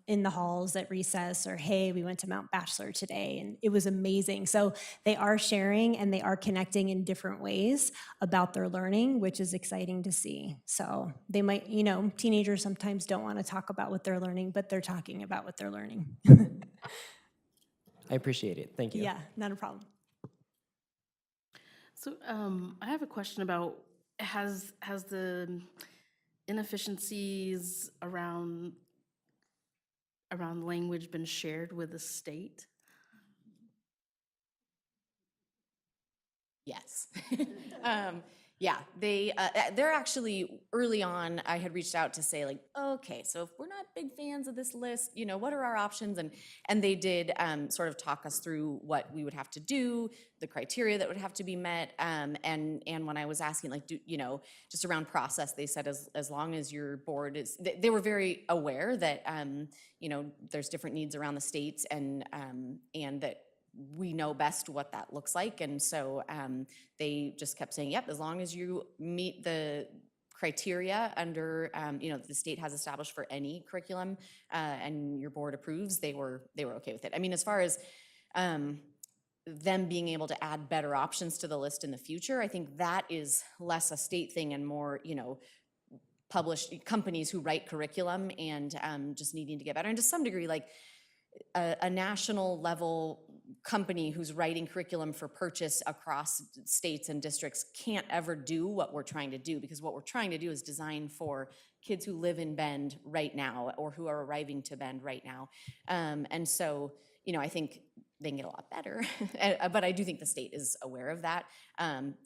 in the halls at recess, or, hey, we went to Mount Bachelor today and it was amazing. So they are sharing and they are connecting in different ways about their learning, which is exciting to see. So they might, teenagers sometimes don't want to talk about what they're learning, but they're talking about what they're learning. I appreciate it. Thank you. Yeah, not a problem. So I have a question about, has the inefficiencies around language been shared with the state? Yes. Yeah, they're actually, early on, I had reached out to say like, okay, so if we're not big fans of this list, what are our options? And they did sort of talk us through what we would have to do, the criteria that would have to be met. And when I was asking like, just around process, they said as long as your board is, they were very aware that, there's different needs around the states and that we know best what that looks like. And so they just kept saying, yep, as long as you meet the criteria under, the state has established for any curriculum and your board approves, they were okay with it. I mean, as far as them being able to add better options to the list in the future, I think that is less a state thing and more, published companies who write curriculum and just needing to get better. And to some degree, like a national level company who's writing curriculum for purchase across states and districts can't ever do what we're trying to do, because what we're trying to do is design for kids who live in Bend right now or who are arriving to Bend right now. And so, I think they can get a lot better, but I do think the state is aware of that.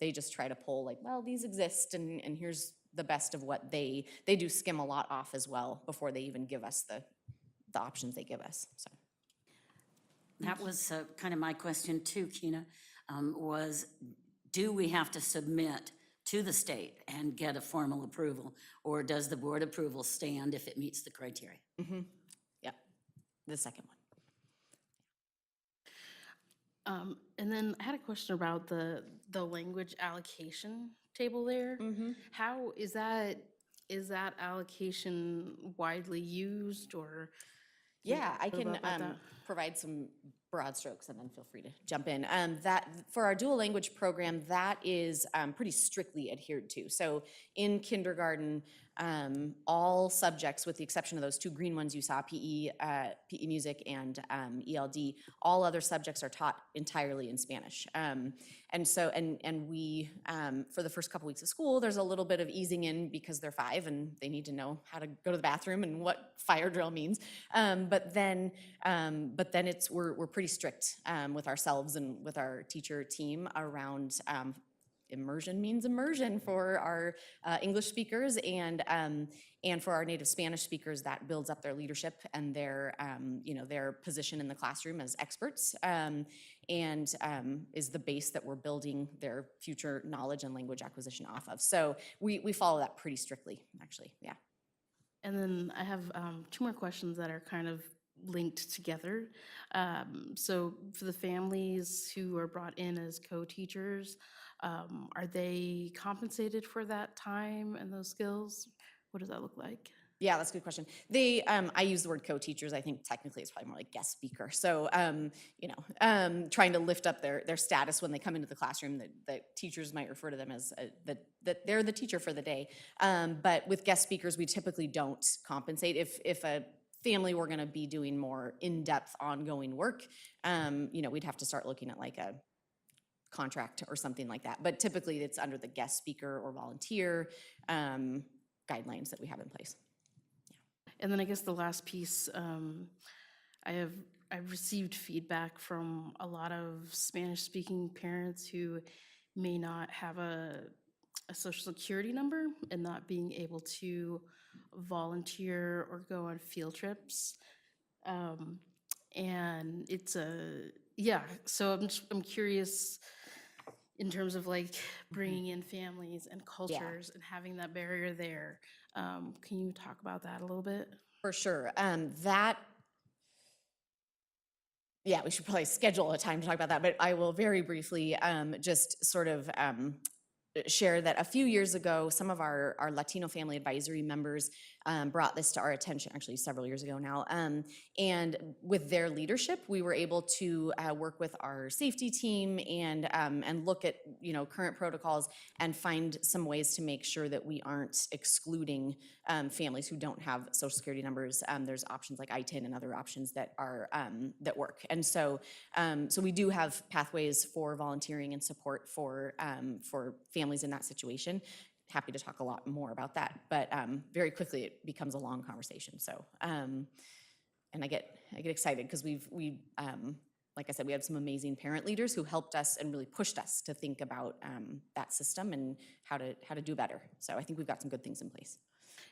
They just try to pull like, well, these exist and here's the best of what they do skim a lot off as well before they even give us the options they give us, so. That was kind of my question too, Kina, was do we have to submit to the state and get a formal approval, or does the board approval stand if it meets the criteria? Mm-hmm. Yeah, the second one. And then I had a question about the language allocation table there. How is that allocation widely used, or? Yeah, I What can about that? provide some broad strokes and then feel free to jump in. That for our dual language program, that is pretty strictly adhered to. So in kindergarten, all subjects, with the exception of those two green ones you saw, PE music and ELD, all other subjects are taught entirely in Spanish. And so, and we, for the first couple weeks of school, there's a little bit of easing in because they're 5 and they need to know how to go to the bathroom and what fire drill means. But then we're pretty strict with ourselves and with our teacher team around immersion means immersion for our English speakers and for our native Spanish speakers. That builds up their leadership and their their position in the classroom as experts, and is the base that we're building their future knowledge and language acquisition off of. So we follow that pretty strictly, actually. Yeah. And then I have 2 more questions that are kind of linked together. So for the families who are brought in as co-teachers, are they compensated for that time and those skills? What does that look like? Yeah, that's a good question. They, I use the word co-teachers. I think technically it's probably more like guest speaker. So, trying to lift up their status when they come into the classroom. That teachers might refer to them as that they're the teacher for the day. But with guest speakers, we typically don't compensate. If a family were going to be doing more in-depth ongoing work, we'd have to start looking at like a contract or something like that. But typically it's under the guest speaker or volunteer guidelines that we have in place. And then I guess the last piece, I've received feedback from a lot of Spanish-speaking parents who may not have a social security number and not being able to volunteer or go on field trips. And it's so I'm curious in terms of like bringing in families and cultures and having that barrier there. Can you talk about that a little bit? For sure. We should probably schedule a time to talk about that, but I will very briefly just sort of share that a few years ago, some of our Latino Family Advisory members brought this to our attention, actually several years ago now. And with their leadership, we were able to work with our safety team and look at current protocols and find some ways to make sure that we aren't excluding families who don't have social security numbers. There's options like ITIN and other options that are that work. And so we do have pathways for volunteering and support for families in that situation. Happy to talk a lot more about that, but very quickly it becomes a long conversation. So, and I get excited because we like I said, we had some amazing parent leaders who helped us and really pushed us to think about that system and how to do better. So I think we've got some good things in place.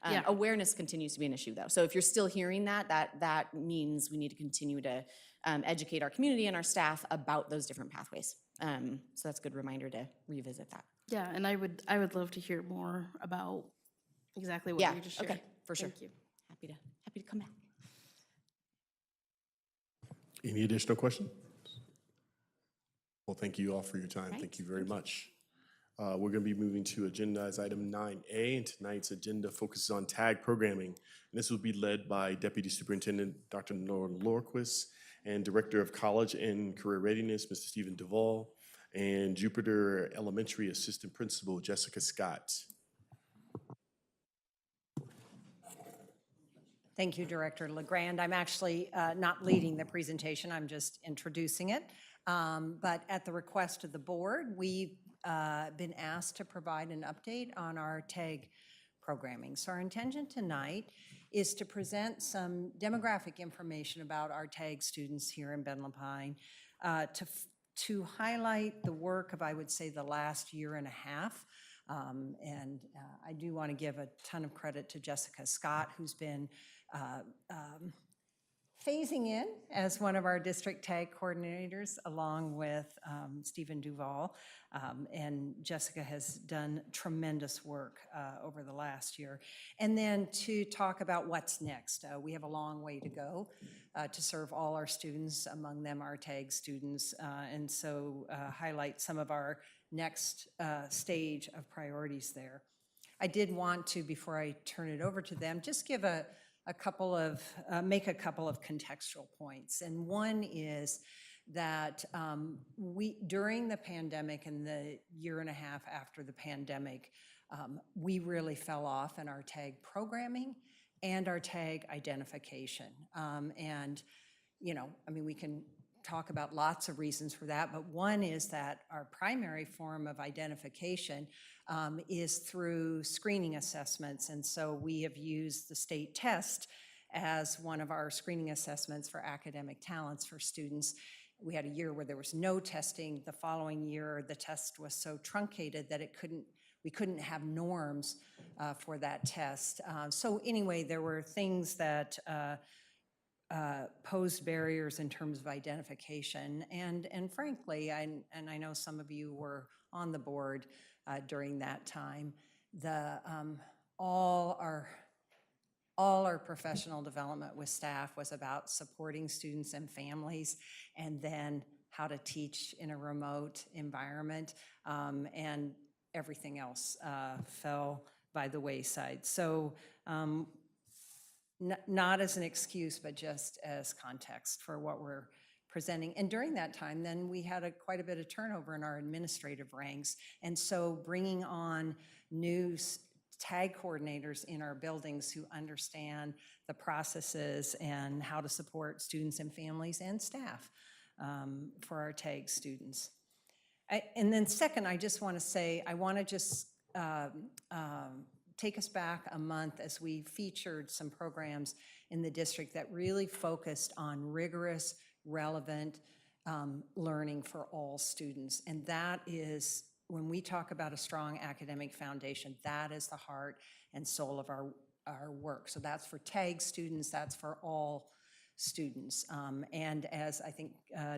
Yeah. Awareness continues to be an issue, though. So if you're still hearing that means we need to continue to educate our community and our staff about those different pathways. So that's a good reminder to revisit that. Yeah, and I would love to hear more about exactly what Yeah, you just shared. okay, for sure. Thank you. Happy to come back. Any additional questions? Well, thank you all for your time. Right, Thank you very much. We're going to be moving to agendize item 9A, and tonight's agenda focuses on tag programming. And this will be led by Deputy Superintendent Dr. Nora Lorquist and Director of College and Career Readiness, Mr. Stephen Duvall, and Jupiter Elementary Assistant Principal Jessica Scott. Thank you, Director LeGrand. I'm actually not leading the presentation, I'm just introducing it. But at the request of the board, we've been asked to provide an update on our TAG programming. So our intention tonight is to present some demographic information about our TAG students here in Ben-Lapine, to highlight the work of, I would say, the last year and a half. And I do want to give a ton of credit to Jessica Scott, who's been phasing in as one of our district TAG coordinators, along with Stephen Duvall. And Jessica has done tremendous work over the last year. And then to talk about what's next. We have a long way to go to serve all our students, among them our TAG students, and so highlight some of our next stage of priorities there. I did want to, before I turn it over to them, just give make a couple of contextual points. And one is that during the pandemic and the year and a half after the pandemic, we really fell off in our TAG programming and our TAG identification. And, we can talk about lots of reasons for that, but one is that our primary form of identification is through screening assessments. And so we have used the state test as one of our screening assessments for academic talents for students. We had a year where there was no testing. The following year, the test was so truncated that we couldn't have norms for that test. So anyway, there were things that posed barriers in terms of identification. And frankly, and I know some of you were on the board during that time, all our professional development with staff was about supporting students and families, and then how to teach in a remote environment, and everything else fell by the wayside. So not as an excuse, but just as context for what we're presenting. And during that time, then we had quite a bit of turnover in our administrative ranks. And so bringing on new TAG coordinators in our buildings who understand the processes and how to support students and families and staff for our TAG students. And then second, I just want to say, I want to just take us back a month as we featured some programs in the district that really focused on rigorous, relevant learning for all students. And that is, when we talk about a strong academic foundation, that is the heart and soul of our work. So that's for TAG students, that's for all students. And as I think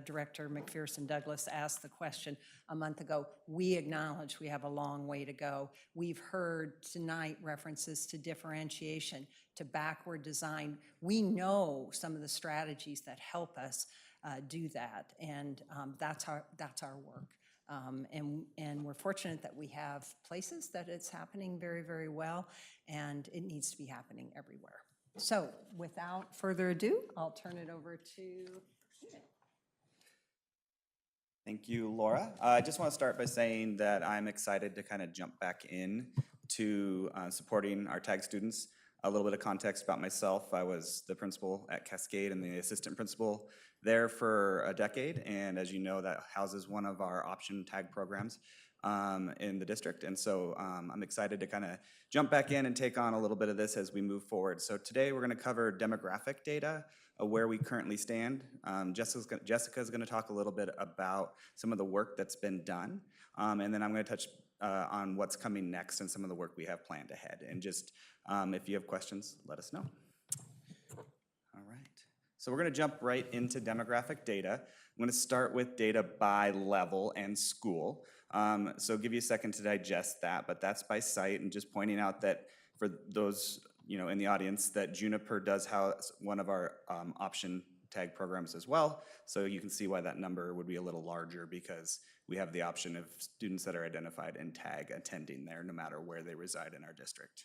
Director McPherson Douglas asked the question a month ago, we acknowledge we have a long way to go. We've heard tonight references to differentiation, to backward design. We know some of the strategies that help us do that, and that's our work. And we're fortunate that we have places that it's happening very, very well, and it needs to be happening everywhere. So without further ado, I'll turn it over to Stephen. Thank you, Laura. I just want to start by saying that I'm excited to kind of jump back in to supporting our TAG students. A little bit of context about myself. I was the principal at Cascade and the assistant principal there for a decade, and as you know, that houses one of our option TAG programs in the district. And so I'm excited to kind of jump back in and take on a little bit of this as we move forward. So today we're going to cover demographic data of where we currently stand. Jessica's going to talk a little bit about some of the work that's been done, and then I'm going to touch on what's coming next and some of the work we have planned ahead. And just if you have questions, let us know. All right. So we're going to jump right into demographic data. I'm going to start with data by level and school. So give you a second to digest that, but that's by site, and just pointing out that for those in the audience, that Juniper does house one of our option tag programs as well. So you can see why that number would be a little larger, because we have the option of students that are identified in tag attending there no matter where they reside in our district.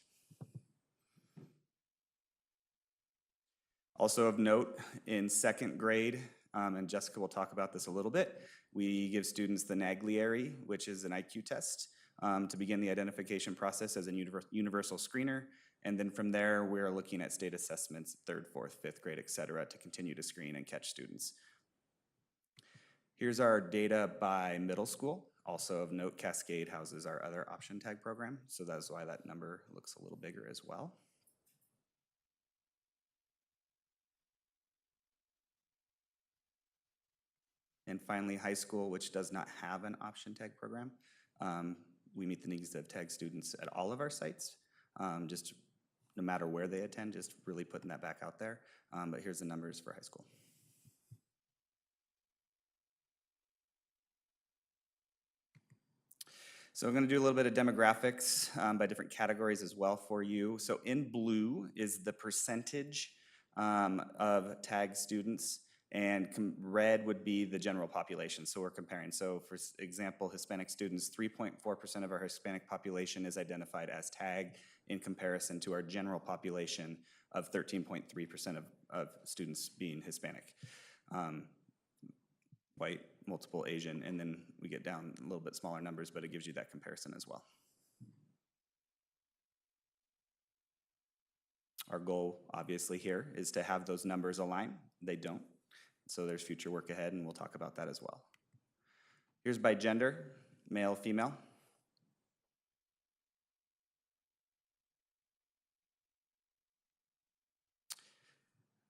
Also of note, in second grade, and Jessica will talk about this a little bit, we give students the Naglieri, which is an IQ test, to begin the identification process as a universal screener. And then from there, we're looking at state assessments, 3rd, 4th, 5th grade, et cetera, to continue to screen and catch students. Here's our data by middle school. Also of note, Cascade houses our other option tag program, so that's why that number looks a little bigger as well. And finally, high school, which does not have an option tag program. We meet the needs of tag students at all of our sites, just no matter where they attend, just really putting that back out there. But here's the numbers for high school. So I'm going to do a little bit of demographics by different categories as well for you. So in blue is the percentage of tag students, and red would be the general population. So we're comparing. So for example, Hispanic students, 3.4% of our Hispanic population is identified as tag, in comparison to our general population of 13.3% of students being Hispanic. White, multiple Asian, and then we get down a little bit smaller numbers, but it gives you that comparison as well. Our goal, obviously, here is to have those numbers align. They don't. So there's future work ahead, and we'll talk about that as well. Here's by gender, male, female.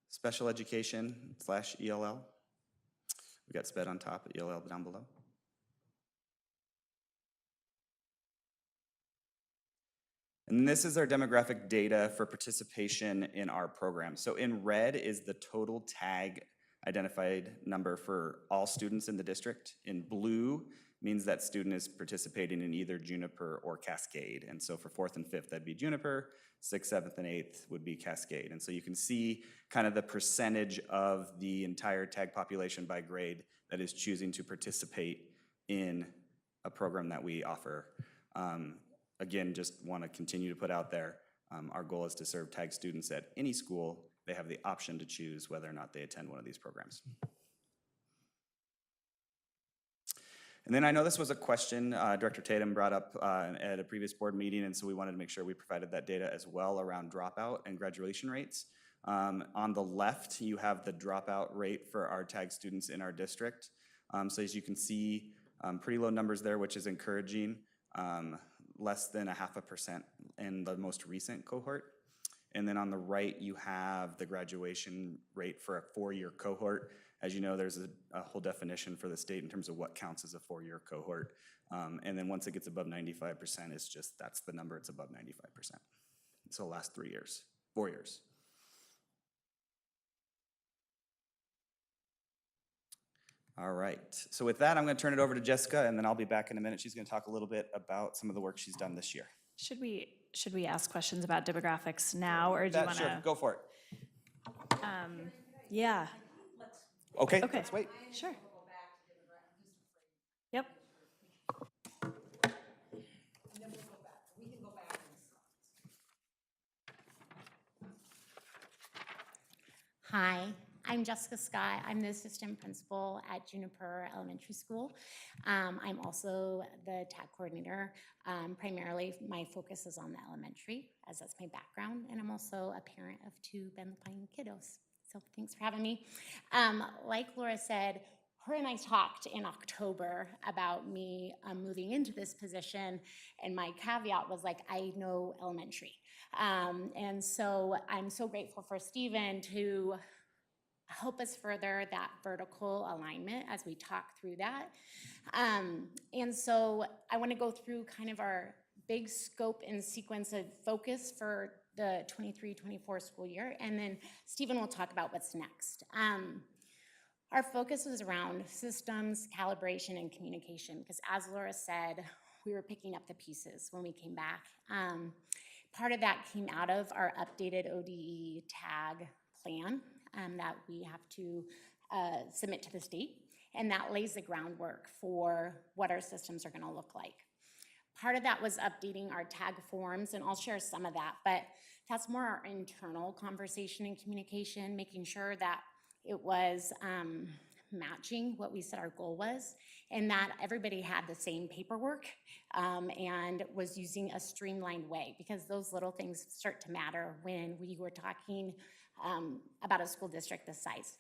Special education / ELL. We got SPED on top, ELL down below. And this is our demographic data for participation in our program. So in red is the total tag identified number for all students in the district. In blue means that student is participating in either Juniper or Cascade. And so for 4th and 5th, that'd be Juniper. 6th, 7th, and 8th would be Cascade. And so you can see kind of the percentage of the entire tag population by grade that is choosing to participate in a program that we offer. Again, just want to continue to put out there, our goal is to serve tag students at any school. They have the option to choose whether or not they attend one of these programs. And then I know this was a question Director Tatum brought up at a previous board meeting, and so we wanted to make sure we provided that data as well around dropout and graduation rates. On the left, you have the dropout rate for our tag students in our district. So as you can see, pretty low numbers there, which is encouraging. Less than 0.5% in the most recent cohort. And then on the right, you have the graduation rate for a 4-year cohort. As you know, there's a whole definition for the state in terms of what counts as a 4-year cohort. And then once it gets above 95%, it's just, that's the number, it's above 95%. So the last 4 years. All right, so with that, I'm gonna turn it over to Jessica, and then I'll be back in a minute. She's gonna talk a little bit about some of the work she's done this year. Should we ask questions about demographics now, or do you want to? Sure, go for it. Yeah. Okay, Okay. let's wait. Sure. Yep. Hi, I'm Jessica Scott. I'm the assistant principal at Juniper Elementary School. I'm also the TAG coordinator. Primarily, my focus is on the elementary, as that's my background, and I'm also a parent of 2 Ben Lapine kiddos. So thanks for having me. Like Laura said, her and I talked in October about me moving into this position, and my caveat was like, I know elementary. And so I'm so grateful for Stephen to help us further that vertical alignment as we talk through that. And so I want to go through kind of our big scope and sequence of focus for the 23-24 school year, and then Stephen will talk about what's next. Our focus was around systems, calibration, and communication, because as Laura said, we were picking up the pieces when we came back. Part of that came out of our updated ODE tag plan that we have to submit to the state, and that lays the groundwork for what our systems are going to look like. Part of that was updating our tag forms, and I'll share some of that, but that's more our internal conversation and communication, making sure that it was matching what we said our goal was, and that everybody had the same paperwork and was using a streamlined way, because those little things start to matter when we were talking about a school district this size.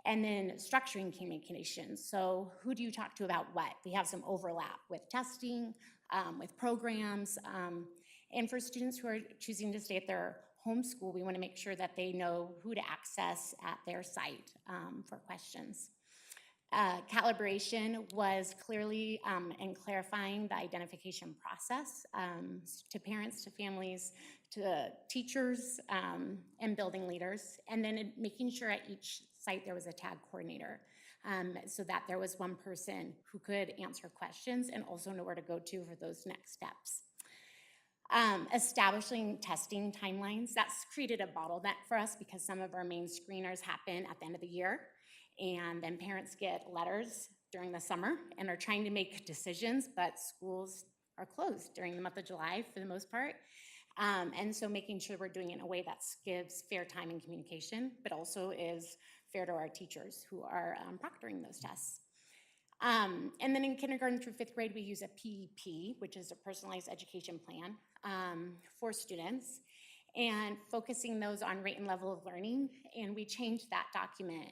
And then structuring communication. So who do you talk to about what? We have some overlap with testing, with programs, and for students who are choosing to stay at their home school, we want to make sure that they know who to access at their site for questions. Calibration was clearly and clarifying the identification process to parents, to families, to teachers, and building leaders, and then making sure at each site there was a tag coordinator so that there was one person who could answer questions and also know where to go to for those next steps. Establishing testing timelines, that's created a bottleneck for us because some of our main screeners happen at the end of the year, and then parents get letters during the summer and are trying to make decisions, but schools are closed during the month of July for the most part. And so making sure we're doing it in a way that gives fair time and communication, but also is fair to our teachers who are proctoring those tests. And then in kindergarten through 5th grade, we use a PEP, which is a personalized education plan for students, and focusing those on rate and level of learning. And we changed that document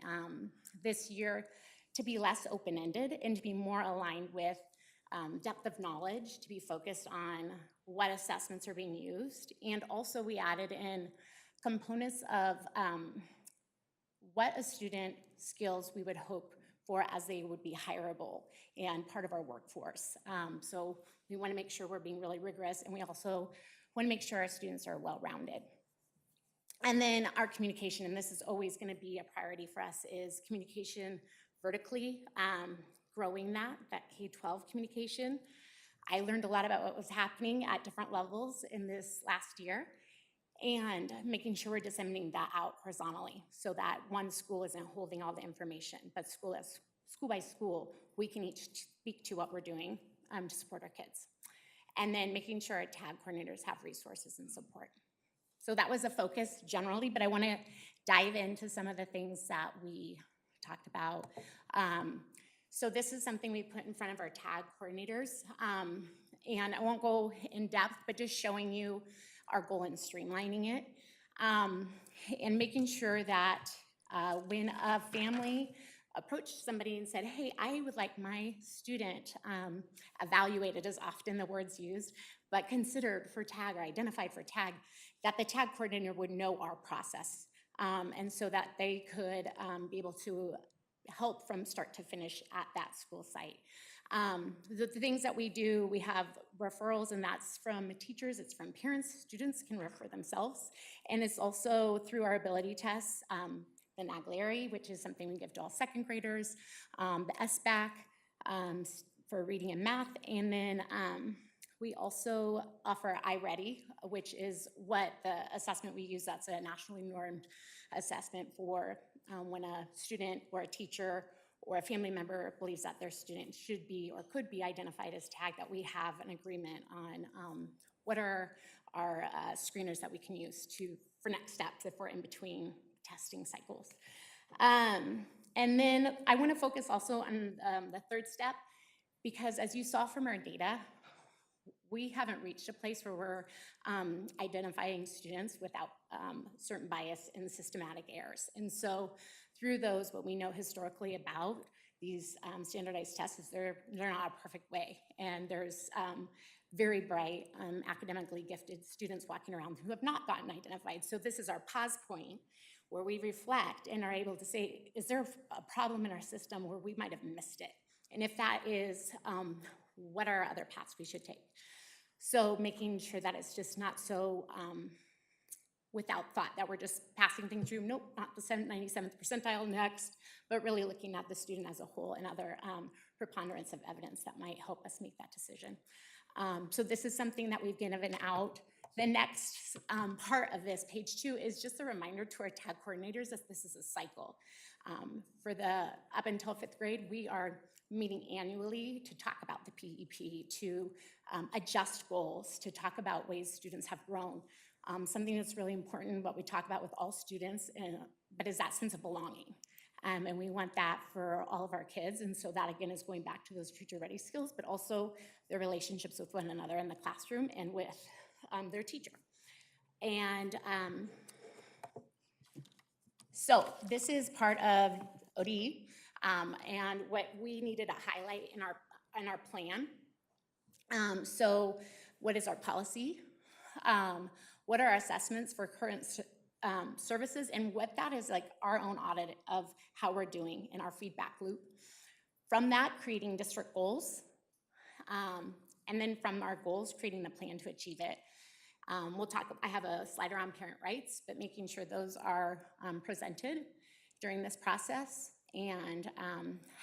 this year to be less open-ended and to be more aligned with depth of knowledge, to be focused on what assessments are being used. And also we added in components of what a student skills we would hope for as they would be hireable and part of our workforce. So we want to make sure we're being really rigorous, and we also want to make sure our students are well-rounded. And then our communication, and this is always going to be a priority for us, is communication vertically, growing that K-12 communication. I learned a lot about what was happening at different levels in this last year, and making sure we're disseminating that out horizontally so that one school isn't holding all the information, but school by school, we can each speak to what we're doing to support our kids. And then making sure our tag coordinators have resources and support. So that was a focus generally, but I want to dive into some of the things that we talked about. So this is something we put in front of our tag coordinators. And I won't go in depth, but just showing you our goal in streamlining it. And making sure that when a family approached somebody and said, hey, I would like my student evaluated, is often the words used, but considered for tag or identified for tag, that the tag coordinator would know our process. And so that they could be able to help from start to finish at that school site. The things that we do, we have referrals, and that's from teachers, it's from parents, students can refer themselves, and it's also through our ability tests, the NAGLARI, which is something we give to all second graders, the SBAC for reading and math, and then we also offer iReady, which is what the assessment we use. That's a nationally normed assessment for when a student or a teacher or a family member believes that their student should be or could be identified as tagged, that we have an agreement on what are our screeners that we can use for next steps if we're in between testing cycles. And then I want to focus also on the third step, because as you saw from our data, we haven't reached a place where we're identifying students without certain bias and systematic errors. And so through those, what we know historically about these standardized tests is they're not a perfect way. And there's very bright, academically gifted students walking around who have not gotten identified. So this is our pause point where we reflect and are able to say, is there a problem in our system where we might have missed it? And if that is, what are other paths we should take? So making sure that it's just not so without thought, that we're just passing things through, nope, not the 97th percentile next, but really looking at the student as a whole and other preponderance of evidence that might help us make that decision. So this is something that we've given out. The next part of this, page 2, is just a reminder to our TAG coordinators that this is a cycle. For the up until 5th grade, we are meeting annually to talk about the PEP, to adjust goals, to talk about ways students have grown. Something that's really important, what we talk about with all students, but is that sense of belonging. And we want that for all of our kids. And so that, again, is going back to those future-ready skills, but also their relationships with one another in the classroom and with their teacher. And so this is part of ODE, and what we needed to highlight in our plan. So what is our policy? What are our assessments for current services, and what that is like our own audit of how we're doing in our feedback loop. From that, creating district goals, and then from our goals, creating the plan to achieve it. I have a slide around parent rights, but making sure those are presented during this process, and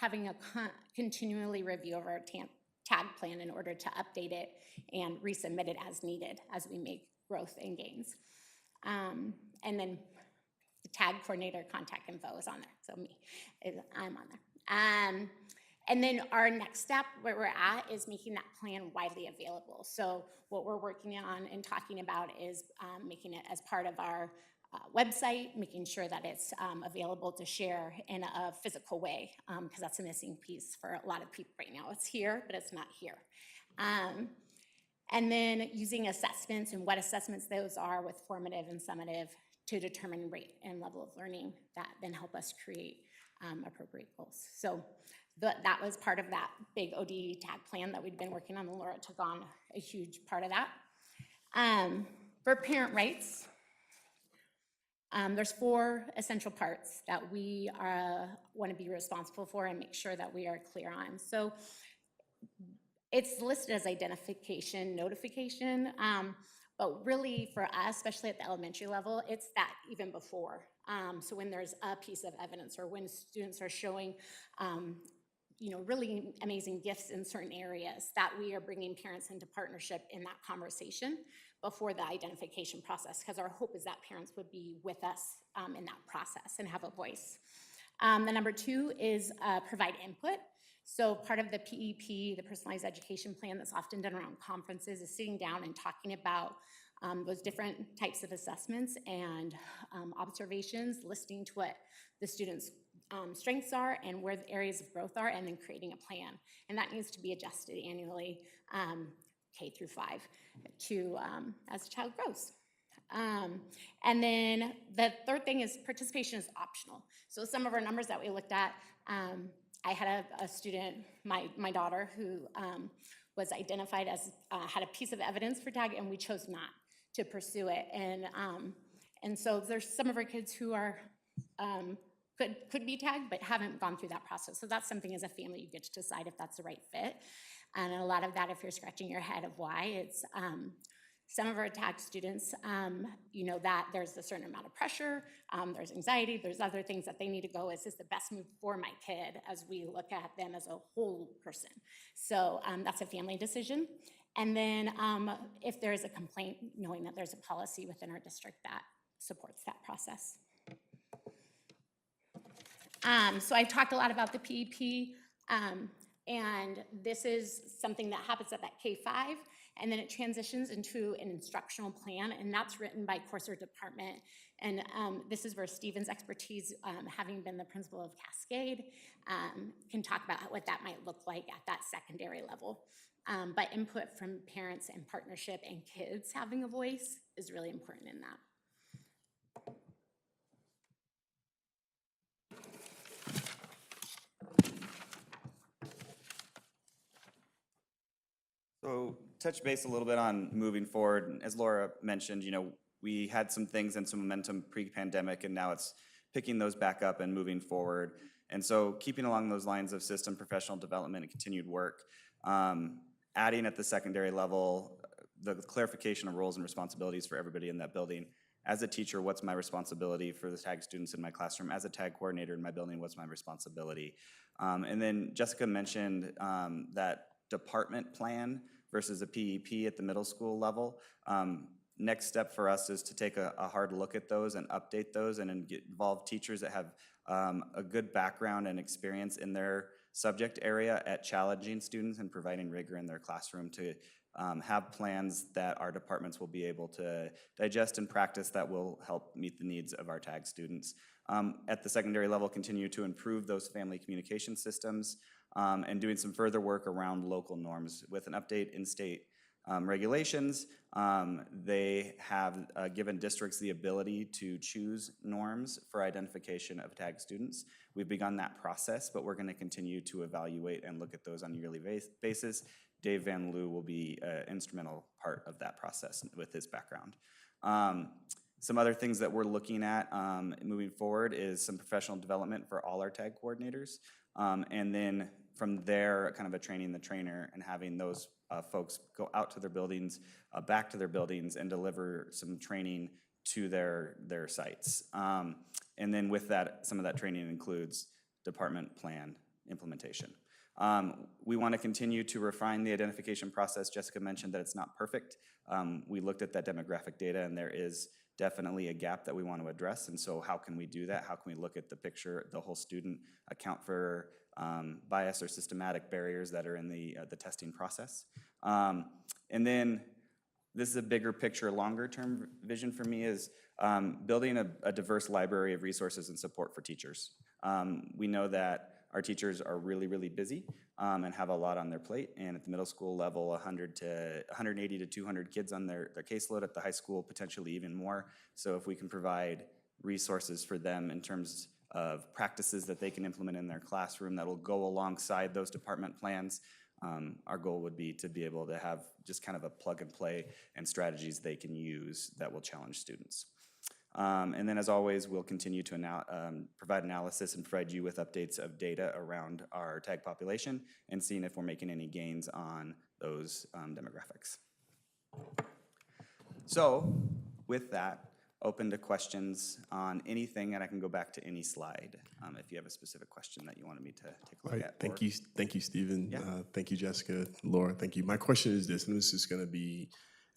having a continually review of our TAG plan in order to update it and resubmit it as needed as we make growth and gains. And then the TAG coordinator contact info is on there, so I'm on there. And then our next step, where we're at, is making that plan widely available. So what we're working on and talking about is making it as part of our website, making sure that it's available to share in a physical way, because that's a missing piece for a lot of people right now. It's here, but it's not here. And then using assessments and what assessments those are with formative and summative to determine rate and level of learning that then help us create appropriate goals. So that was part of that big ODE TAG plan that we'd been working on. Laura took on a huge part of that. For parent rights, there's 4 essential parts that we want to be responsible for and make sure that we are clear on. So it's listed as identification, notification, but really for us, especially at the elementary level, it's that even before. So when there's a piece of evidence or when students are showing really amazing gifts in certain areas, that we are bringing parents into partnership in that conversation before the identification process, because our hope is that parents would be with us in that process and have a voice. The number 2 is provide input. So part of the PEP, the personalized education plan that's often done around conferences, is sitting down and talking about those different types of assessments and observations, listening to what the students' strengths are and where the areas of growth are, and then creating a plan. And that needs to be adjusted annually, K through 5, to as the child grows. And then the third thing is participation is optional. So some of our numbers that we looked at, I had a student, my daughter, who was identified as, had a piece of evidence for TAG, and we chose not to pursue it. And so there's some of our kids who are, could be tagged, but haven't gone through that process. So that's something as a family you get to decide if that's the right fit. And a lot of that, if you're scratching your head of why, it's some of our TAG students, that there's a certain amount of pressure, there's anxiety, there's other things that they need to go, is this the best move for my kid, as we look at them as a whole person. So that's a family decision. And then if there is a complaint, knowing that there's a policy within our district that supports that process. So I talked a lot about the PEP, and this is something that happens at that K-5, and then it transitions into an instructional plan, and that's written by Coursera department. And this is where Stephen's expertise, having been the principal of Cascade, can talk about what that might look like at that secondary level. But input from parents and partnership and kids having a voice is really important in that. So touch base a little bit on moving forward. As Laura mentioned, we had some things and some momentum pre-pandemic, and now it's picking those back up and moving forward. And so keeping along those lines of system, professional development, and continued work, adding at the secondary level the clarification of roles and responsibilities for everybody in that building. As a teacher, what's my responsibility for the TAG students in my classroom? As a TAG coordinator in my building, what's my responsibility? And then Jessica mentioned that department plan versus a PEP at the middle school level. Next step for us is to take a hard look at those and update those and then involve teachers that have a good background and experience in their subject area at challenging students and providing rigor in their classroom to have plans that our departments will be able to digest and practice that will help meet the needs of our TAG students. At the secondary level, continue to improve those family communication systems and doing some further work around local norms with an update in state regulations. They have given districts the ability to choose norms for identification of TAG students. We've begun that process, but we're going to continue to evaluate and look at those on a yearly basis. Dave Van Loo will be an instrumental part of that process with his background. Some other things that we're looking at moving forward is some professional development for all our TAG coordinators. And then from there, kind of a training the trainer and having those folks go out to their buildings, back to their buildings and deliver some training to their sites. And then with that, some of that training includes department plan implementation. We want to continue to refine the identification process. Jessica mentioned that it's not perfect. We looked at that demographic data and there is definitely a gap that we want to address. And so how can we do that? How can we look at the picture, the whole student, account for bias or systematic barriers that are in the testing process? And then this is a bigger picture, longer term vision for me is building a diverse library of resources and support for teachers. We know that our teachers are really, really busy and have a lot on their plate. And at the middle school level, 180 to 200 kids on their caseload. At the high school, potentially even more. So if we can provide resources for them in terms of practices that they can implement in their classroom that will go alongside those department plans, our goal would be to be able to have just kind of a plug and play and strategies they can use that will challenge students. And then as always, we'll continue to provide analysis and provide you with updates of data around our TAG population and seeing if we're making any gains on those demographics. So with that, open to questions on anything, and I can go back to any slide if you have a specific question that you wanted me to take a look at. Thank you, Stephen. Yeah. Thank you, Jessica, Laura. Thank you. My question is this, and this is going to be,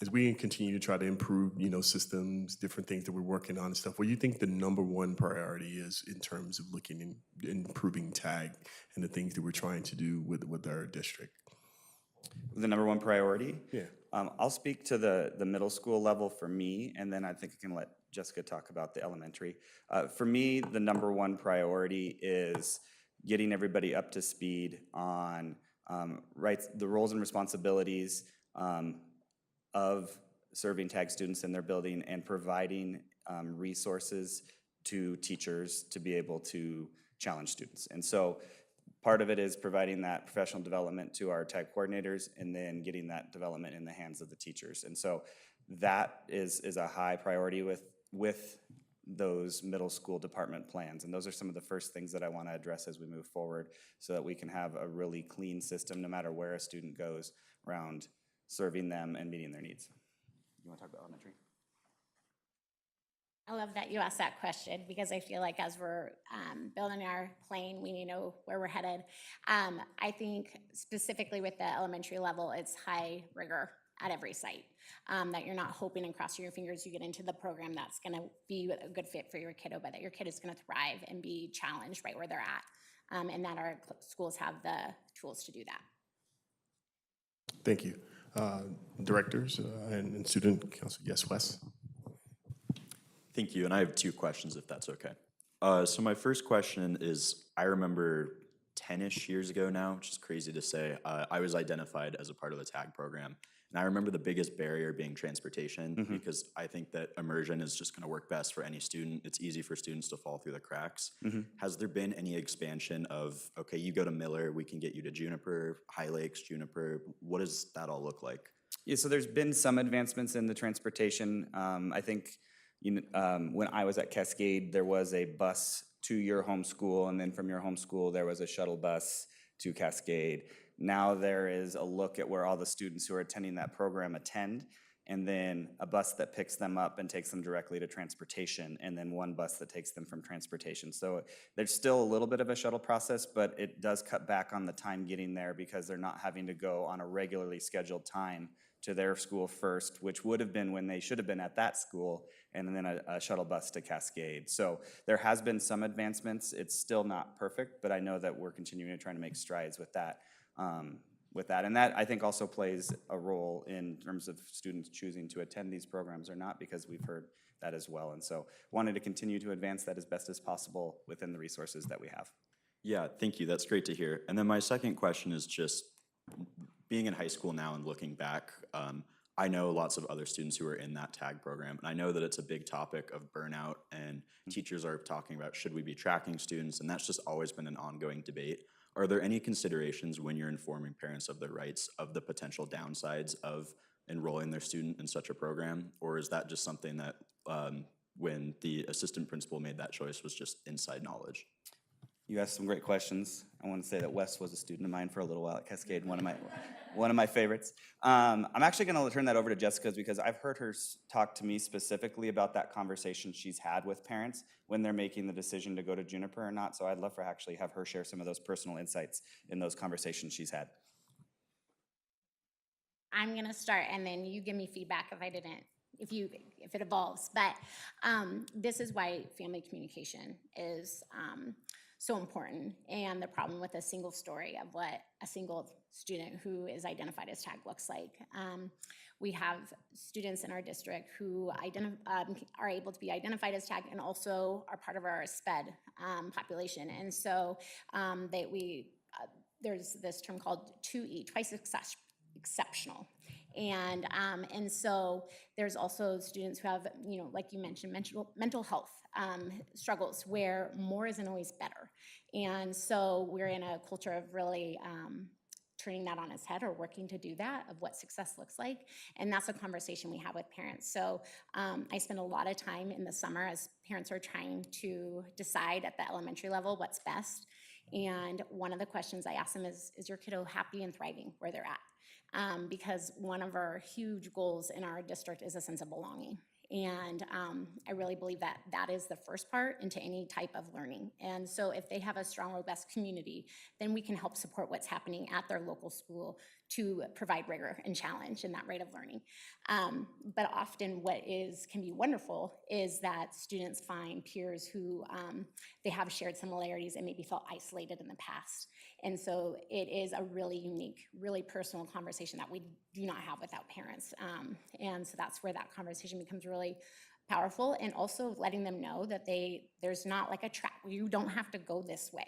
as we continue to try to improve, systems, different things that we're working on and stuff, what do you think the number one priority is in terms of looking and improving TAG and the things that we're trying to do with our district? The number one priority? Yeah. I'll speak to the middle school level for me, and then I think I can let Jessica talk about the elementary. For me, the number one priority is getting everybody up to speed on the roles and responsibilities of serving TAG students in their building and providing resources to teachers to be able to challenge students. And so part of it is providing that professional development to our TAG coordinators and then getting that development in the hands of the teachers. And so that is a high priority with those middle school department plans. And those are some of the first things that I want to address as we move forward so that we can have a really clean system no matter where a student goes around serving them and meeting their needs. You want to talk about elementary? I love that you asked that question because I feel like as we're building our plane, we need to know where we're headed. I think specifically with the elementary level, it's high rigor at every site, that you're not hoping and crossing your fingers you get into the program that's going to be a good fit for your kiddo, but that your kid is going to thrive and be challenged right where they're at, and that our schools have the tools to do that. Thank you. Directors and student council. Yes, Wes? Thank you, and I have two questions if that's okay. So my first question is, I remember 10-ish years ago now, which is crazy to say, I was identified as a part of the TAG program. And I remember the biggest barrier being transportation, because I think that immersion is just gonna work best for any student. It's easy for students to fall through the cracks. Has there been any expansion of, okay, you go to Miller, we can get you to Juniper, High Lakes, Juniper, what does that all look like? Yeah, so there's been some advancements in the transportation. I think when I was at Cascade, there was a bus to your home school, and then from your home school, there was a shuttle bus to Cascade. Now there is a look at where all the students who are attending that program attend, and then a bus that picks them up and takes them directly to transportation, and then one bus that takes them from transportation. So there's still a little bit of a shuttle process, but it does cut back on the time getting there because they're not having to go on a regularly scheduled time to their school first, which would have been when they should have been at that school, and then a shuttle bus to Cascade. So there has been some advancements. It's still not perfect, but I know that we're continuing to try to make strides with that. And that, I think, also plays a role in terms of students choosing to attend these programs or not, because we've heard that as well. And so wanted to continue to advance that as best as possible within the resources that we have. Yeah, thank you. That's great to hear. And then my second question is just being in high school now and looking back, I know lots of other students who are in that TAG program, and I know that it's a big topic of burnout, and teachers are talking about should we be tracking students, and that's just always been an ongoing debate. Are there any considerations when you're informing parents of their rights, of the potential downsides of enrolling their student in such a program? Or is that just something that when the assistant principal made that choice was just inside knowledge? You asked some great questions. I want to say that Wes was a student of mine for a little while at Cascade, one of my favorites. I'm actually going to turn that over to Jessica because I've heard her talk to me specifically about that conversation she's had with parents when they're making the decision to go to Juniper or not. So I'd love for actually have her share some of those personal insights in those conversations she's had. I'm gonna start and then you give me feedback if it evolves. But this is why family communication is so important, and the problem with a single story of what a single student who is identified as TAG looks like. We have students in our district who are able to be identified as TAG and also are part of our SPED population. And so there's this term called 2E, twice exceptional. And so there's also students who have, like you mentioned, mental health struggles where more isn't always better. And so we're in a culture of really turning that on its head or working to do that, of what success looks like. And that's a conversation we have with parents. So I spend a lot of time in the summer as parents are trying to decide at the elementary level what's best. And one of the questions I ask them is your kiddo happy and thriving where they're at? Because one of our huge goals in our district is a sense of belonging. And I really believe that that is the first part into any type of learning. And so if they have a strong, robust community, then we can help support what's happening at their local school to provide rigor and challenge in that rate of learning. But often what can be wonderful is that students find peers who they have shared similarities and maybe felt isolated in the past. And so it is a really unique, really personal conversation that we do not have without parents. And so that's where that conversation becomes really powerful, and also letting them know that there's not like a track, you don't have to go this way.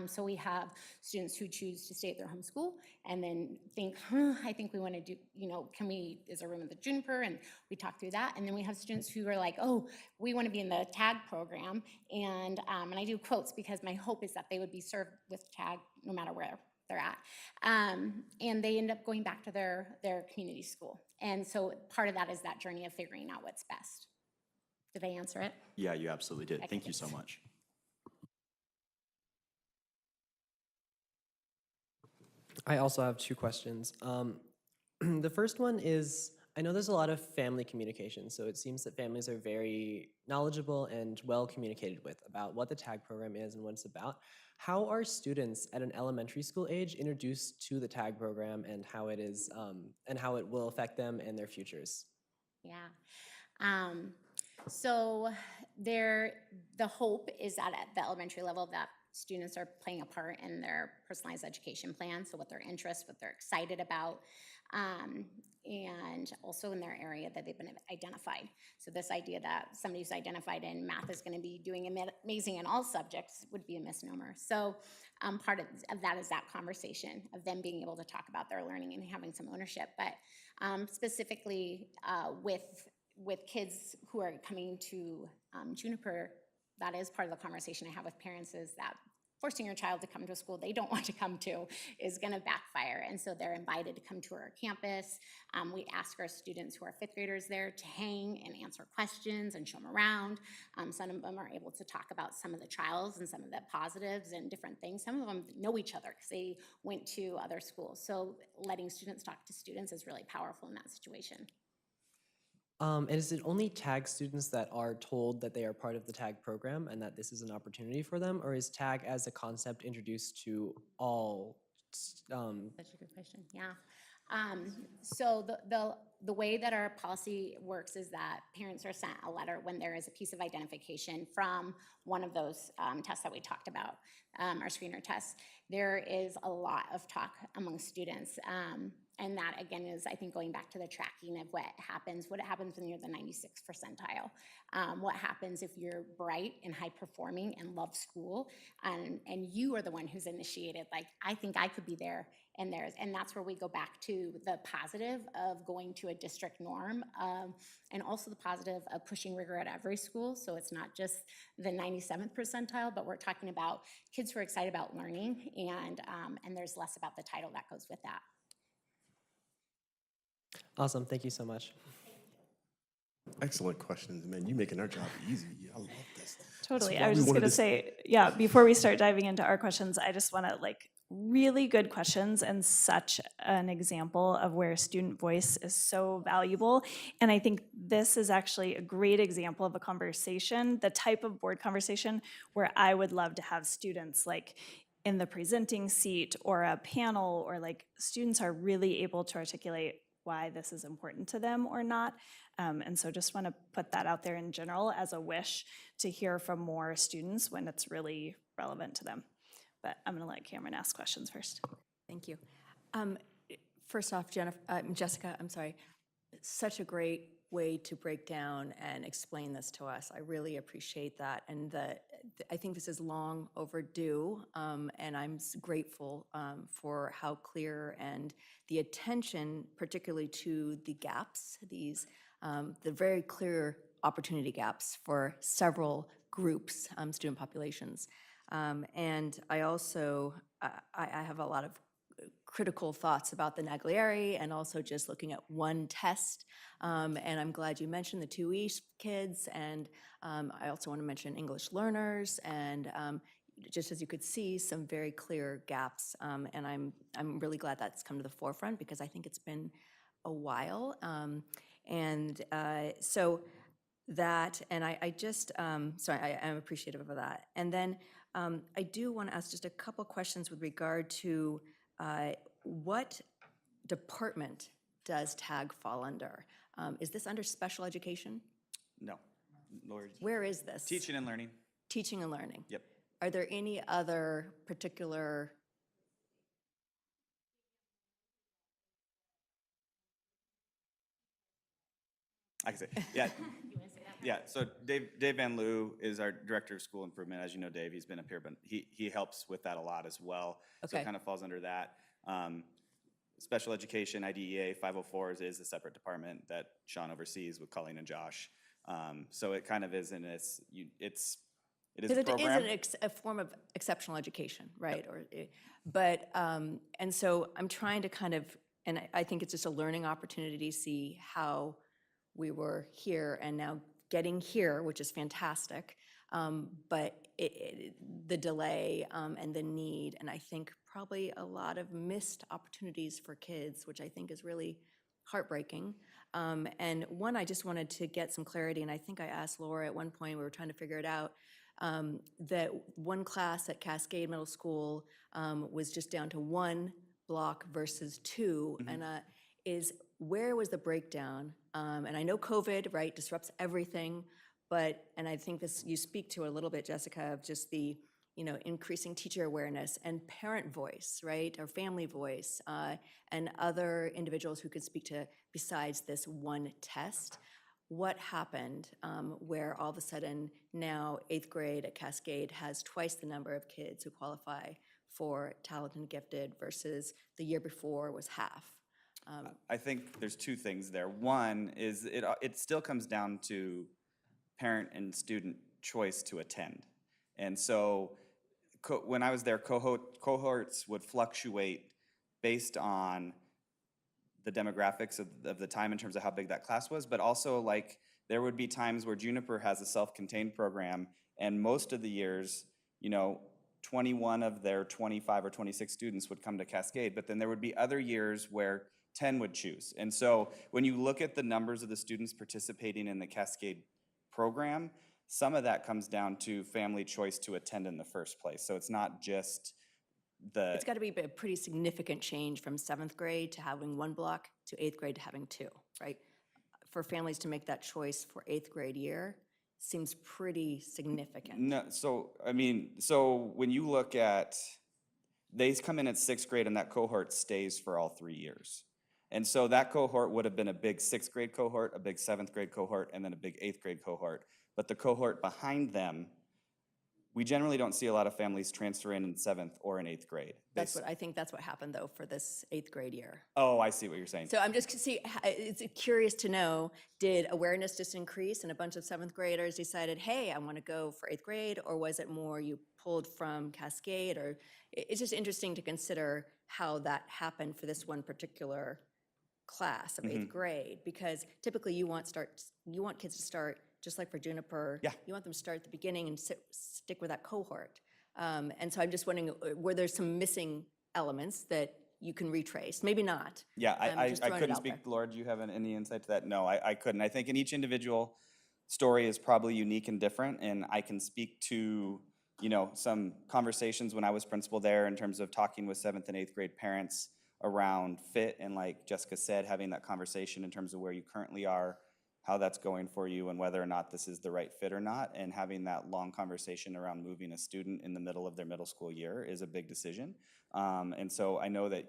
So we have students who choose to stay at their home school and then think, I think we want to do, is there room at the Juniper? And we talk through that. And then we have students who are like, oh, we want to be in the TAG program. And I do quotes because my hope is that they would be served with TAG no matter where they're at. And they end up going back to their community school. And so part of that is that journey of figuring out what's best. Did I answer it? Yeah, you absolutely did. Okay, Thank you so much. I also have two questions. The first one is, I know there's a lot of family communication, so it seems that families are very knowledgeable and well communicated with about what the TAG program is and what it's about. How are students at an elementary school age introduced to the TAG program and how it is, and how it will affect them and their futures? Yeah. So the hope is that at the elementary level that students are playing a part in their personalized education plan, so what their interests, what they're excited about, and also in their area that they've been identified. So this idea that somebody who's identified in math is going to be doing amazing in all subjects would be a misnomer. So part of that is that conversation of them being able to talk about their learning and having some ownership. But specifically with kids who are coming to Juniper, that is part of the conversation I have with parents, is that forcing your child to come to a school they don't want to come to is going to backfire. And so they're invited to come to our campus. We ask our students who are fifth graders there to hang and answer questions and show them around. Some of them are able to talk about some of the trials and some of the positives and different things. Some of them know each other because they went to other schools. So letting students talk to students is really powerful in that situation. And is it only TAG students that are told that they are part of the TAG program and that this is an opportunity for them? Or is TAG as a concept introduced to all? Such a good question, yeah. So the way that our policy works is that parents are sent a letter when there is a piece of identification from one of those tests that we talked about, our screener tests. There is a lot of talk among students. And that, again, is, I think, going back to the tracking of what happens when you're the 96th percentile. What happens if you're bright and high performing and love school, and you are the one who's initiated, like, I think I could be there, and that's where we go back to the positive of going to a district norm, and also the positive of pushing rigor at every school. So it's not just the 97th percentile, but we're talking about kids who are excited about learning, and there's less about the title that goes with that. Awesome, thank you so much. Excellent questions, man. You making our job easy. I love this. Totally. That's why I was we just wanted going to say, yeah, before we start diving into our questions, I just want to really good questions and such an example of where student voice is so valuable. And I think this is actually a great example of a conversation, the type of board conversation where I would love to have students in the presenting seat or a panel, or students are really able to articulate why this is important to them or not. And so just want to put that out there in general as a wish to hear from more students when it's really relevant to them. But I'm going to let Cameron ask questions first. Thank you. First off, Jessica, I'm sorry, such a great way to break down and explain this to us. I really appreciate that. And I think this is long overdue, and I'm grateful for how clear and the attention, particularly to the gaps, the very clear opportunity gaps for several groups, student populations. And I also, I have a lot of critical thoughts about the Naglieri and also just looking at one test. And I'm glad you mentioned the 2E kids, and I also want to mention English learners, and just as you could see, some very clear gaps. And I'm really glad that's come to the forefront because I think it's been a while. So that, and I just, so I am appreciative of that. And then I do want to ask just a couple questions with regard to what department does TAG fall under? Is this under special education? No. Lord. Where is this? Teaching and learning. Teaching and learning. Yep. Are there any other particular? I can say, yeah. Yeah, so Dave Van Loo is our Director of School Improvement. As you know, Dave, he's been up here, but he helps with that a lot as well. So Okay. it kind of falls under that. Special Education, IDEA, 504s is a separate department that Sean oversees with Colleen and Josh. So it kind of is in its, it is a program. It is a form of exceptional education, right? But, and so I'm trying to kind of, and I think it's just a learning opportunity to see how we were here and now getting here, which is fantastic. But the delay and the need, and I think probably a lot of missed opportunities for kids, which I think is really heartbreaking. And one, I just wanted to get some clarity, and I think I asked Laura at one point, we were trying to figure it out, that one class at Cascade Middle School was just down to one block versus two, and where was the breakdown? And I know COVID, right, disrupts everything, but, and I think this, you speak to a little bit, Jessica, of just the, increasing teacher awareness and parent voice, right, or family voice, and other individuals who could speak to besides this one test. What happened where all of a sudden now 8th grade at Cascade has twice the number of kids who qualify for talented and gifted versus the year before was half? I think there's two things there. One is it still comes down to parent and student choice to attend. And so when I was there, cohorts would fluctuate based on the demographics of the time in terms of how big that class was, but also like there would be times where Juniper has a self-contained program, and most of the years, 21 of their 25 or 26 students would come to Cascade, but then there would be other years where 10 would choose. And so when you look at the numbers of the students participating in the Cascade program, some of that comes down to family choice to attend in the first place. So it's not just It's got to be a pretty significant change from 7th grade to having one block to 8th grade to having 2, right? For families to make that choice for 8th grade year seems pretty significant. No, so, I mean, so when you look at, they come in at 6th grade and that cohort stays for all 3 years. And so that cohort would have been a big 6th grade cohort, a big 7th grade cohort, and then a big 8th grade cohort. But the cohort behind them, we generally don't see a lot of families transfer in 7th or in 8th grade. I think that's what happened though for this 8th grade year. Oh, I see what you're saying. So I'm just it's curious to know, did awareness just increase and a bunch of 7th graders decided, hey, I want to go for 8th grade, or was it more you pulled from Cascade? Or it's just interesting to consider how that happened for this one particular class of 8th grade, because typically you want kids to start just like for Juniper. Yeah. You want them to start at the beginning and stick with that cohort. And so I'm just wondering, were there some missing elements that you can retrace? Maybe not. Yeah, I just throwing it couldn't out there. speak. Laura, do you have any insight to that? No, I couldn't. I think in each individual story is probably unique and different, and I can speak to, some conversations when I was principal there in terms of talking with 7th and 8th grade parents around fit, and like Jessica said, having that conversation in terms of where you currently are, how that's going for you, and whether or not this is the right fit or not, and having that long conversation around moving a student in the middle of their middle school year is a big decision. And so I know that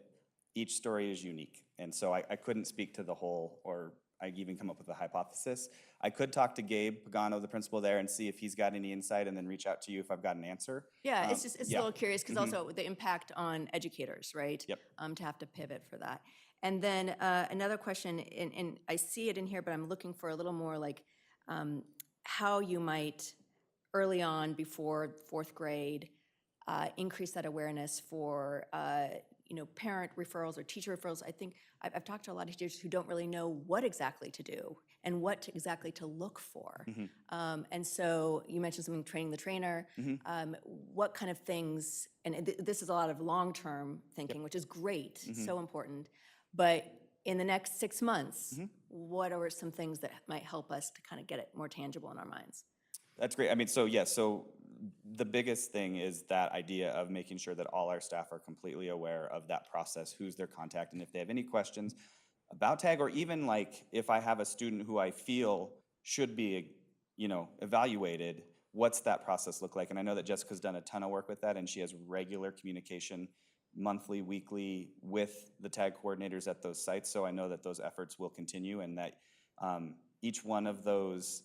each story is unique, and so I couldn't speak to the whole, or I even come up with a hypothesis. I could talk to Gabe Pagano, the principal there, and see if he's got any insight, and then reach out to you if I've got an answer. Yeah, it's a little curious because Mhm. also the impact on educators, right? Yep. To have to pivot for that. And then another question, and I see it in here, but I'm looking for a little more like how you might early on before 4th grade increase that awareness for parent referrals or teacher referrals. I think I've talked to a lot of teachers who don't really know what exactly to do and what exactly to look for. And so you mentioned something, training the trainer. What kind of things, and this is a lot of long-term thinking, which is great, so important. But in the next 6 months, what are some things that might help us to kind of get it more tangible in our minds? That's great. I mean, so the biggest thing is that idea of making sure that all our staff are completely aware of that process, who's their contact, and if they have any questions about TAG, or even like if I have a student who I feel should be, evaluated, what's that process look like? And I know that Jessica's done a ton of work with that, and she has regular communication monthly, weekly with the TAG coordinators at those sites. So I know that those efforts will continue, and that each one of those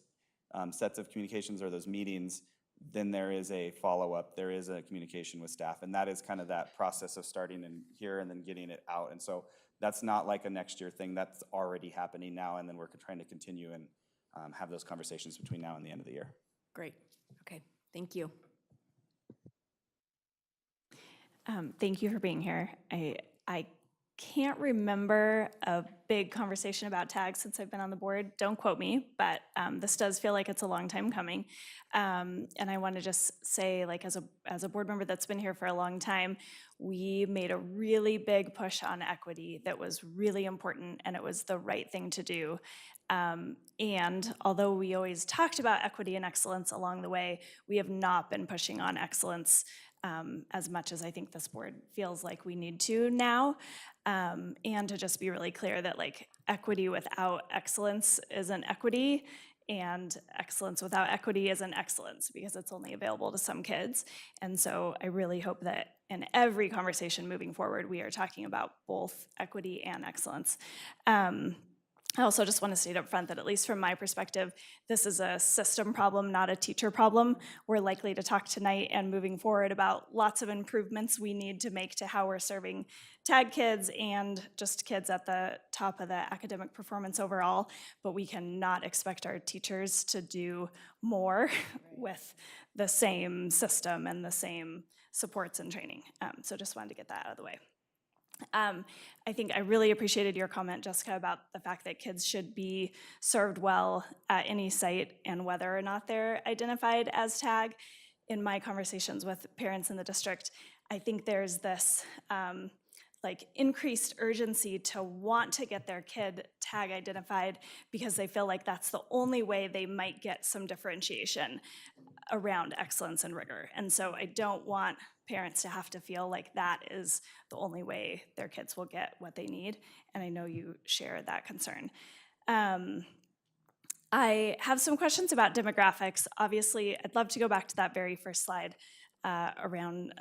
sets of communications or those meetings, then there is a follow-up, there is a communication with staff, and that is kind of that process of starting in here and then getting it out. And so that's not like a next year thing, that's already happening now, and then we're trying to continue and have those conversations between now and the end of the year. Great. Okay. Thank you. Thank you for being here. I can't remember a big conversation about TAG since I've been on the board. Don't quote me, but this does feel like it's a long time coming. And I want to just say, like, as a board member that's been here for a long time, we made a really big push on equity that was really important, and it was the right thing to do. And although we always talked about equity and excellence along the way, we have not been pushing on excellence as much as I think this board feels like we need to now. And to just be really clear that like equity without excellence isn't equity, and excellence without equity isn't excellence, because it's only available to some kids. And so I really hope that in every conversation moving forward, we are talking about both equity and excellence. I also just want to state up front that at least from my perspective, this is a system problem, not a teacher problem. We're likely to talk tonight and moving forward about lots of improvements we need to make to how we're serving TAG kids and just kids at the top of the academic performance overall, but we cannot expect our teachers to do more with the same system and the same supports and training. So just wanted to get that out of the way. I think I really appreciated your comment, Jessica, about the fact that kids should be served well at any site and whether or not they're identified as TAG. In my conversations with parents in the district, I think there's this like increased urgency to want to get their kid TAG identified because they feel like that's the only way they might get some differentiation around excellence and rigor. And so I don't want parents to have to feel like that is the only way their kids will get what they need. And I know you share that concern. I have some questions about demographics. Obviously, I'd love to go back to that very first slide around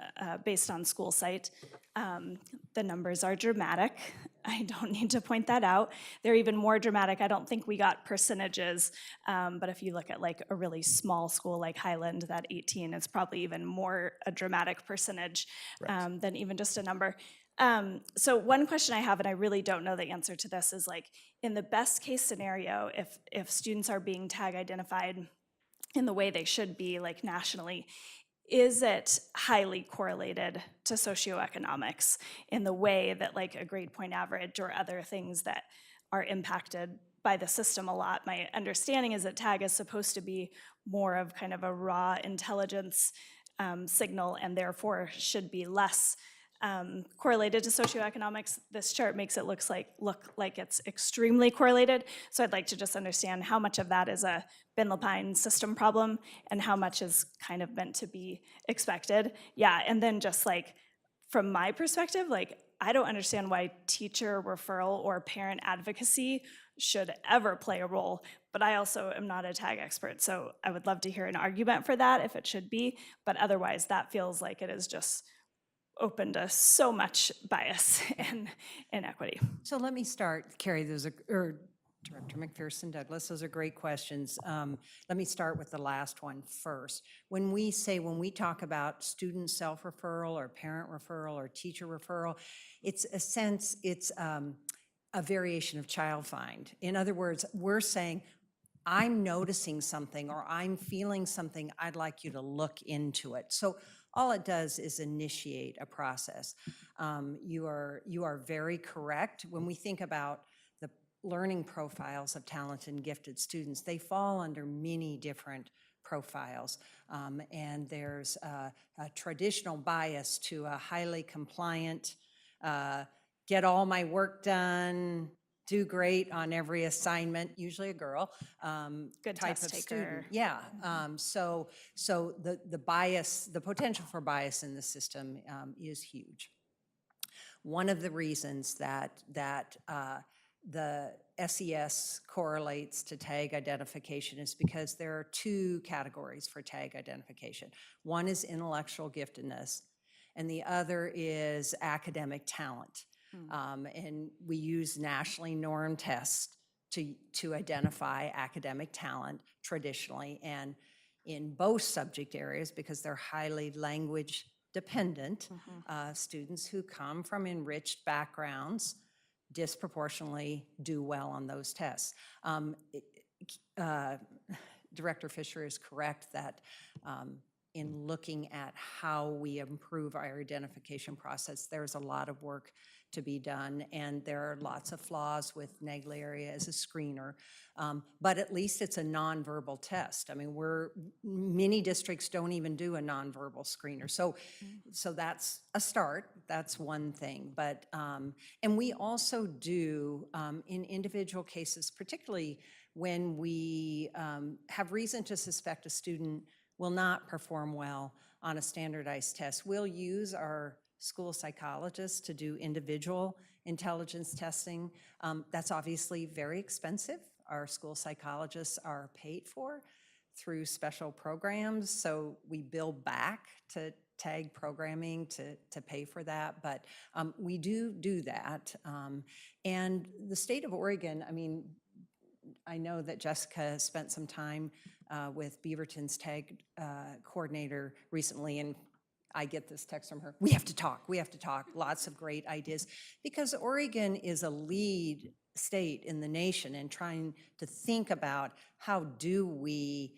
based on school site. The numbers are dramatic. I don't need to point that out. They're even more dramatic. I don't think we got percentages, but if you look at like a really small school like Highland, that 18 is probably even more a dramatic percentage than even just a number. So one question I have, and I really don't know the answer to this, is like in the best case scenario, if students are being TAG identified in the way they should be, like nationally, is it highly correlated to socioeconomics in the way that like a grade point average or other things that are impacted by the system a lot? My understanding is that TAG is supposed to be more of kind of a raw intelligence signal and therefore should be less correlated to socioeconomics. This chart makes it look like it's extremely correlated. So I'd like to just understand how much of that is a Ben Lapine system problem and how much is kind of meant to be expected. Yeah, and then just like from my perspective, like I don't understand why teacher referral or parent advocacy should ever play a role, but I also am not a TAG expert, so I would love to hear an argument for that if it should be, but otherwise that feels like it is just open to so much bias and inequity. So let me start, Carrie, or Director McPherson Douglas, those are great questions. Let me start with the last one first. When we talk about student self-referral or parent referral or teacher referral, it's a variation of child find. In other words, we're saying, I'm noticing something or I'm feeling something, I'd like you to look into it. So all it does is initiate a process. You are very correct. When we think about the learning profiles of talented and gifted students, they fall under many different profiles. And there's a traditional bias to a highly compliant, get all my work done, do great on every assignment, usually a girl, Good type test of taker. student. Yeah, so the bias, the potential for bias in the system is huge. One of the reasons that the SES correlates to TAG identification is because there are two categories for TAG identification. One is intellectual giftedness, and the other is academic talent. And we use nationally normed tests to identify academic talent traditionally, and in both subject areas, because they're highly language dependent, students who come from enriched backgrounds disproportionately do well on those tests. Director Fisher is correct that in looking at how we improve our identification process, there's a lot of work to be done, and there are lots of flaws with Naglieri as a screener, but at least it's a nonverbal test. I mean, many districts don't even do a nonverbal screener, so that's a start. That's one thing, but and we also do in individual cases, particularly when we have reason to suspect a student will not perform well on a standardized test, we'll use our school psychologists to do individual intelligence testing. That's obviously very expensive. Our school psychologists are paid for through special programs, so we bill back to TAG programming to pay for that, but we do that. And the state of Oregon, I mean, I know that Jessica spent some time with Beaverton's tag coordinator recently, and I get this text from her, we have to talk, lots of great ideas. Because Oregon is a lead state in the nation in trying to think about how do we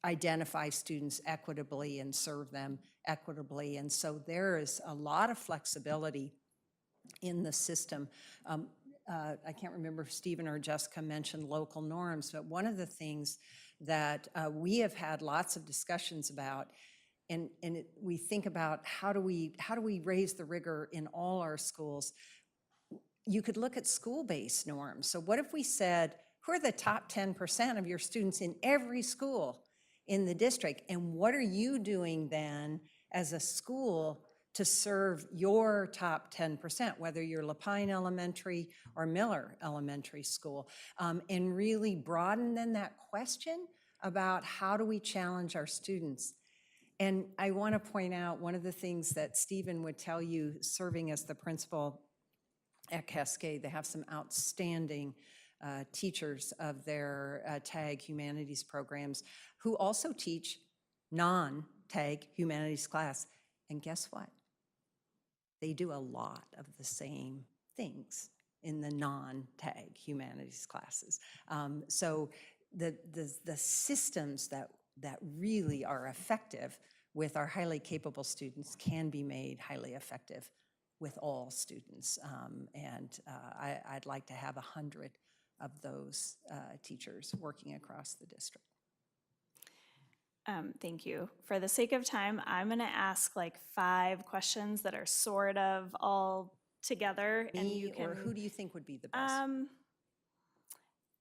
identify students equitably and serve them equitably. And so there is a lot of flexibility in the system. I can't remember if Stephen or Jessica mentioned local norms, but one of the things that we have had lots of discussions about, and we think about how do we raise the rigor in all our schools. You could look at school-based norms. So what if we said, who are the top 10% of your students in every school in the district? And what are you doing then as a school to serve your top 10%, whether you're Lapine Elementary or Miller Elementary School? And really broaden then that question about how do we challenge our students? And I want to point out one of the things that Stephen would tell you serving as the principal at Cascade. They have some outstanding teachers of their TAG humanities programs who also teach non-TAG humanities class. And guess what? They do a lot of the same things in the non-TAG humanities classes. So the systems that really are effective with our highly capable students can be made highly effective with all students. I'd like to have 100 of those teachers working across the district. Thank you. For the sake of time, I'm going to ask like 5 questions that are sort of all together. And you can, or who do you think would be the best?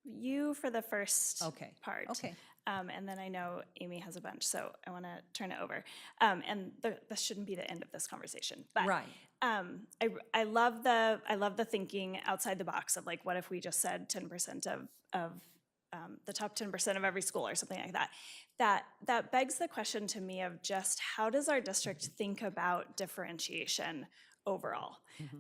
You for the first part. Okay. And then I know Amy has a bunch, so I want to turn it over. And this shouldn't be the end of this conversation, but right. I love the thinking outside the box of like, what if we just said 10% of the top 10% of every school or something like that. That begs the question to me of just how does our district think about differentiation overall?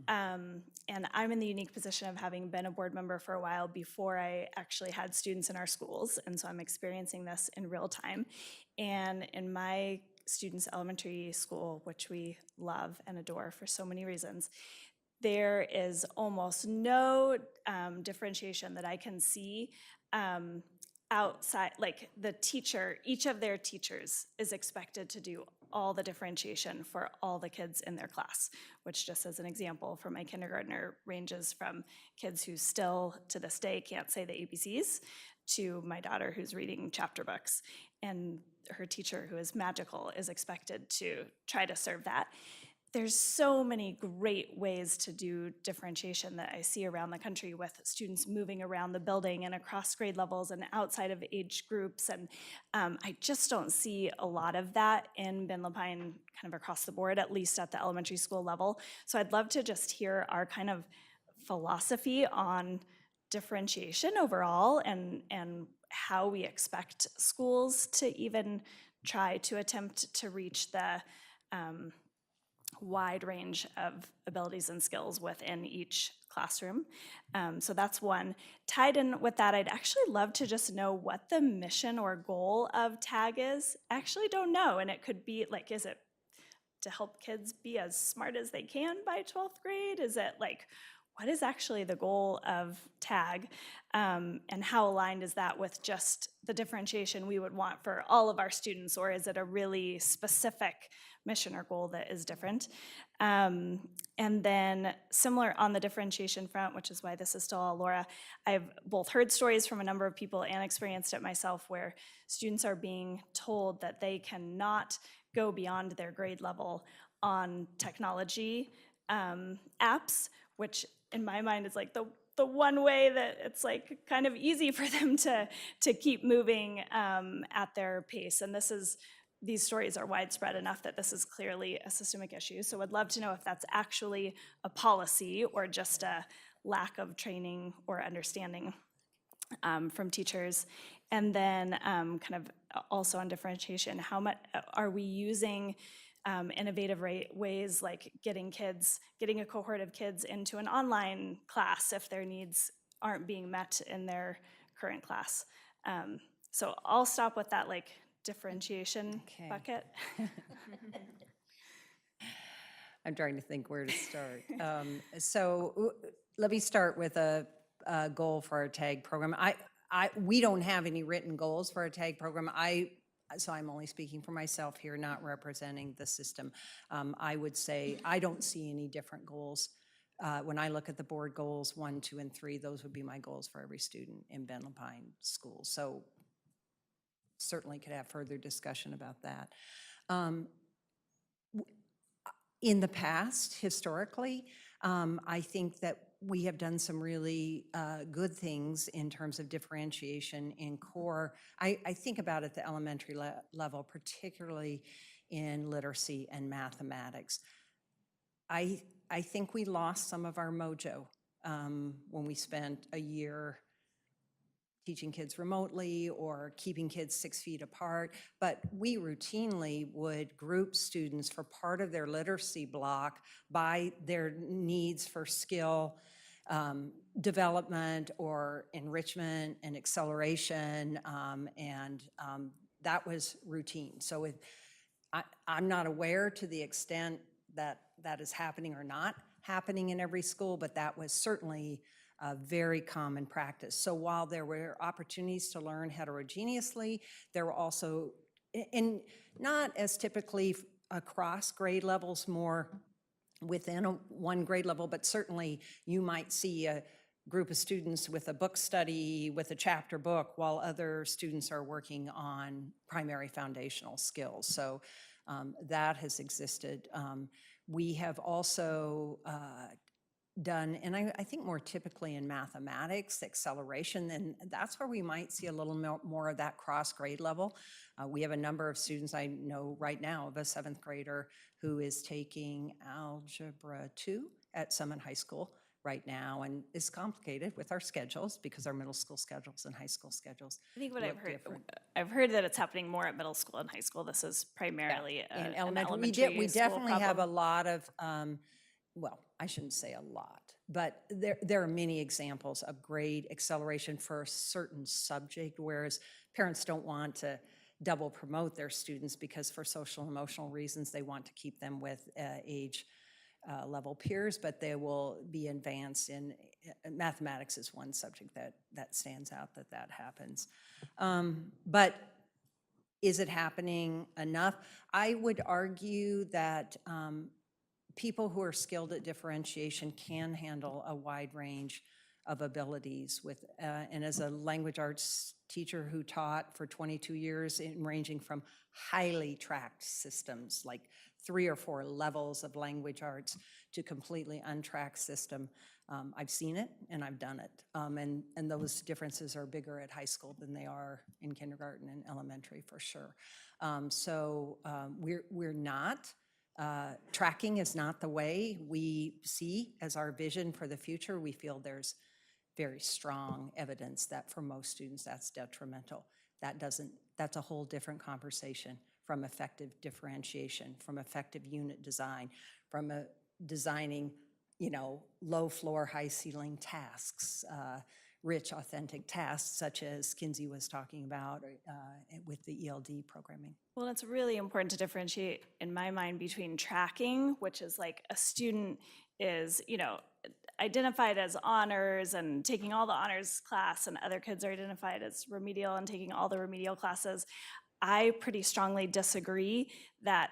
And I'm in the unique position of having been a board member for a while before I actually had students in our schools. And so I'm experiencing this in real time. And in my students' elementary school, which we love and adore for so many reasons, there is almost no differentiation that I can see outside, like the teacher, each of their teachers is expected to do all the differentiation for all the kids in their class, which just as an example for my kindergartner ranges from kids who still to this day can't say the ABCs to my daughter who's reading chapter books, and her teacher who is magical is expected to try to serve that. There's so many great ways to do differentiation that I see around the country with students moving around the building and across grade levels and outside of age groups. And I just don't see a lot of that in Ben Lapine kind of across the board, at least at the elementary school level. So I'd love to just hear our kind of philosophy on differentiation overall and how we expect schools to even try to attempt to reach the wide range of abilities and skills within each classroom. So that's one. Tied in with that, I'd actually love to just know what the mission or goal of TAG is. I actually don't know, and it could be like, is it to help kids be as smart as they can by 12th grade? Is it like, what is actually the goal of TAG? And how aligned is that with just the differentiation we would want for all of our students, or is it a really specific mission or goal that is different? And then similar on the differentiation front, which is why this is still all Laura, I've both heard stories from a number of people and experienced it myself where students are being told that they cannot go beyond their grade level on technology apps, which in my mind is like the one way that it's like kind of easy for them to keep moving at their pace. And these stories are widespread enough that this is clearly a systemic issue. So I'd love to know if that's actually a policy or just a lack of training or understanding from teachers. And then kind of also on differentiation, how much are we using innovative ways like getting a cohort of kids into an online class if their needs aren't being met in their current class. So I'll stop with that like differentiation Okay. bucket. I'm trying to think where to start. Let me start with a goal for our TAG program. We don't have any written goals for our TAG program. So I'm only speaking for myself here, not representing the system. I would say I don't see any different goals. When I look at the board goals, 1, 2, and 3, those would be my goals for every student in Ben Lupine schools. So certainly could have further discussion about that. In the past, historically, I think that we have done some really good things in terms of differentiation in core. I think about at the elementary level, particularly in literacy and mathematics. I think we lost some of our mojo when we spent a year teaching kids remotely or keeping kids 6 feet apart, but we routinely would group students for part of their literacy block by their needs for skill development or enrichment and acceleration, and that was routine. So I'm not aware to the extent that that is happening or not happening in every school, but that was certainly a very common practice. So while there were opportunities to learn heterogeneously, there were also, and not as typically across grade levels, more within one grade level, but certainly you might see a group of students with a book study with a chapter book while other students are working on primary foundational skills. So that has existed. We have also done, and I think more typically in mathematics, acceleration, and that's where we might see a little more of that cross grade level. We have a number of students I know right now of a 7th grader who is taking Algebra 2 at Summit High School right now, and it's complicated with our schedules because our middle school schedules and high school schedules I think what look I've heard, different. I've heard that it's happening more at middle school and high school. This is primarily In an elementary, elementary we school definitely have a problem. lot of, well, I shouldn't say a lot, but there are many examples of grade acceleration for a certain subject, whereas parents don't want to double promote their students because for social and emotional reasons, they want to keep them with age level peers, but they will be advanced in mathematics is one subject that stands out that happens. But is it happening enough? I would argue that people who are skilled at differentiation can handle a wide range of abilities with, and as a language arts teacher who taught for 22 years, ranging from highly tracked systems, like 3 or 4 levels of language arts, to completely untracked system, I've seen it and I've done it. And those differences are bigger at high school than they are in kindergarten and elementary for sure. We're not, tracking is not the way we see as our vision for the future. We feel there's very strong evidence that for most students that's detrimental. That's a whole different conversation from effective differentiation, from effective unit design, from designing, low floor, high ceiling tasks, rich, authentic tasks such as Kinsey was talking about with the ELD programming. Well, it's really important to differentiate, in my mind, between tracking, which is like a student is, identified as honors and taking all the honors class, and other kids are identified as remedial and taking all the remedial classes. I pretty strongly disagree that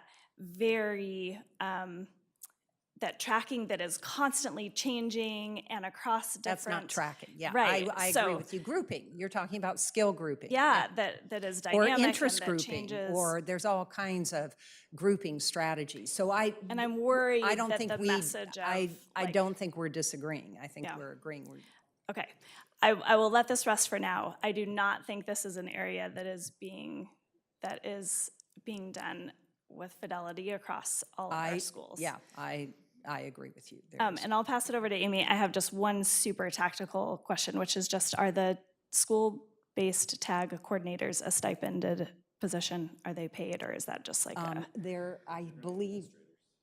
that tracking that is constantly changing and across different. That's not tracking, yeah. Right. I agree with you. Grouping, you're talking about skill grouping. Yeah, that is Or dynamic interest and that grouping, changes. or there's all kinds of grouping strategies. So And I'm worried I don't that think the we, message of, I like- don't think we're disagreeing. I think Yeah. we're agreeing. Okay, I will let this rest for now. I do not think this is an area that is being done with fidelity across all of our schools. Yeah, I agree with you. And I'll pass it over to Amy. I have just one super tactical question, which is just, are the school-based TAG coordinators a stipended position? Are they paid, or is that just like They're, I believe,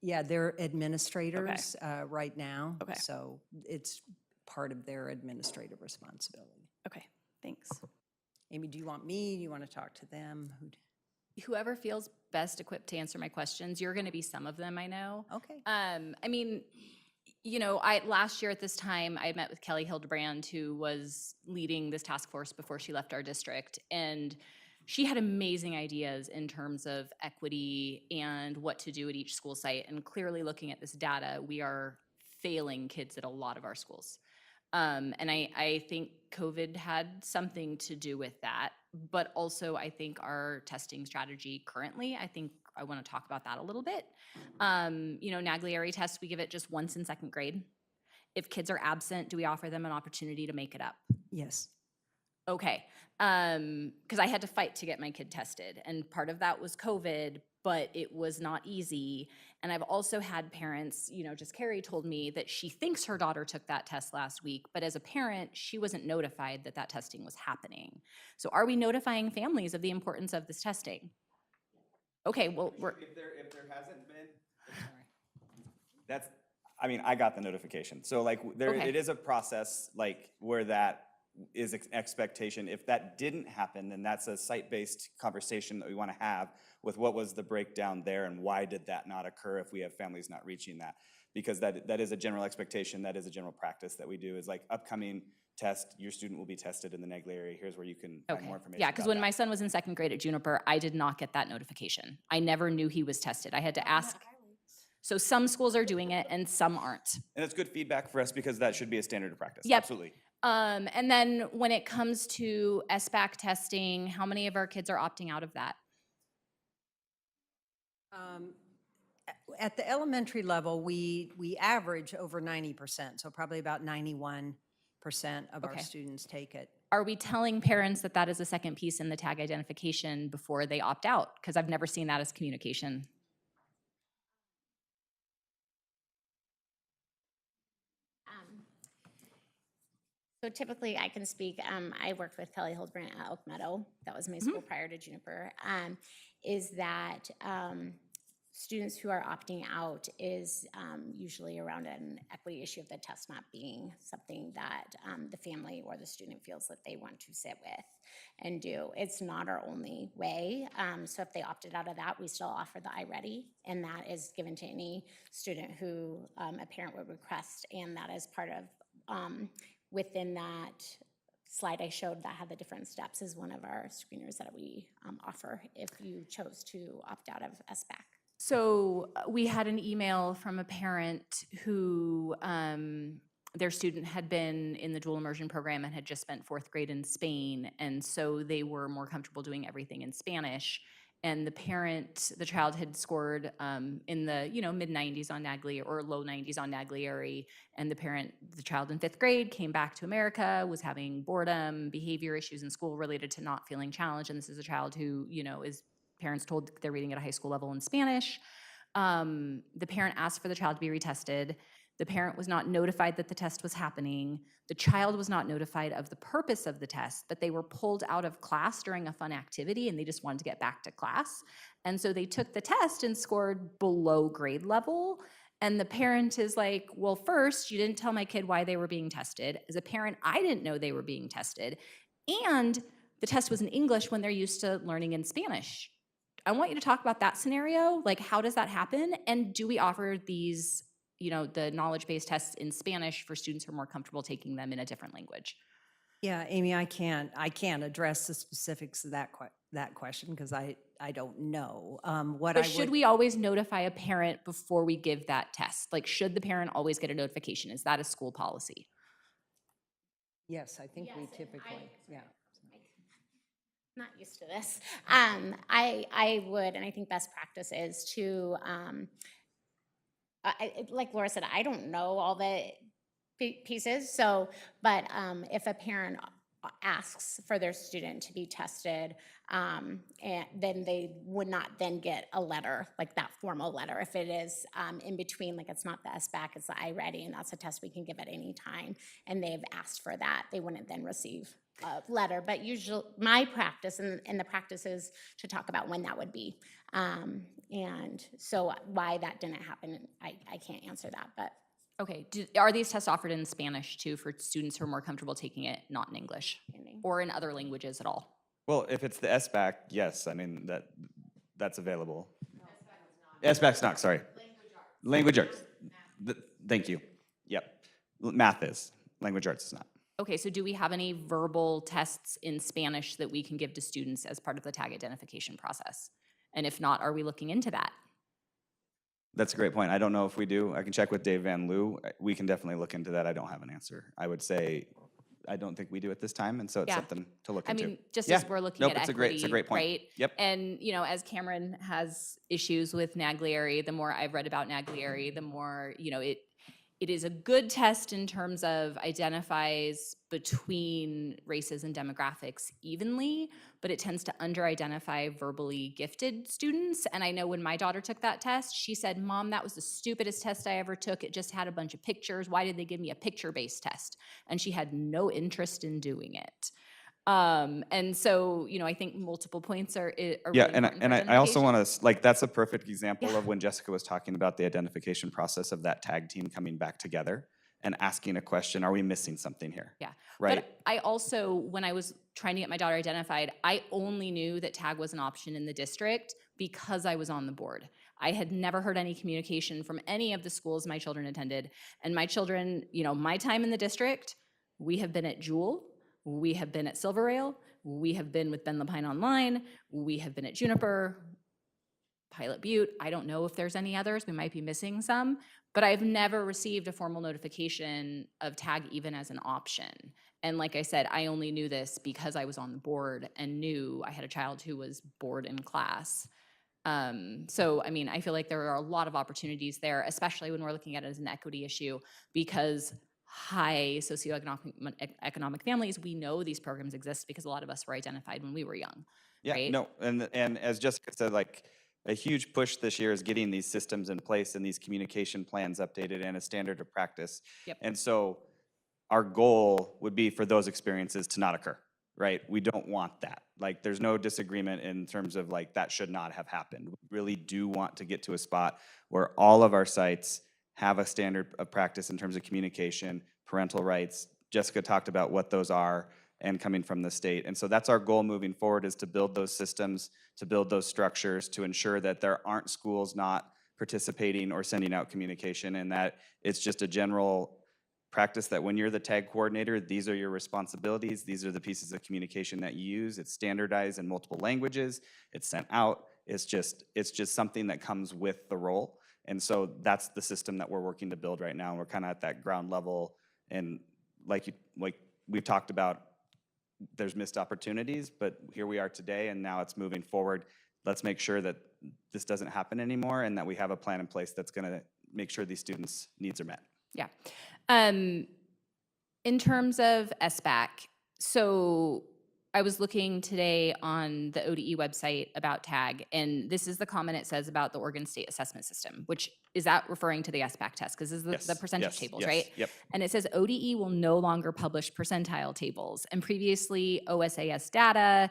yeah, they're administrators right now. Okay. So it's part of their administrative responsibility. Okay, Thanks. Amy, do you want me? Do you want to talk to them? Whoever feels best equipped to answer my questions, you're going to be some of them, I know. Okay. I mean, last year at this time, I met with Kelly Hildebrand, who was leading this task force before she left our district. And she had amazing ideas in terms of equity and what to do at each school site. And clearly looking at this data, we are failing kids at a lot of our schools. And I think COVID had something to do with that, but also I think our testing strategy currently, I want to talk about that a little bit. Naglieri tests, we give it just once in second grade. If kids are absent, do we offer them an opportunity to make it up? Yes. Okay, because I had to fight to get my kid tested, and part of that was COVID, but it was not easy. And I've also had parents, just Carrie told me that she thinks her daughter took that test last week, but as a parent, she wasn't notified that that testing was happening. So are we notifying families of the importance of this testing? Okay, well, If there hasn't been, I got the notification. So Okay. it is a process where that is expectation. If that didn't happen, then that's a site-based conversation that we want to have with what was the breakdown there and why did that not occur if we have families not reaching that. Because that is a general expectation, that is a general practice that we do, is upcoming test, your student will be tested in the Naglieri. Here's where you can find more information. Yeah, because when my son was in second grade at Juniper, I did not get that notification. I never knew he was tested. I had to ask. So some schools are doing it and some aren't. And it's good feedback for us because that should be a standard of practice. Yep. Absolutely. And then when it comes to SBAC testing, how many of our kids are opting out of that? At the elementary level, we average over 90%, so probably about 91% of our Okay. students take it. Are we telling parents that that is a second piece in the tag identification before they opt out? Because I've never seen that as communication. So typically, I can speak, I worked with Kelly Hildebrand at Elk Meadow, that was my school prior to Juniper, is that students who are opting out is usually around an equity issue of the test not being something that the family or the student feels that they want to sit with and do. It's not our only way. So if they opted out of that, we still offer the iReady, and that is given to any student who a parent would request, and that is part of within that slide I showed that had the different steps is one of our screeners that we offer if you chose to opt out of SBAC. So we had an email from a parent who their student had been in the dual immersion program and had just spent fourth grade in Spain. And so they were more comfortable doing everything in Spanish. And the child had scored in the mid-90s on Naglieri or low 90s on Naglieri. And the child in fifth grade came back to America, was having boredom, behavior issues in school related to not feeling challenged. And this is a child who, is parents told they're reading at a high school level in Spanish. The parent asked for the child to be retested. The parent was not notified that the test was happening. The child was not notified of the purpose of the test, but they were pulled out of class during a fun activity and they just wanted to get back to class. And so they took the test and scored below grade level. And the parent is like, well, first, you didn't tell my kid why they were being tested. As a parent, I didn't know they were being tested. And the test was in English when they're used to learning in Spanish. I want you to talk about that scenario. Like, how does that happen? And do we offer these the knowledge-based tests in Spanish for students who are more comfortable taking them in a different language? Yeah, Amy, I can't address the specifics of that question because I don't know. But should we always notify a parent before we give that test? Like, should the parent always get a notification? Is that a school policy? Yes, I think we typically, yeah. Not used to this. I would, and I think best practice is to, like Laura said, I don't know all the pieces. So, but if a parent asks for their student to be tested, and then they would not then get a letter, like that formal letter. If it is in between, like it's not the SBAC, it's the iReady, and that's a test we can give at any time, and they've asked for that, they wouldn't then receive a letter. But usually, my practice, and the practice is to talk about when that would be. And so why that didn't happen, I can't answer that, but Okay, are these tests offered in Spanish too for students who are more comfortable taking it not in English? Or in other languages at all? Well, if it's the SBAC, yes, I mean, that's available. SBAC's not, sorry. Language arts. Thank you. Yep. Math is, language arts is not. Okay, so do we have any verbal tests in Spanish that we can give to students as part of the tag identification process? And if not, are we looking into that? That's a great point. I don't know if we do. I can check with Dave Van Loo. We can definitely look into that. I don't have an answer. I would say, I don't think we do at this time, and so it's Yeah. something to look I into. mean, just Yeah. as we're looking Nope, at it's equity, it's a great point. right? Yep. And, you know, as Cameron has issues with Naglieri, the more I've read about Naglieri, the more, you know, it is a good test in terms of identifies between races and demographics evenly, but it tends to under-identify verbally gifted students. And I know when my daughter took that test, she said, "Mom, that was the stupidest test I ever took. It just had a bunch of pictures. Why did they give me a picture-based test?" And she had no interest in doing it. And so, you know, I think multiple points are Yeah, really and important for I also identification. want to, like, that's a perfect example of when Jessica was talking about the identification process of that tag team coming back together and asking a question, are we missing something here? Yeah. Right. But I also, when I was trying to get my daughter identified, I only knew that tag was an option in the district because I was on the board. I had never heard any communication from any of the schools my children attended. And my children, you know, my time in the district, we have been at Jewel, we have been at Silver Rail, we have been with Ben Lapine Online, we have been at Juniper, Pilot Butte. I don't know if there's any others. We might be missing some, but I've never received a formal notification of tag even as an option. And like I said, I only knew this because I was on the board and knew I had a child who was bored in class. So, I mean, I feel like there are a lot of opportunities there, especially when we're looking at it as an equity issue, because high socioeconomic families, we know these programs exist because a lot of us were identified when we were young, Yeah, right? no, and as Jessica said, like, a huge push this year is getting these systems in place and these communication plans updated and a standard of practice. Yep. And so our goal would be for those experiences to not occur, right? We don't want that. Like, there's no disagreement in terms of, like, that should not have happened. We really do want to get to a spot where all of our sites have a standard of practice in terms of communication, parental rights. Jessica talked about what those are and coming from the state. And so that's our goal moving forward, is to build those systems, to build those structures, to ensure that there aren't schools not participating or sending out communication, and that it's just a general practice that when you're the tag coordinator, these are your responsibilities, these are the pieces of communication that you use. It's standardized in multiple languages, it's sent out, it's just something that comes with the role. And so that's the system that we're working to build right now. We're kind of at that ground level, and like we've talked about, there's missed opportunities, but here we are today, and now it's moving forward. Let's make sure that this doesn't happen anymore, and that we have a plan in place that's going to make sure these students' needs are met. Yeah. In terms of SBAC, so I was looking today on the ODE website about tag, and this is the comment it says about the Oregon State Assessment System, which is that referring to the SBAC test? Because this is the percentage tables, right? Yep. And it says ODE will no longer publish percentile tables. And previously, OSAS data,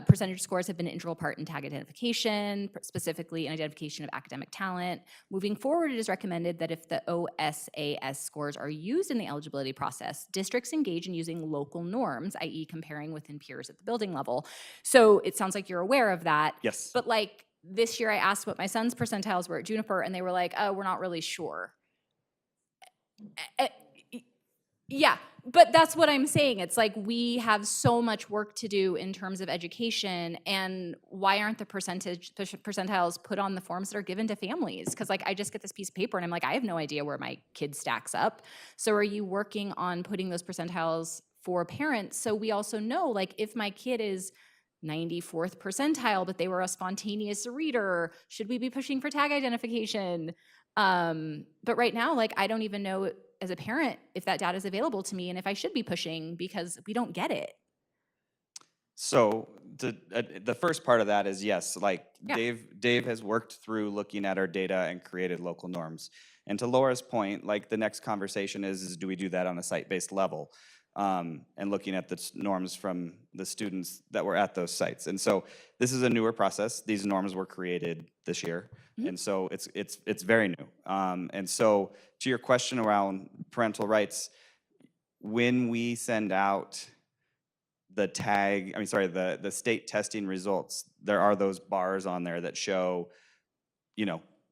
percentage scores have been an integral part in tag identification, specifically in identification of academic talent. Moving forward, it is recommended that if the OSAS scores are used in the eligibility process, districts engage in using local norms, i.e. comparing within peers at the building level. So it sounds like you're aware of that. Yes. But like, this year I asked what my son's percentiles were at Juniper, and they were like, "Oh, we're not really sure." Yeah, but that's what I'm saying. It's like we have so much work to do in terms of education, and why aren't the percentiles put on the forms that are given to families? Because like I just get this piece of paper and I'm like, I have no idea where my kid stacks up. So are you working on putting those percentiles for parents so we also know, like, if my kid is 94th percentile, but they were a spontaneous reader, should we be pushing for tag identification? But right now, like, I don't even know as a parent if that data is available to me and if I should be pushing, because we don't get it. So the first part of that is yes, like Yeah. Dave has worked through looking at our data and created local norms. And to Laura's point, like the next conversation is do we do that on a site-based level? And looking at the norms from the students that were at those sites. And so this is a newer process. These norms were created this year. And so it's very new. And so to your question around parental rights, when we send out the the state testing results, there are those bars on there that show,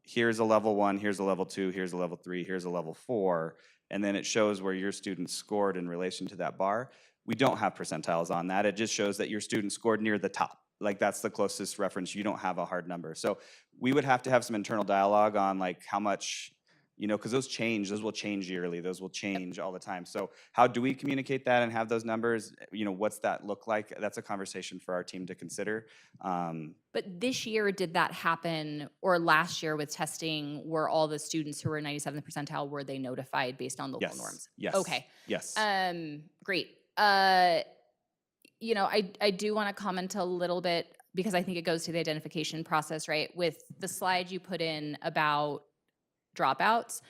here's a level 1, here's a level 2, here's a level 3, here's a level 4, and then it shows where your student scored in relation to that bar. We don't have percentiles on that. It just shows that your student scored near the top. Like that's the closest reference. You don't have a hard number. So we would have to have some internal dialogue on like how much, because those will change yearly. Those will change all the time. So how do we communicate that and have those numbers? What's that look like? That's a conversation for our team to consider. But this year, did that happen, or last year with testing, were all the students who were 97th percentile, were they notified based on local norms? Yes. Okay. Yes. Great. I do want to comment a little bit because I think it goes to the identification process, right? With the slide you put in about dropouts,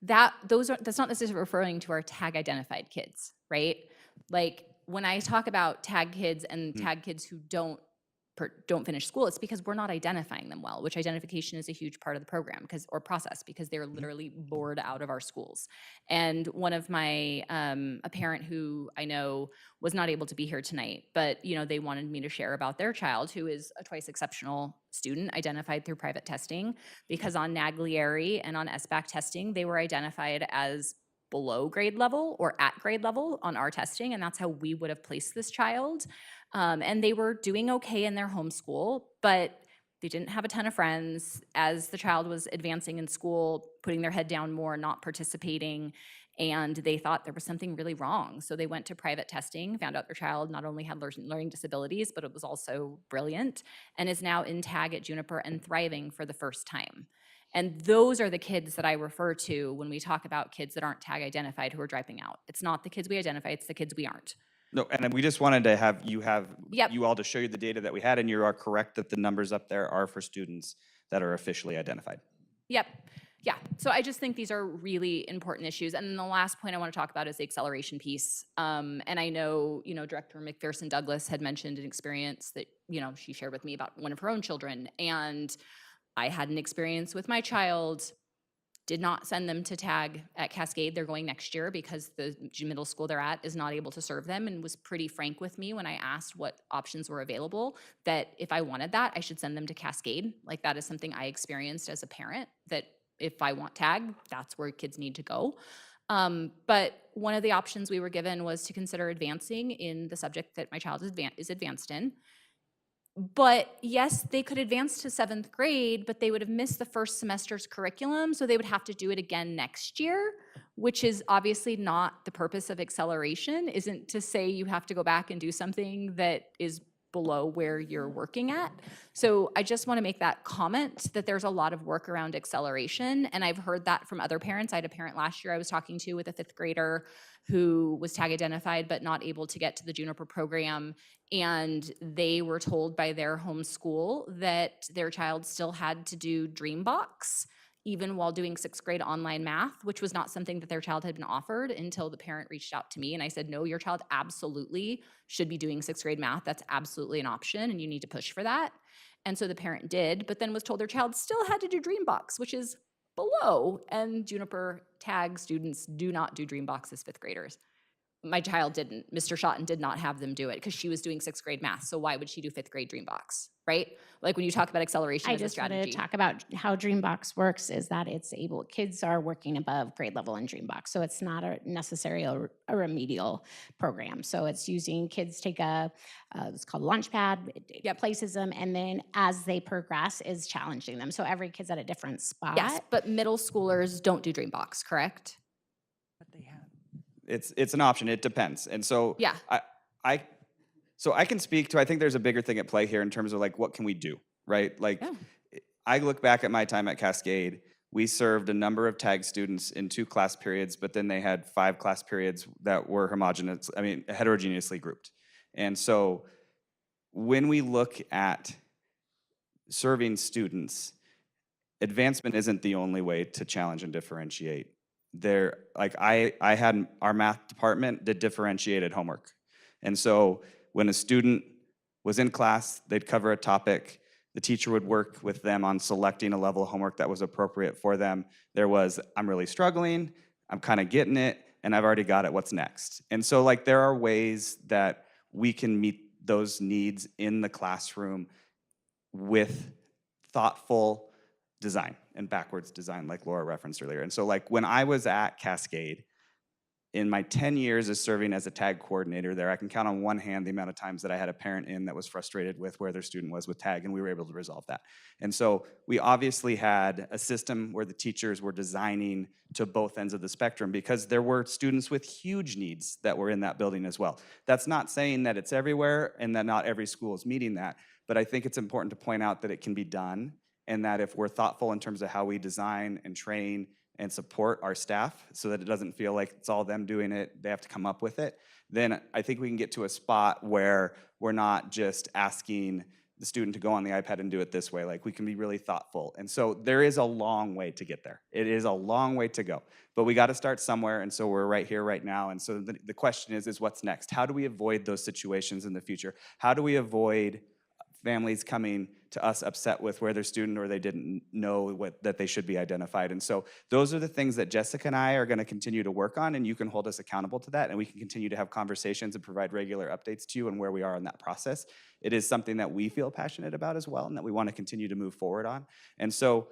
that's not necessarily referring to our tag identified kids, right? Like when I talk about tag kids and tag kids who don't finish school, it's because we're not identifying them well, which identification is a huge part of the program or process because they're literally bored out of our schools. And one of my, a parent who I know was not able to be here tonight, but they wanted me to share about their child who is a twice exceptional student identified through private testing, because on Naglieri and on SBAC testing, they were identified as below grade level or at grade level on our testing, and that's how we would have placed this child. And they were doing okay in their homeschool, but they didn't have a ton of friends. As the child was advancing in school, putting their head down more, not participating, and they thought there was something really wrong. So they went to private testing, found out their child not only had learning disabilities, but it was also brilliant, and is now in tag at Juniper and thriving for the first time. And those are the kids that I refer to when we talk about kids that aren't tag identified who are dropping out. It's not the kids we identify, it's the kids we aren't. No, and we just wanted to have Yep. you all to show you the data that we had, and you are correct that the numbers up there are for students that are officially identified. Yep. Yeah. So I just think these are really important issues. And then the last point I want to talk about is the acceleration piece. And I know, Director McPherson Douglas had mentioned an experience that, she shared with me about one of her own children. And I had an experience with my child, did not send them to tag at Cascade. They're going next year because the middle school they're at is not able to serve them, and was pretty frank with me when I asked what options were available, that if I wanted that, I should send them to Cascade. Like that is something I experienced as a parent, that if I want tag, that's where kids need to go. But one of the options we were given was to consider advancing in the subject that my child is advanced in. But yes, they could advance to 7th grade, but they would have missed the first semester's curriculum, so they would have to do it again next year, which is obviously not the purpose of acceleration, isn't to say you have to go back and do something that is below where you're working at. So I just want to make that comment that there's a lot of work around acceleration, and I've heard that from other parents. I had a parent last year I was talking to with a 5th grader who was tag identified but not able to get to the Juniper program, and they were told by their home school that their child still had to do Dreambox even while doing 6th grade online math, which was not something that their child had been offered until the parent reached out to me. And I said, no, your child absolutely should be doing 6th grade math. That's absolutely an option, and you need to push for that. And so the parent did, but then was told their child still had to do Dreambox, which is below. And Juniper tag students do not do Dreambox as 5th graders. My child didn't. Mr. Schotten did not have them do it because she was doing 6th grade math. So why would she do 5th grade Dreambox, right? Like when you talk about acceleration I as a just strategy. wanted to talk about how Dreambox works, is that kids are working above grade level in Dreambox. So it's not necessarily a remedial program. So it's using kids take it's called Launchpad, it places them, and then as they progress is challenging them. So every kid's at a different spot. Yes, but middle schoolers don't do Dreambox, correct? It's an option. It depends. And so Yeah. I can speak to, I think there's a bigger thing at play here in terms of like, what can we do, right? Like, I look back at my time at Cascade, we served a number of tag students in 2 class periods, but then they had 5 class periods that were heterogeneously grouped. And so when we look at serving students, advancement isn't the only way to challenge and differentiate. I had our math department did differentiated homework. And so when a student was in class, they'd cover a topic, The teacher would work with them on selecting a level of homework that was appropriate for them. There was, I'm really struggling, I'm kind of getting it, and I've already got it, what's next? And so like there are ways that we can meet those needs in the classroom with thoughtful design and backwards design like Laura referenced earlier. And so like when I was at Cascade, in my 10 years of serving as a tag coordinator there, I can count on one hand the amount of times that I had a parent in that was frustrated with where their student was with tag, and we were able to resolve that. And so we obviously had a system where the teachers were designing to both ends of the spectrum because there were students with huge needs that were in that building as well. That's not saying that it's everywhere and that not every school is meeting that, but I think it's important to point out that it can be done, and that if we're thoughtful in terms of how we design and train and support our staff so that it doesn't feel like it's all them doing it, they have to come up with it, then I think we can get to a spot where we're not just asking the student to go on the iPad and do it this way. Like we can be really thoughtful. And so there is a long way to get there. It is a long way to go, but we got to start somewhere. And so we're right here right now. And so the question is what's next? How do we avoid those situations in the future? How do we avoid families coming to us upset with where their student or they didn't know that they should be identified? And so those are the things that Jessica and I are going to continue to work on, and you can hold us accountable to that, and we can continue to have conversations and provide regular updates to you on where we are in that process. It is something that we feel passionate about as well and that we want to continue to move forward on. And so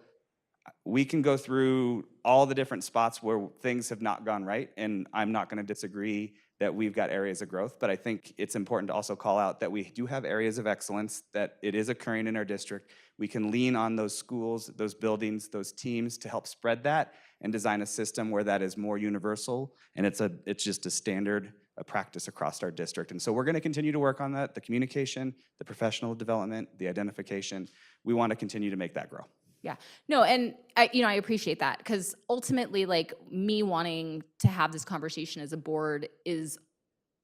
we can go through all the different spots where things have not gone right, and I'm not going to disagree that we've got areas of growth, but I think it's important to also call out that we do have areas of excellence, that it is occurring in our district. We can lean on those schools, those buildings, those teams to help spread that and design a system where that is more universal, and it's just a standard practice across our district. And so we're going to continue to work on that, the communication, the professional development, the identification. We want to continue to make that grow. Yeah, no, and I appreciate that, because ultimately, like, me wanting to have this conversation as a board is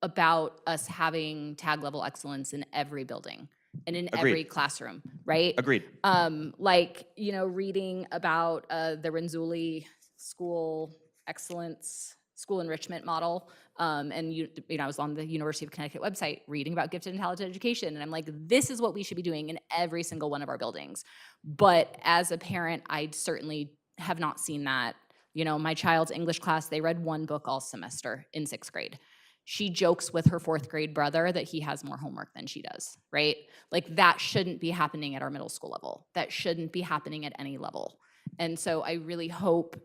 about us having tag level excellence in every building and in every classroom, right? Agreed. Like, reading about the Renzulli School Excellence School Enrichment Model, and I was on the University of Connecticut website reading about gifted and talented education, and I'm like, this is what we should be doing in every single one of our buildings. But as a parent, I certainly have not seen that. My child's English class, they read one book all semester in 6th grade. She jokes with her 4th grade brother that he has more homework than she does, right? Like, that shouldn't be happening at our middle school level. That shouldn't be happening at any level. And so I really hope,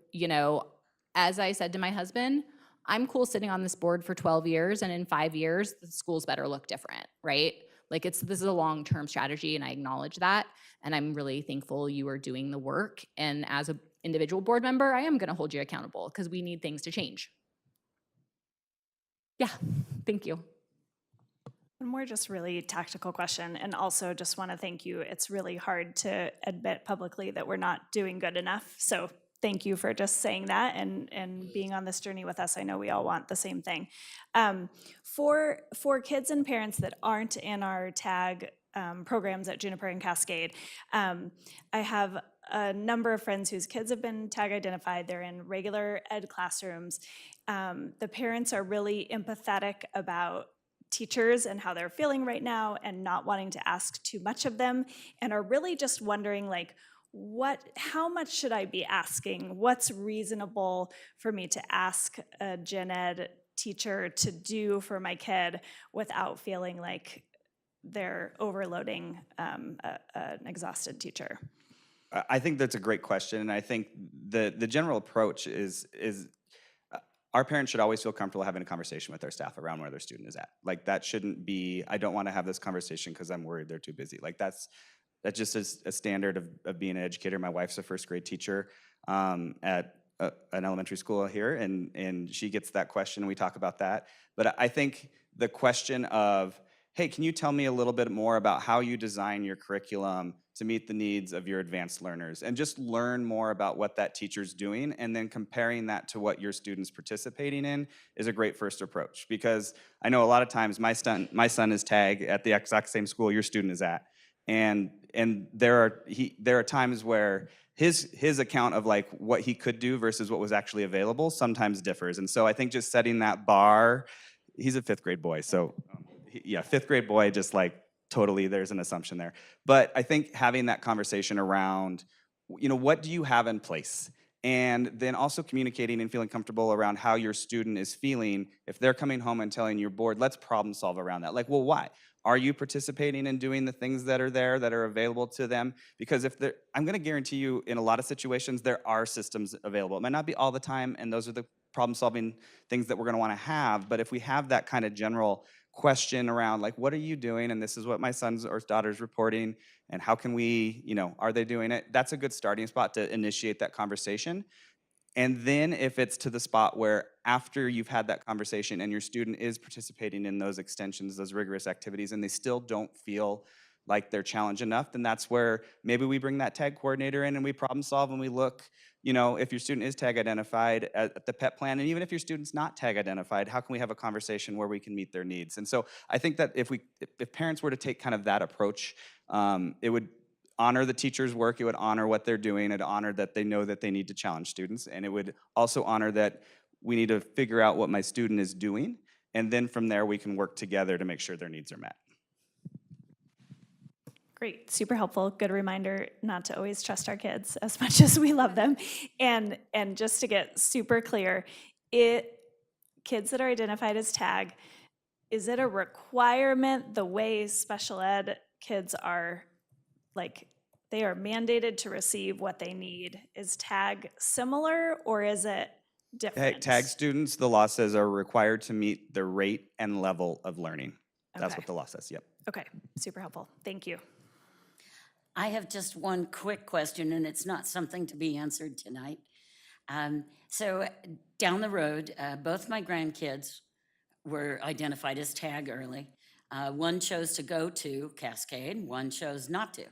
as I said to my husband, I'm cool sitting on this board for 12 years, and in 5 years, the schools better look different, right? Like, this is a long-term strategy, and I acknowledge that, and I'm really thankful you are doing the work. And as an individual board member, I am going to hold you accountable, because we need things to change. Yeah, thank you. One more just really tactical question, and also just want to thank you. It's really hard to admit publicly that we're not doing good enough, so thank you for just saying that and being on this journey with us. I know we all want the same thing. For kids and parents that aren't in our TAG programs at Juniper and Cascade, I have a number of friends whose kids have been TAG identified. They're in regular ed classrooms. The parents are really empathetic about teachers and how they're feeling right now and not wanting to ask too much of them, and are really just wondering, like, how much should I be asking? What's reasonable for me to ask a gen ed teacher to do for my kid without feeling like they're overloading an exhausted teacher? I think that's a great question, and I think the general approach is our parents should always feel comfortable having a conversation with their staff around where their student is at. Like, that shouldn't be, I don't want to have this conversation because I'm worried they're too busy. Like, that just is a standard of being an educator. My wife's a 1st grade teacher at an elementary school here, and she gets that question, and we talk about that. But I think the question of, hey, can you tell me a little bit more about how you design your curriculum to meet the needs of your advanced learners, and just learn more about what that teacher's doing, and then comparing that to what your student's participating in is a great first approach. Because I know a lot of times my son is TAG at the exact same school your student is at, and there are times where his account of like what he could do versus what was actually available sometimes differs. And so I think just setting that bar, he's a 5th grade boy, so yeah, 5th grade boy, just like totally there's an assumption there. But I think having that conversation around, what do you have in place? And then also communicating and feeling comfortable around how your student is feeling. If they're coming home and telling your board, let's problem solve around that. Like, well, why? Are you participating in doing the things that are there that are available to them? Because I'm gonna guarantee you in a lot of situations, there are systems available. It might not be all the time, and those are the problem solving things that we're gonna wanna have. But if we have that kind of general question around like, what are you doing? And this is what my son's or daughter's reporting. And how can we, are they doing it? That's a good starting spot to initiate that conversation. And then if it's to the spot where after you've had that conversation and your student is participating in those extensions, those rigorous activities, and they still don't feel like they're challenged enough, then that's where maybe we bring that tag coordinator in and we problem solve and we look, if your student is tag identified at the PEP plan, and even if your student's not tag identified, how can we have a conversation where we can meet their needs? And so I think that if parents were to take kind of that approach, it would honor the teacher's work, it would honor what they're doing, it'd honor that they know that they need to challenge students, and it would also honor that we need to figure out what my student is doing, and then from there we can work together to make sure their needs are met. Great, super helpful. Good reminder not to always trust our kids as much as we love them. And just to get super clear, kids that are identified as tag, is it a requirement the way special ed kids are, like, they are mandated to receive what they need? Is tag similar or is it different? Tag students, the law says, are required to meet the rate and level of learning. That's Okay. what the law says, yep. Okay, super helpful. Thank you. I have just one quick question, and it's not something to be answered tonight. So down the road, both my grandkids were identified as tag early. One chose to go to Cascade, one chose not to.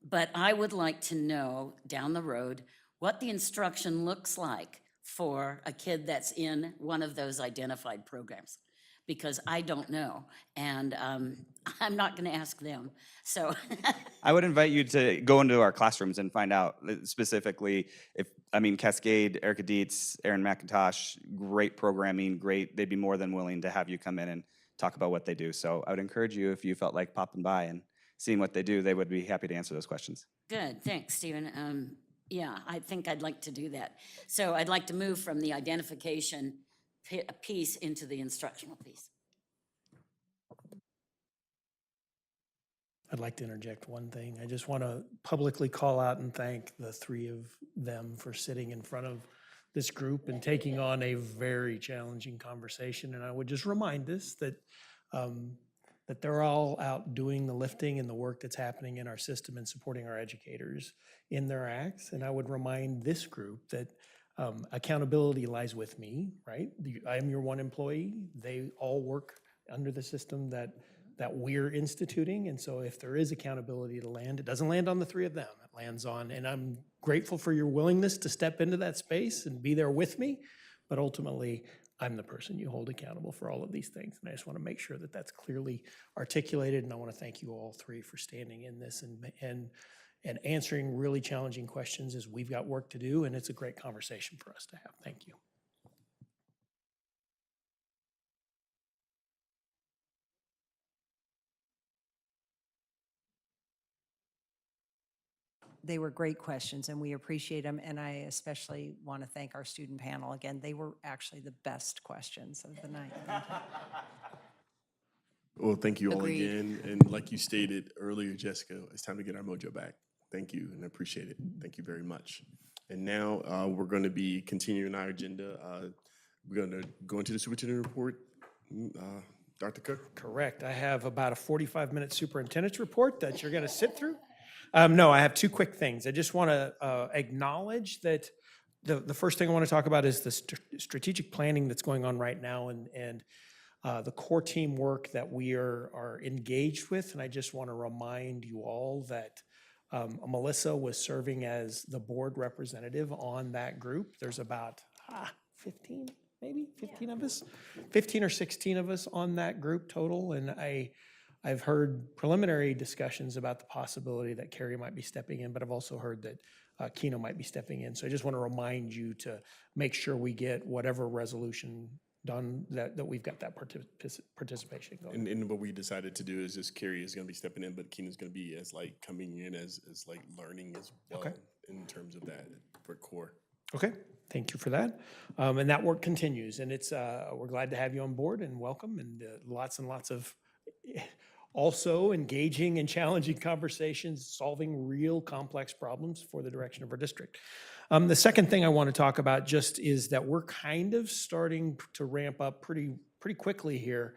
But I would like to know down the road what the instruction looks like for a kid that's in one of those identified programs, because I don't know, and I'm not going to ask them. So I would invite you to go into our classrooms and find out specifically Cascade, Erica Dietz, Aaron McIntosh, great programming, great. They'd be more than willing to have you come in and talk about what they do. So I would encourage you, if you felt like popping by and seeing what they do, they would be happy to answer those questions. Good, thanks, Stephen. Yeah, I think I'd like to do that. So I'd like to move from the identification piece into the instructional piece. I'd like to interject one thing. I just want to publicly call out and thank the three of them for sitting in front of this group and taking on a very challenging conversation. And I would just remind us that that they're all out doing the lifting and the work that's happening in our system and supporting our educators in their acts. And I would remind this group that accountability lies with me, right? I am your one employee. They all work under the system that we're instituting. And so if there is accountability to land, it doesn't land on the three of them. It lands on, and I'm grateful for your willingness to step into that space and be there with me. But ultimately, I'm the person you hold accountable for all of these things. And I just want to make sure that that's clearly articulated. And I want to thank you all three for standing in this and answering really challenging questions, as we've got work to do. And it's a great conversation for us to have. Thank you. They were great questions, and we appreciate them. And I especially want to thank our student panel. Again, they were actually the best questions of the night. Thank you. Well, thank you all Agreed. again. And like you stated earlier, Jessica, it's time to get our mojo back. Thank you, and I appreciate it. Thank you very much. And now we're going to be continuing our agenda. We're going to go into the superintendent report. Dr. Cook? Correct. I have about a 45-minute superintendent's report that you're going to sit through. No, I have two quick things. I just want to acknowledge that the first thing I want to talk about is the strategic planning that's going on right now and the core team work that we are engaged with. And I just want to remind you all that Melissa was serving as the board representative on that group. There's about 15, maybe 15 of us, 15 or 16 of us on that group total. And I've heard preliminary discussions about the possibility that Carrie might be stepping in, but I've also heard that Keno might be stepping in. So I just want to remind you to make sure we get whatever resolution done, that we've got that participation going. And what we decided to do is just Carrie is gonna be stepping in, but Keenan's gonna be as like coming in as like learning as well Okay. in terms of that for core. Okay, thank you for that. And that work continues, and it's, we're glad to have you on board and welcome, and lots and lots of also engaging and challenging conversations, solving real complex problems for the direction of our district. The second thing I want to talk about just is that we're kind of starting to ramp up pretty quickly here,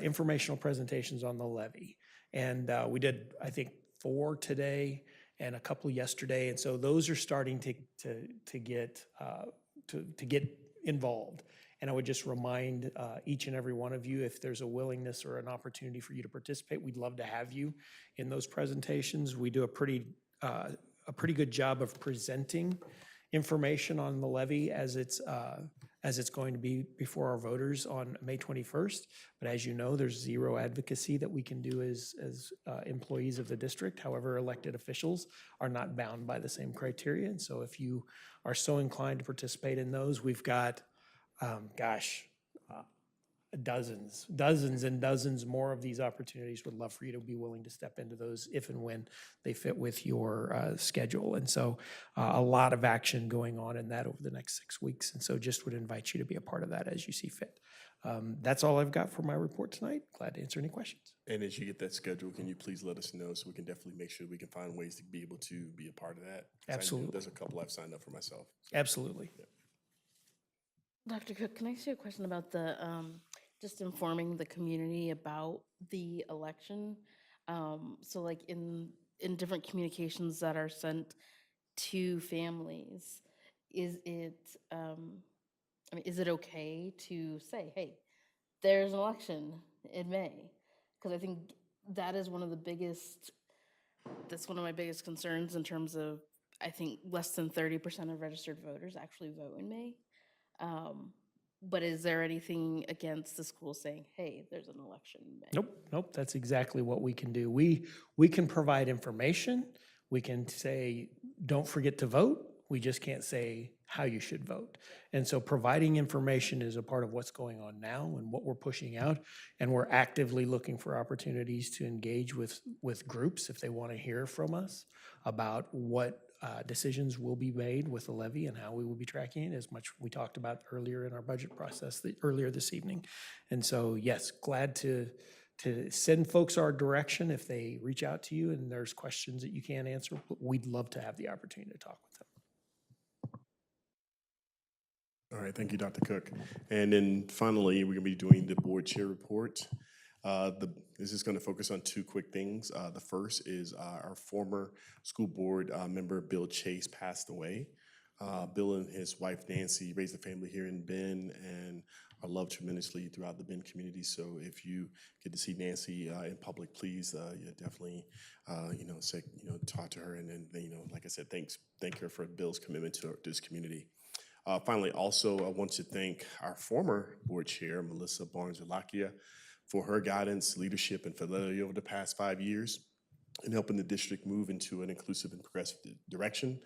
informational presentations on the levy. And we did, I think, 4 today and a couple yesterday, and so those are starting to get involved. And I would just remind each and every one of you, if there's a willingness or an opportunity for you to participate, we'd love to have you in those presentations. We do a pretty good job of presenting information on the levy as it's going to be before our voters on May 21st. But as you know, there's zero advocacy that we can do as employees of the district. However, elected officials are not bound by the same criteria. And so if you are so inclined to participate in those, we've got, dozens and dozens more of these opportunities. Would love for you to be willing to step into those if and when they fit with your schedule. And so a lot of action going on in that over the next 6 weeks. And so just would invite you to be a part of that as you see fit. That's all I've got for my report tonight. Glad to answer any questions. And as you get that schedule, can you please let us know so we can definitely make sure we can find ways to be able to be a part of that? 'Cause I know Absolutely. There's a couple I've signed up for myself. Absolutely. Dr. Cook, can I ask you a question about the, just informing the community about the election? So like in different communications that are sent to families, is it, is it okay to say, hey, there's an election in May? Because I think that is one of my biggest concerns in terms of, I think less than 30% of registered voters actually vote in May. But is there anything against the school saying, hey, there's an election in May? Nope, that's exactly what we can do. We can provide information. We can say, don't forget to vote. We just can't say how you should vote. And so providing information is a part of what's going on now and what we're pushing out. And we're actively looking for opportunities to engage with groups if they want to hear from us about what decisions will be made with the levy and how we will be tracking it, as much we talked about earlier in our budget process earlier this evening. And so, yes, glad to send folks our direction if they reach out to you and there's questions that you can't answer. We'd love to have the opportunity to talk with them. All right, thank you, Dr. Cook. And then finally, we're gonna be doing the board chair report. This is going to focus on 2 quick things. The first is our former school board member, Bill Chase, passed away. Bill and his wife, Nancy, raised a family here in Bend and are loved tremendously throughout the Bend community. So if you get to see Nancy in public, please definitely, talk to her. And then, like I said, thank her for Bill's commitment to this community. Finally, also, I want to thank our former board chair, Melissa Barnes-Alakia, for her guidance, leadership, and fidelity over the past 5 years in helping the district move into an inclusive and progressive direction.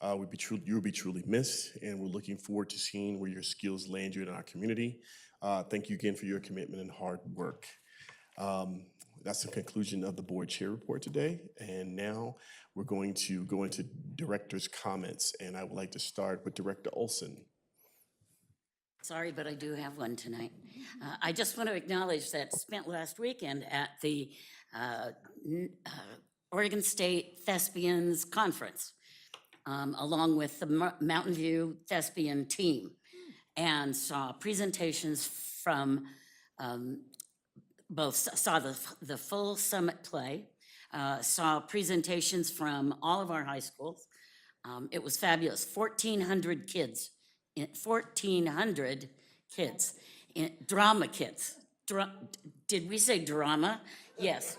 You'll be truly missed, and we're looking forward to seeing where your skills land you in our community. Thank you again for your commitment and hard work. That's the conclusion of the board chair report today. And now we're going to go into director's comments, and I would like to start with Director Olson. Sorry, but I do have one tonight. I just want to acknowledge that spent last weekend at the Oregon State Thespians Conference, along with the Mountain View Thespian team, and saw presentations from saw the full summit play, saw presentations from all of our high schools. It was fabulous, 1,400 kids. 1,400 kids, drama kids. Did we say drama? Yes.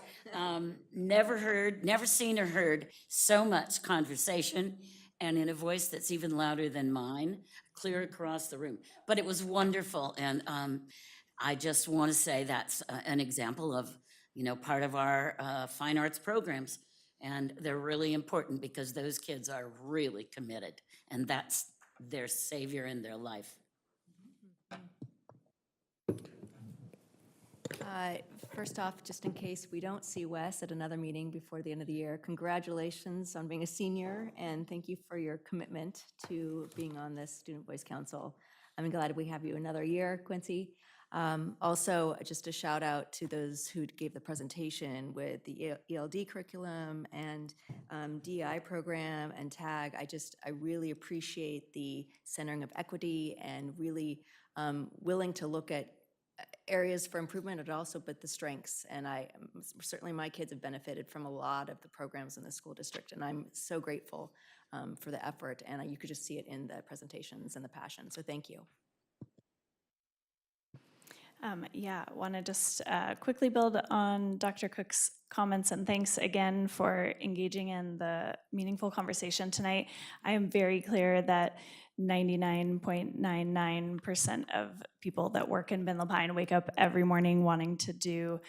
Never seen or heard so much conversation and in a voice that's even louder than mine, clear across the room. But it was wonderful, and I just want to say that's an example of, part of our fine arts programs, and they're really important because those kids are really committed, and that's their savior in their life. First off, just in case we don't see Wes at another meeting before the end of the year, congratulations on being a senior, and thank you for your commitment to being on this Student Voice Council. I'm glad we have you another year, Quincy. Also, just a shout out to those who gave the presentation with the ELD curriculum and DEI program and TAG. I really appreciate the centering of equity and really willing to look at areas for improvement, but the strengths. And certainly my kids have benefited from a lot of the programs in the school district, and I'm so grateful for the effort. And you could just see it in the presentations and the passion. So thank you. Yeah, want to just quickly build on Dr. Cook's comments, and thanks again for engaging in the meaningful conversation tonight. I am very clear that 99.99% of people that work in Ben Lupine wake up every morning wanting to do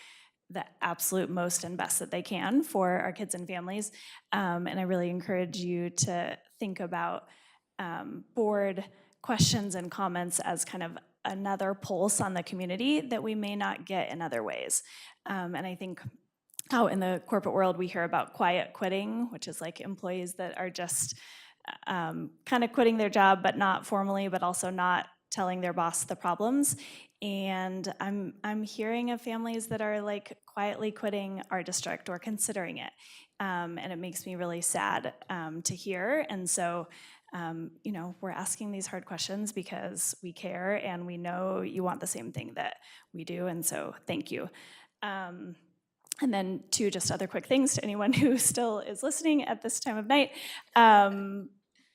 the absolute most and best that they can for our kids and families. And I really encourage you to think about board questions and comments as kind of another pulse on the community that we may not get in other ways. And I think how in the corporate world we hear about quiet quitting, which is like employees that are just kind of quitting their job, but not formally, but also not telling their boss the problems. And I'm hearing of families that are like quietly quitting our district or considering it. And it makes me really sad to hear. And so you know, we're asking these hard questions because we care and we know you want the same thing that we do, and so thank you. And then two just other quick things to anyone who still is listening at this time of night.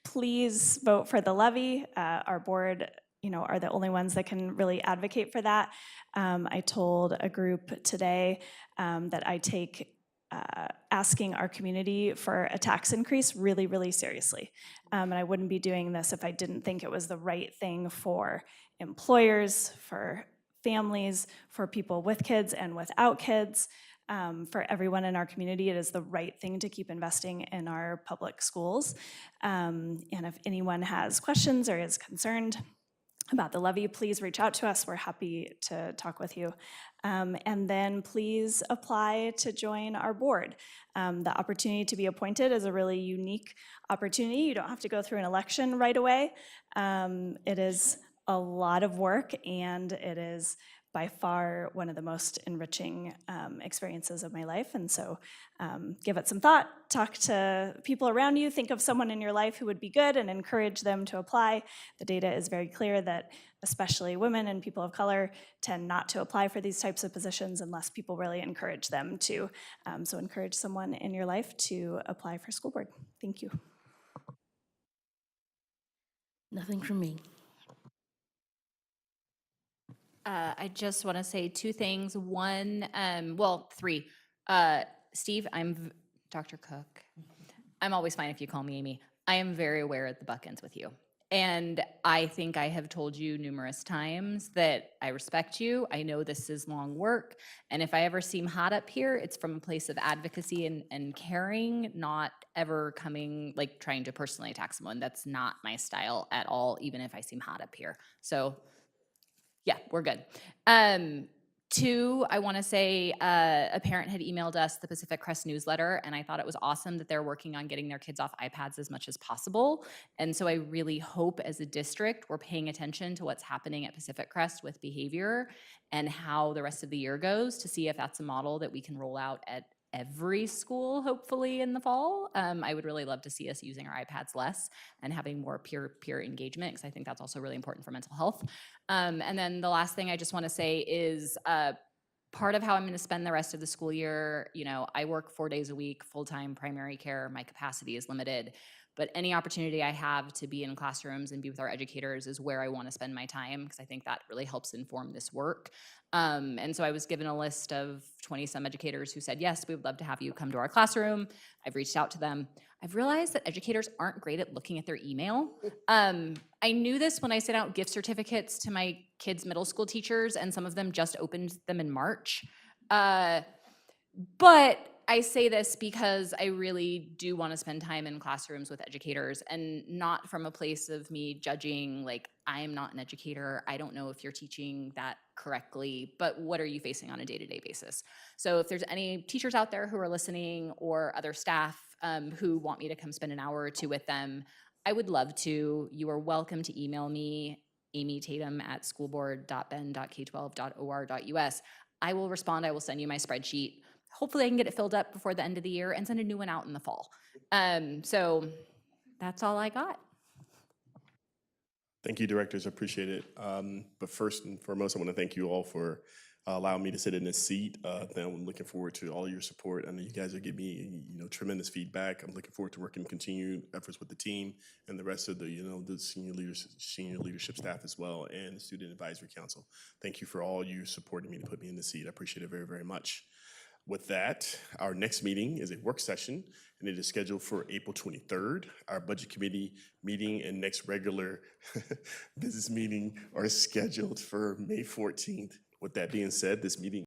Please vote for the levy. Our board, you know, are the only ones that can really advocate for that. I told a group today that I take asking our community for a tax increase really, really seriously. And I wouldn't be doing this if I didn't think it was the right thing for employers, for families, for people with kids and without kids, for everyone in our community. It is the right thing to keep investing in our public schools. And if anyone has questions or is concerned about the levy, please reach out to us. We're happy to talk with you. And then please apply to join our board. The opportunity to be appointed is a really unique opportunity. You don't have to go through an election right away. It is a lot of work, and it is by far one of the most enriching experiences of my life. And so give it some thought, talk to people around you, think of someone in your life who would be good and encourage them to apply. The data is very clear that especially women and people of color tend not to apply for these types of positions unless people really encourage them to. So encourage someone in your life to apply for school board. Thank you. Nothing from me. I just want to say two things. One, well, three. Steve, Dr. Cook. I'm always fine if you call me Amy. I am very aware of the buck ends with you. And I think I have told you numerous times that I respect you. I know this is long work. And if I ever seem hot up here, it's from a place of advocacy and caring, not ever coming, like trying to personally attack someone. That's not my style at all, even if I seem hot up here. So yeah, we're good. Two, I want to say a parent had emailed us the Pacific Crest newsletter, and I thought it was awesome that they're working on getting their kids off iPads as much as possible. And so I really hope as a district we're paying attention to what's happening at Pacific Crest with behavior and how the rest of the year goes to see if that's a model that we can roll out at every school, hopefully in the fall. I would really love to see us using our iPads less and having more peer engagement, because I think that's also really important for mental health. And then the last thing I just want to say is part of how I'm going to spend the rest of the school year, you know, I work 4 days a week, full-time primary care. My capacity is limited. But any opportunity I have to be in classrooms and be with our educators is where I want to spend my time, because I think that really helps inform this work. And so I was given a list of 20-some educators who said, yes, we would love to have you come to our classroom. I've reached out to them. I've realized that educators aren't great at looking at their email. I knew this when I sent out gift certificates to my kids' middle school teachers, and some of them just opened them in March. But I say this because I really do want to spend time in classrooms with educators, and not from a place of me judging, like, I am not an educator. I don't know if you're teaching that correctly, but what are you facing on a day-to-day basis? So if there's any teachers out there who are listening, or other staff who want me to come spend an hour or two with them, I would love to. You are welcome to email me, amytatum@schoolboard.ben.k12.or.us. I will respond. I will send you my spreadsheet. Hopefully I can get it filled up before the end of the year and send a new one out in the fall. So that's all I got. Thank you, directors. I appreciate it. But first and foremost, I want to thank you all for allowing me to sit in this seat. I'm looking forward to all your support. I know you guys are giving me, tremendous feedback. I'm looking forward to working continued efforts with the team and the rest of the, the senior leadership staff as well, and the Student Advisory Council. Thank you for all you supporting me to put me in the seat. I appreciate it very, very much. With that, our next meeting is a work session, and it is scheduled for April 23rd. Our Budget Committee meeting and next regular business meeting are scheduled for May 14th. With that being said, this meeting